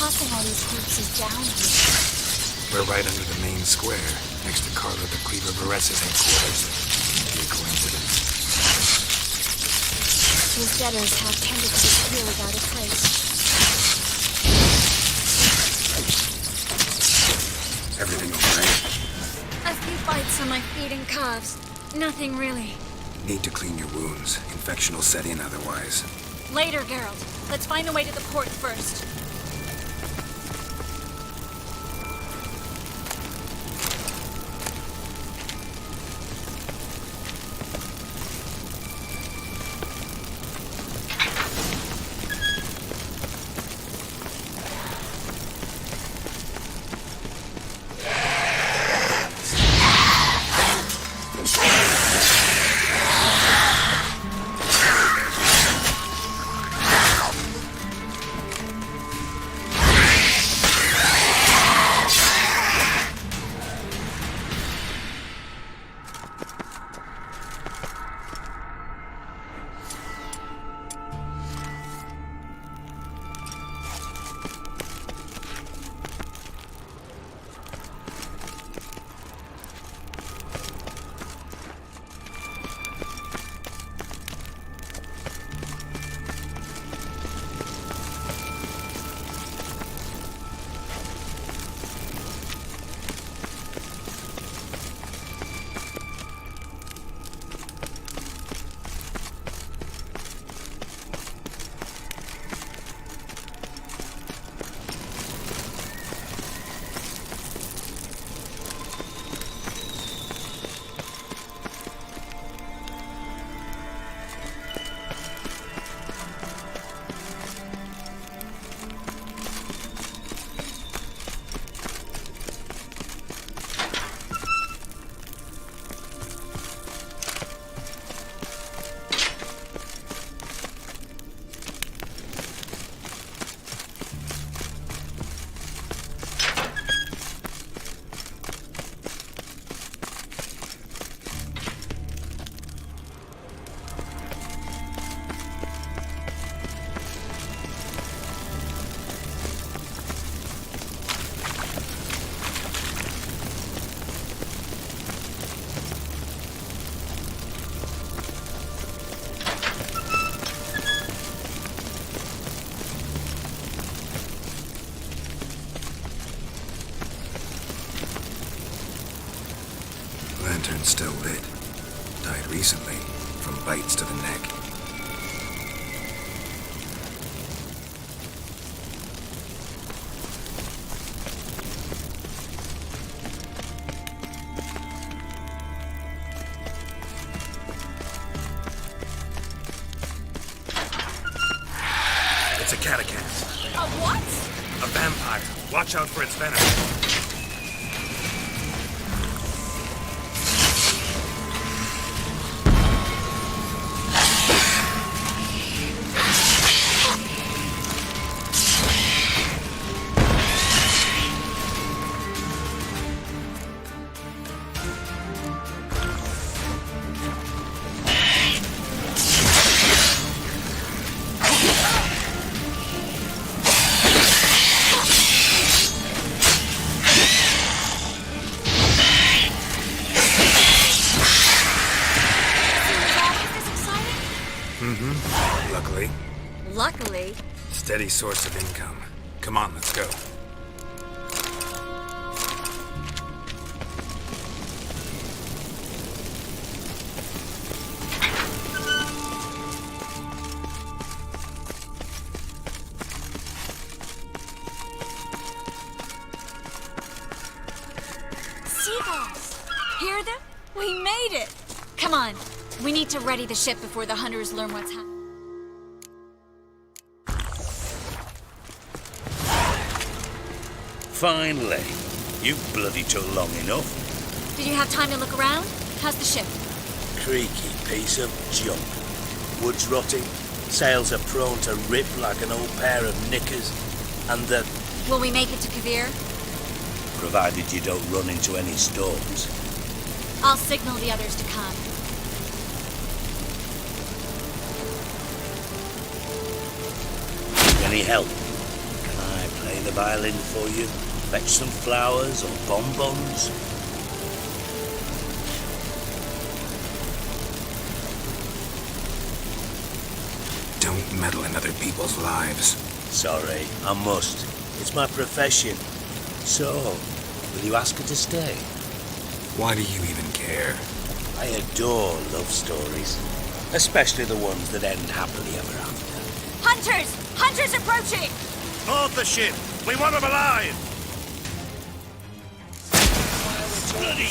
Tossing all these corpses down here. We're right under the main square, next to Carla the Cleaver Varaz's headquarters. Maybe a coincidence. These debtors have tended to disappear without a trace. Everything alright? A few bites on my feet and calves. Nothing really. Need to clean your wounds. Infection will set in otherwise. Later, Geralt. Let's find the way to the port first. still lit. Died recently, from bites to the neck. It's a catacant. A what? A vampire. Watch out for its venom. Luckily. Luckily. Steady source of income. Come on, let's go. Seagulls! Hear them? We made it! Come on. We need to ready the ship before the hunters learn what's happening. Finally. You bloody took long enough. Did you have time to look around? How's the ship? Creaky piece of junk. Wood's rotting. Sails are prone to rip like an old pair of knickers. And the... Will we make it to Kavir? Provided you don't run into any storms. I'll signal the others to come. Any help? Can I play the violin for you? Fetch some flowers or bonbons? Don't meddle in other people's lives. Sorry, I must. It's my profession. So, will you ask her to stay? Why do you even care? I adore love stories. Especially the ones that end happily ever after. Hunters! Hunters approaching! Board the ship! We want them alive! Bloody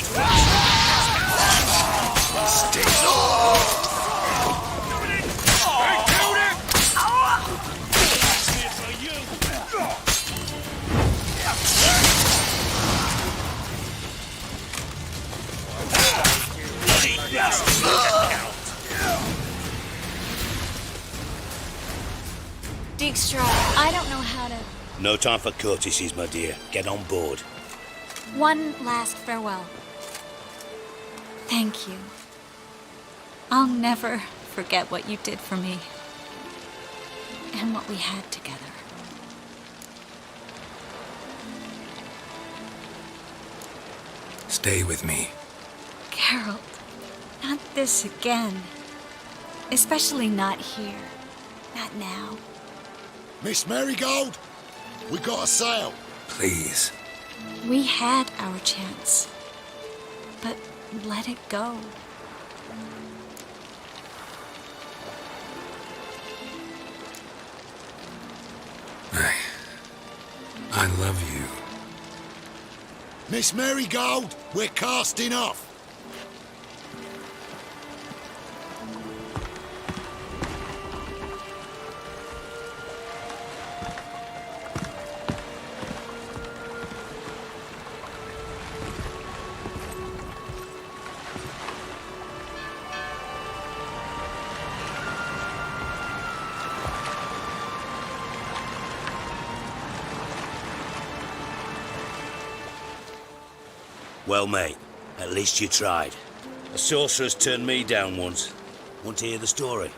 Dijkstra, I don't know how to... No time for courtesies, my dear. Get on board. One last farewell. Thank you. I'll never forget what you did for me. And what we had together. Stay with me. Geralt, not this again. Especially not here. Not now. Miss Marigold, we got a sail. Please. We had our chance. But let it go. I love you. Miss Marigold, we're casting off. Well, mate, at least you tried. A sorcerer's turned me down once. Want to hear the story?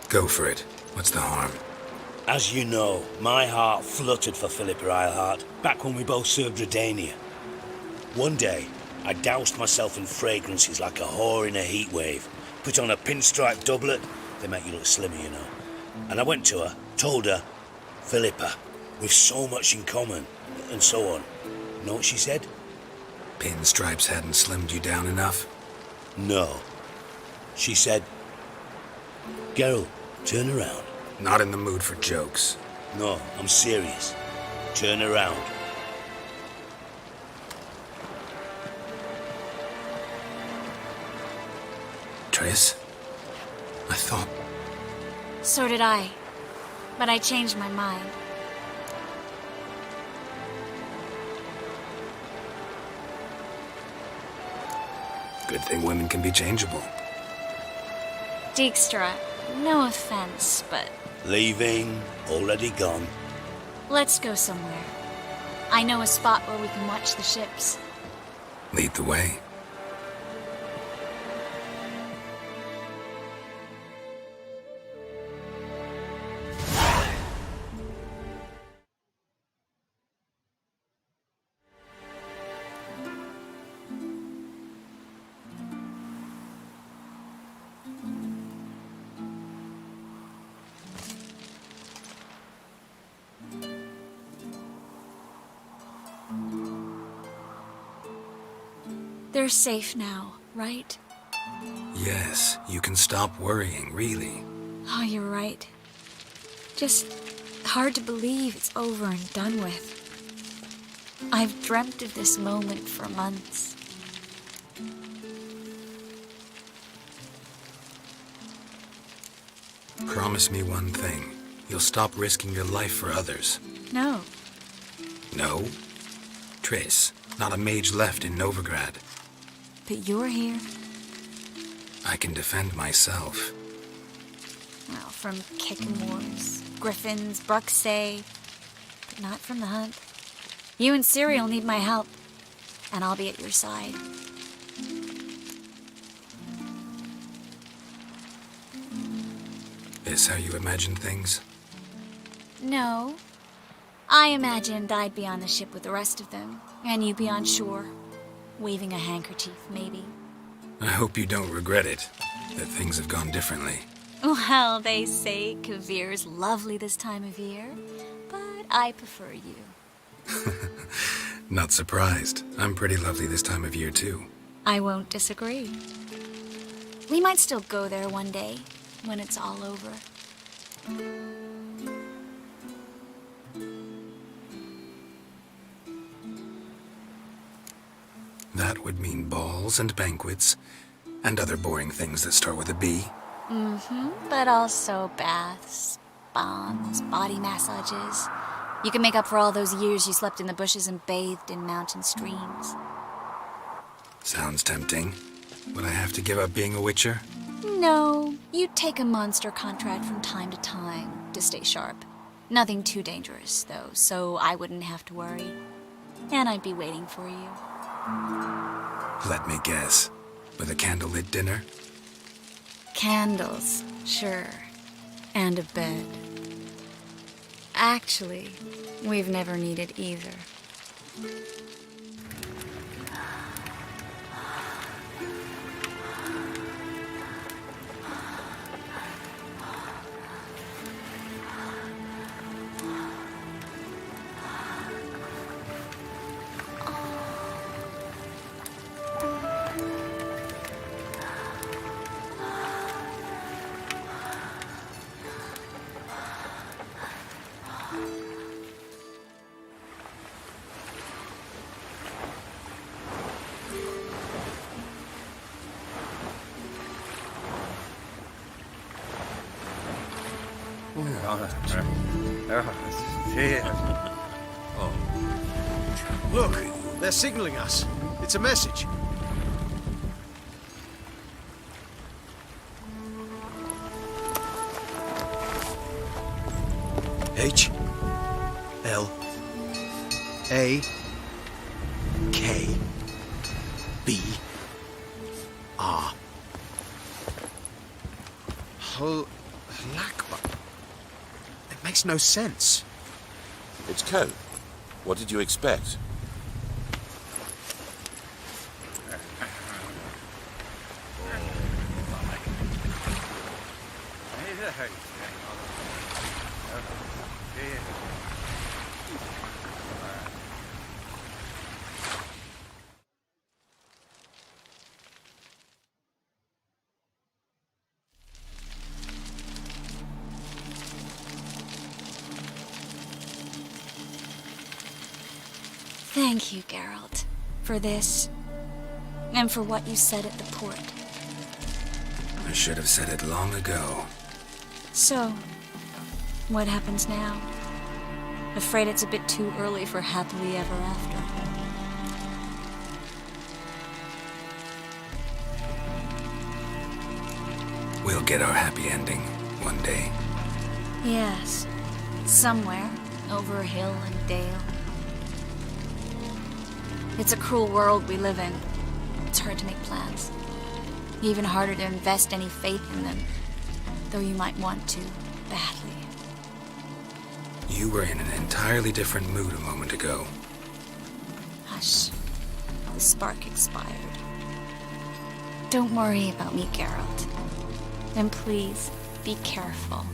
Go for it. What's the harm? As you know, my heart fluttered for Philippa Eilhart back when we both served Redania. One day, I doused myself in fragrances like a whore in a heat wave. Put on a pinstripe doublet. They make you look slimmer, you know. And I went to her, told her, Philippa, we've so much in common, and so on. Know what she said? Pinstripes hadn't slimmed you down enough? No. She said, Geralt, turn around. Not in the mood for jokes. No, I'm serious. Turn around. Triss? I thought... So did I. But I changed my mind. Good thing women can be changeable. Dijkstra, no offense, but Leaving, already gone. let's go somewhere. I know a spot where we can watch the ships. Lead the way. They're safe now, right? Yes, you can stop worrying, really. Oh, you're right. Just hard to believe it's over and done with. I've dreamt of this moment for months. Promise me one thing. You'll stop risking your life for others. No. No? Triss, not a mage left in Novigrad. But you're here. I can defend myself. Well, from Kickamores, Griffins, Bruxay, but not from the hunt. You and Ciri will need my help, and I'll be at your side. Is how you imagined things? No. I imagined I'd be on the ship with the rest of them, and you'd be on shore, waving a handkerchief, maybe. I hope you don't regret it, that things have gone differently. Well, they say Kavir's lovely this time of year, but I prefer you. Not surprised. I'm pretty lovely this time of year, too. I won't disagree. We might still go there one day, when it's all over. That would mean balls and banquets, and other boring things that start with a B. But also baths, bombs, body massages. You can make up for all those years you slept in the bushes and bathed in mountain streams. Sounds tempting. Would I have to give up being a witcher? No, you take a monster contract from time to time to stay sharp. Nothing too dangerous, though, so I wouldn't have to worry. And I'd be waiting for you. Let me guess. With a candlelit dinner? Candles, sure. And a bed. Actually, we've never needed either. Look, they're signaling us. It's a message. H L A K B R. Halakba. It makes no sense. It's code. What did you expect? Thank you, Geralt, for this, and for what you said at the port. I should have said it long ago. So, what happens now? Afraid it's a bit too early for happily ever after. We'll get our happy ending one day. Yes, somewhere, over hill and dale. It's a cruel world we live in. It's hard to make plans. Even harder to invest any faith in them, though you might want to, badly. You were in an entirely different mood a moment ago. Hush. The spark expired. Don't worry about me, Geralt. And please, be careful.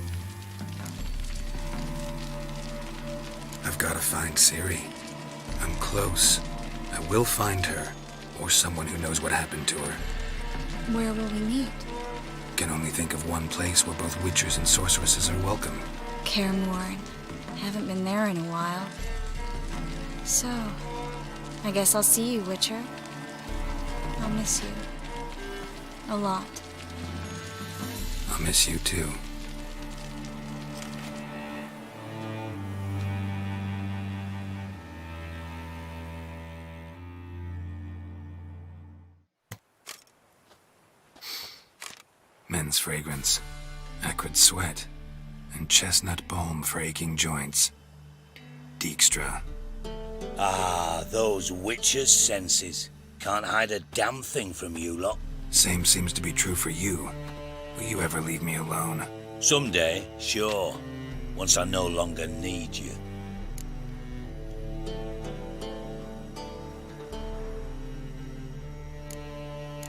I've got to find Ciri. I'm close. I will find her, or someone who knows what happened to her. Where will we meet? Can only think of one place where both witchers and sorceresses are welcome. Kaer Morhen. Haven't been there in a while. So, I guess I'll see you, Witcher. I'll miss you. A lot. I'll miss you too. Men's fragrance, acrid sweat, and chestnut balm for aching joints. Dijkstra. Ah, those witches' senses. Can't hide a damn thing from you lot. Same seems to be true for you. Will you ever leave me alone? Someday, sure. Once I no longer need you.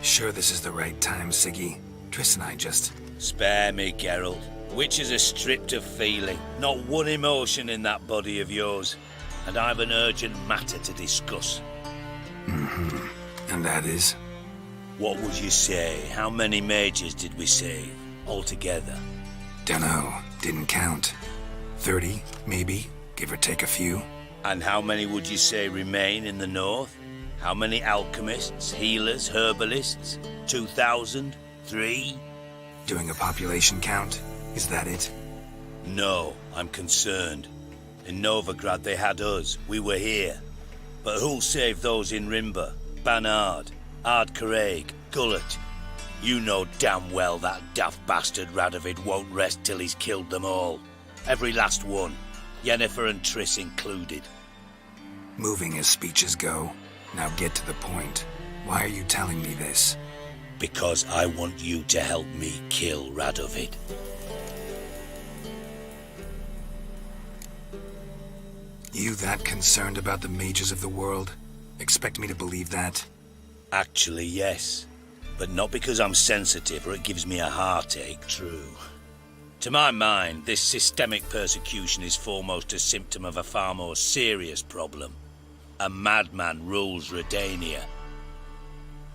Sure this is the right time, Siggy? Triss and I just... Spare me, Geralt. Witches are stripped of feeling. Not one emotion in that body of yours. And I've an urgent matter to discuss. Mm-hmm. And that is? What would you say? How many mages did we save? Altogether? Dunno. Didn't count. 30, maybe. Give or take a few. And how many would you say remain in the north? How many alchemists, healers, herbalists? 2,000? 3? Doing a population count? Is that it? No, I'm concerned. In Novigrad they had us. We were here. But who'll save those in Rimba? Banard, Ardcaraig, Gullet? You know damn well that daft bastard Radovid won't rest till he's killed them all. Every last one. Yennefer and Triss included. Moving as speeches go. Now get to the point. Why are you telling me this? Because I want you to help me kill Radovid. You that concerned about the mages of the world? Expect me to believe that? Actually, yes. But not because I'm sensitive or it gives me a heartache, true. To my mind, this systemic persecution is foremost a symptom of a far more serious problem. A madman rules Redania.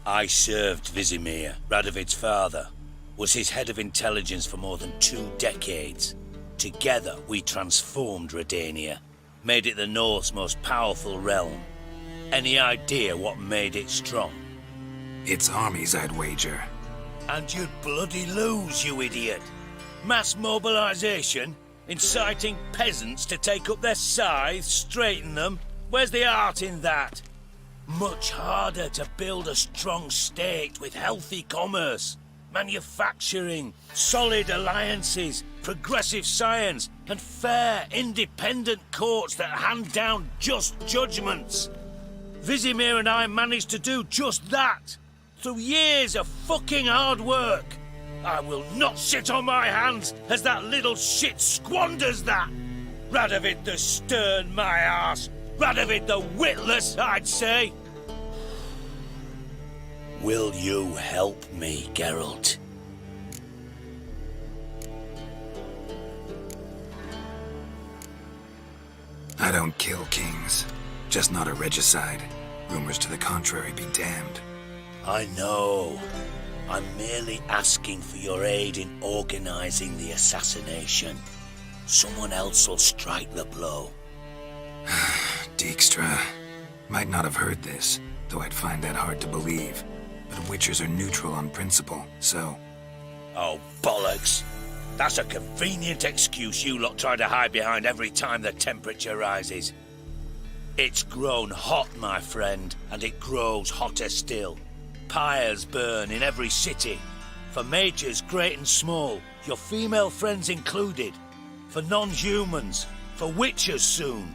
I served Vizimir, Radovid's father, was his head of intelligence for more than 2 decades. Together, we transformed Redania, made it the North's most powerful realm. Any idea what made it strong? Its armies, I'd wager. And you'd bloody lose, you idiot. Mass mobilization, inciting peasants to take up their scythes, straighten them. Where's the art in that? Much harder to build a strong state with healthy commerce, manufacturing, solid alliances, progressive science, and fair, independent courts that hand down just judgments. Vizimir and I managed to do just that, through years of fucking hard work. I will not sit on my hands as that little shit squanders that. Radovid the stern, my arse. Radovid the witless, I'd say. Will you help me, Geralt? I don't kill kings. Just not a regicide. Rumors to the contrary be damned. I know. I'm merely asking for your aid in organizing the assassination. Someone else will strike the blow. Dijkstra. Might not have heard this, though I'd find that hard to believe. But Witchers are neutral on principle, so... Oh, bollocks. That's a convenient excuse you lot try to hide behind every time the temperature rises. It's grown hot, my friend, and it grows hotter still. Pyres burn in every city. For mages great and small, your female friends included. For non-humans, for witchers soon.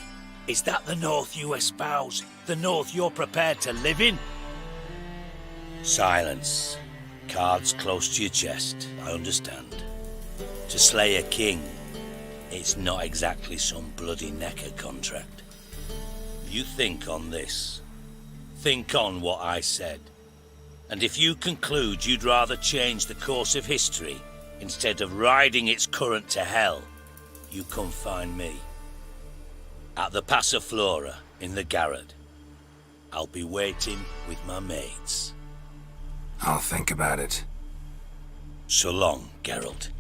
Is that the North you espouse? The North you're prepared to live in? Silence. Cards close to your chest, I understand. To slay a king, it's not exactly some bloody necker contract. You think on this. Think on what I said. And if you conclude you'd rather change the course of history instead of riding its current to hell, you come find me. At the Passiflora in the Garrod. I'll be waiting with my mates. I'll think about it. So long, Geralt.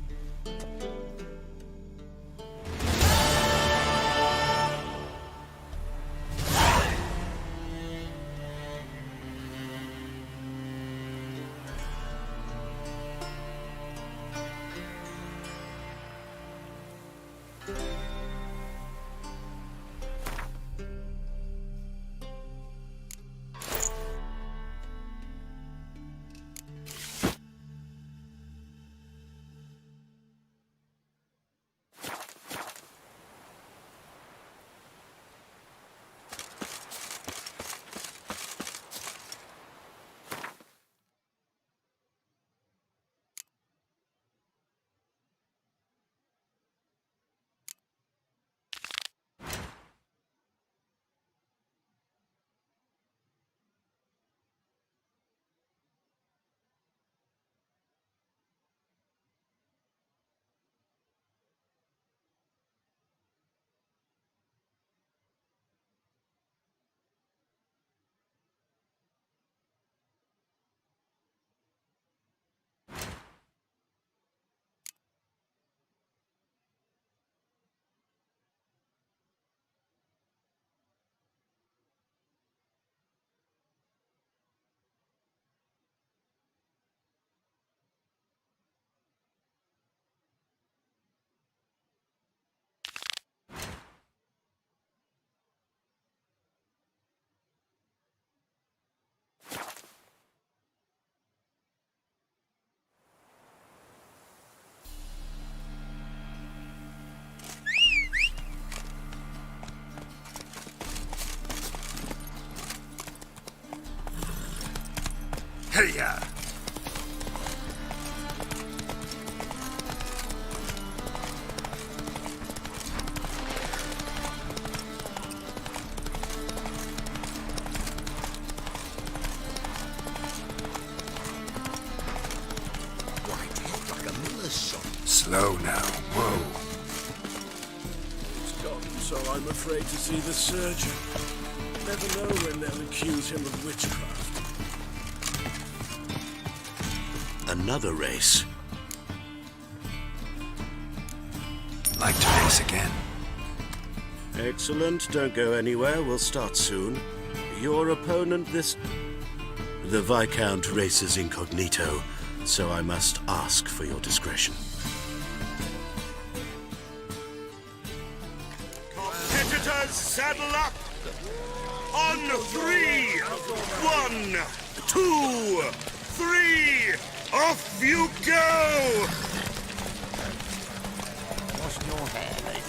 Hey-ya! Slow now. Whoa. He's gone, so I'm afraid to see the surgeon. Never know when they'll accuse him of witchcraft. Another race. Like to race again. Excellent. Don't go anywhere. We'll start soon. Your opponent this... The Viscount races incognito, so I must ask for your discretion. Competitors, saddle up! On 3! 1, 2, 3! Off you go! What's your hair, lady?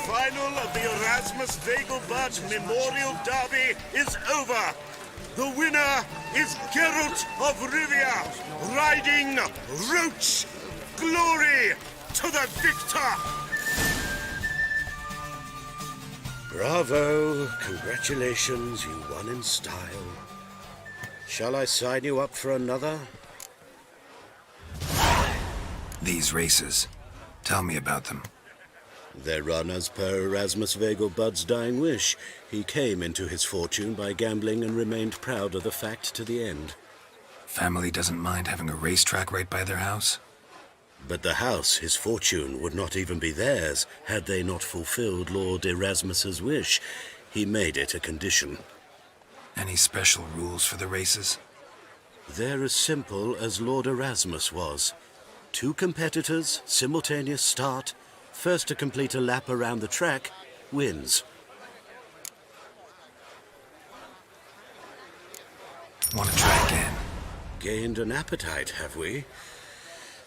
final of the Erasmus Vegelbud Memorial Derby is over. The winner is Geralt of Rivia, riding Roach. Glory to the victor! Bravo! Congratulations, you won in style. Shall I sign you up for another? These races. Tell me about them. They're run as per Erasmus Vegelbud's dying wish. He came into his fortune by gambling and remained proud of the fact to the end. Family doesn't mind having a racetrack right by their house? But the house, his fortune, would not even be theirs had they not fulfilled Lord Erasmus's wish. He made it a condition. Any special rules for the races? They're as simple as Lord Erasmus was. 2 competitors, simultaneous start. First to complete a lap around the track wins. Want to try again? Gained an appetite, have we?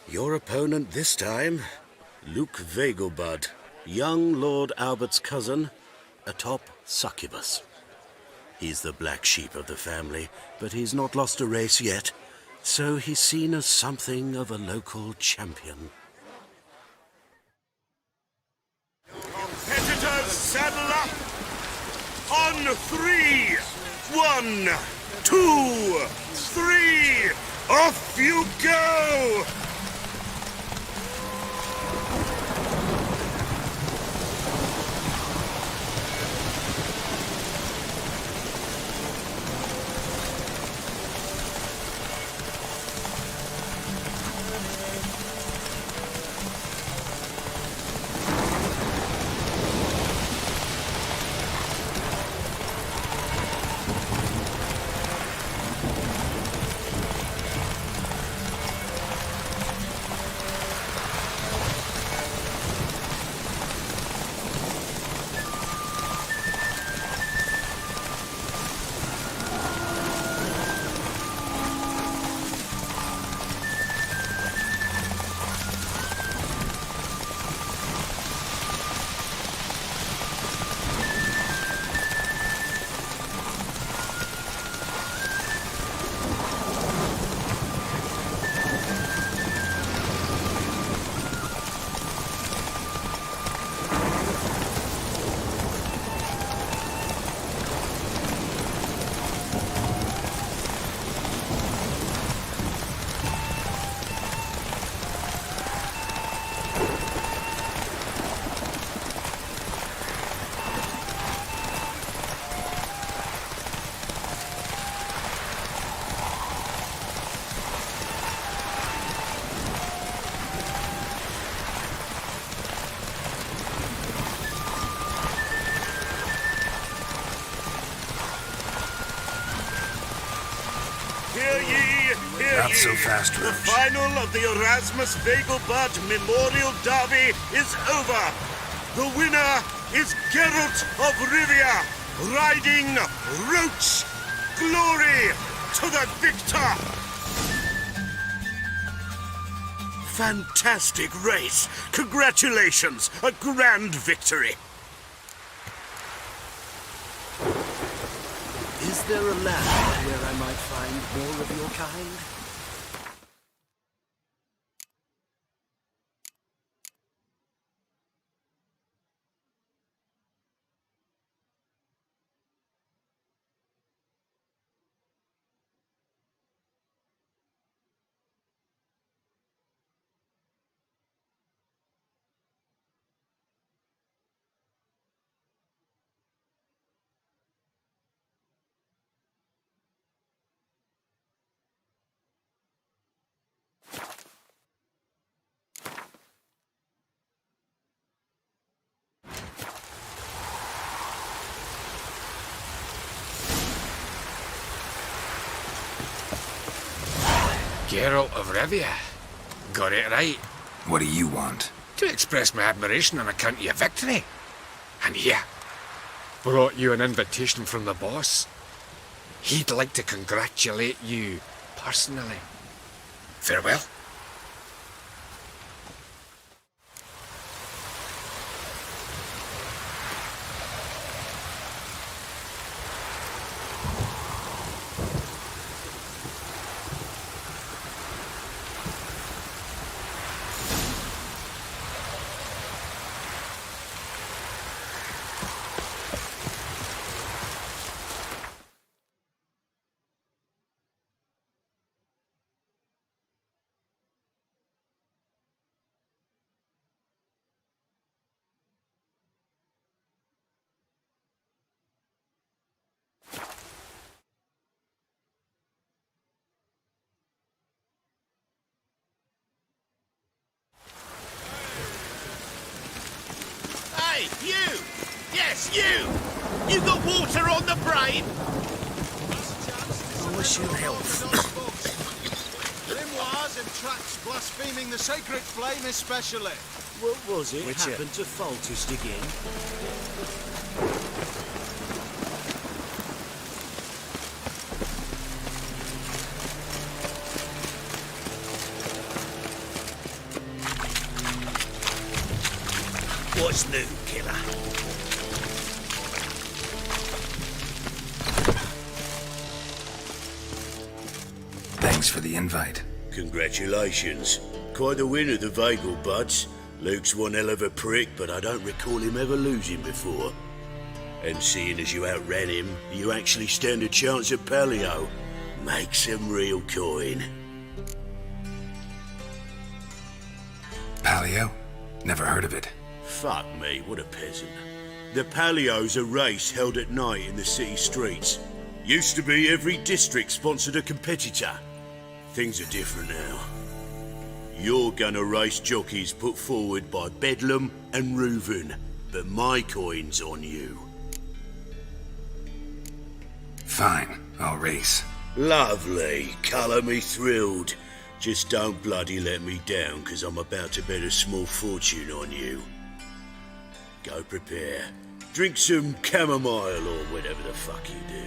Your opponent this time, Luke Vegelbud, young Lord Albert's cousin, atop Succubus. He's the black sheep of the family, but he's not lost a race yet, so he's seen as something of a local champion. Competitors, saddle up! On 3! 1, 2, 3! Off you go! Not so fast, Roach. The final of the Erasmus Vegelbud Memorial Derby is over. The winner is Geralt of Rivia, riding Roach. Glory to the victor! Fantastic race. Congratulations. A grand victory. Is there a land where I might find more of your kind? Geralt of Rivia. Got it right. What do you want? To express my admiration on account of your victory. And here, brought you an invitation from the boss. He'd like to congratulate you personally. Farewell. Yes, you! You got water on the brain? I wish you health. Grimoires and tracts blaspheming the sacred flame especially. What was it Witcher. happened to Foltest again? What's new, killer? Thanks for the invite. Congratulations. Quite the winner, the Vagel Buds. Luke's one hell of a prick, but I don't recall him ever losing before. And seeing as you outran him, you actually stand a chance at Paleo. Make some real coin. Paleo? Never heard of it. Fuck me, what a peasant. The Paleo's a race held at night in the city streets. Used to be every district sponsored a competitor. Things are different now. You're gonna race jockeys put forward by Bedlam and Reuven, but my coin's on you. Fine, I'll race. Lovely, colour me thrilled. Just don't bloody let me down, 'cause I'm about to bet a small fortune on you. Go prepare. Drink some chamomile or whatever the fuck you do.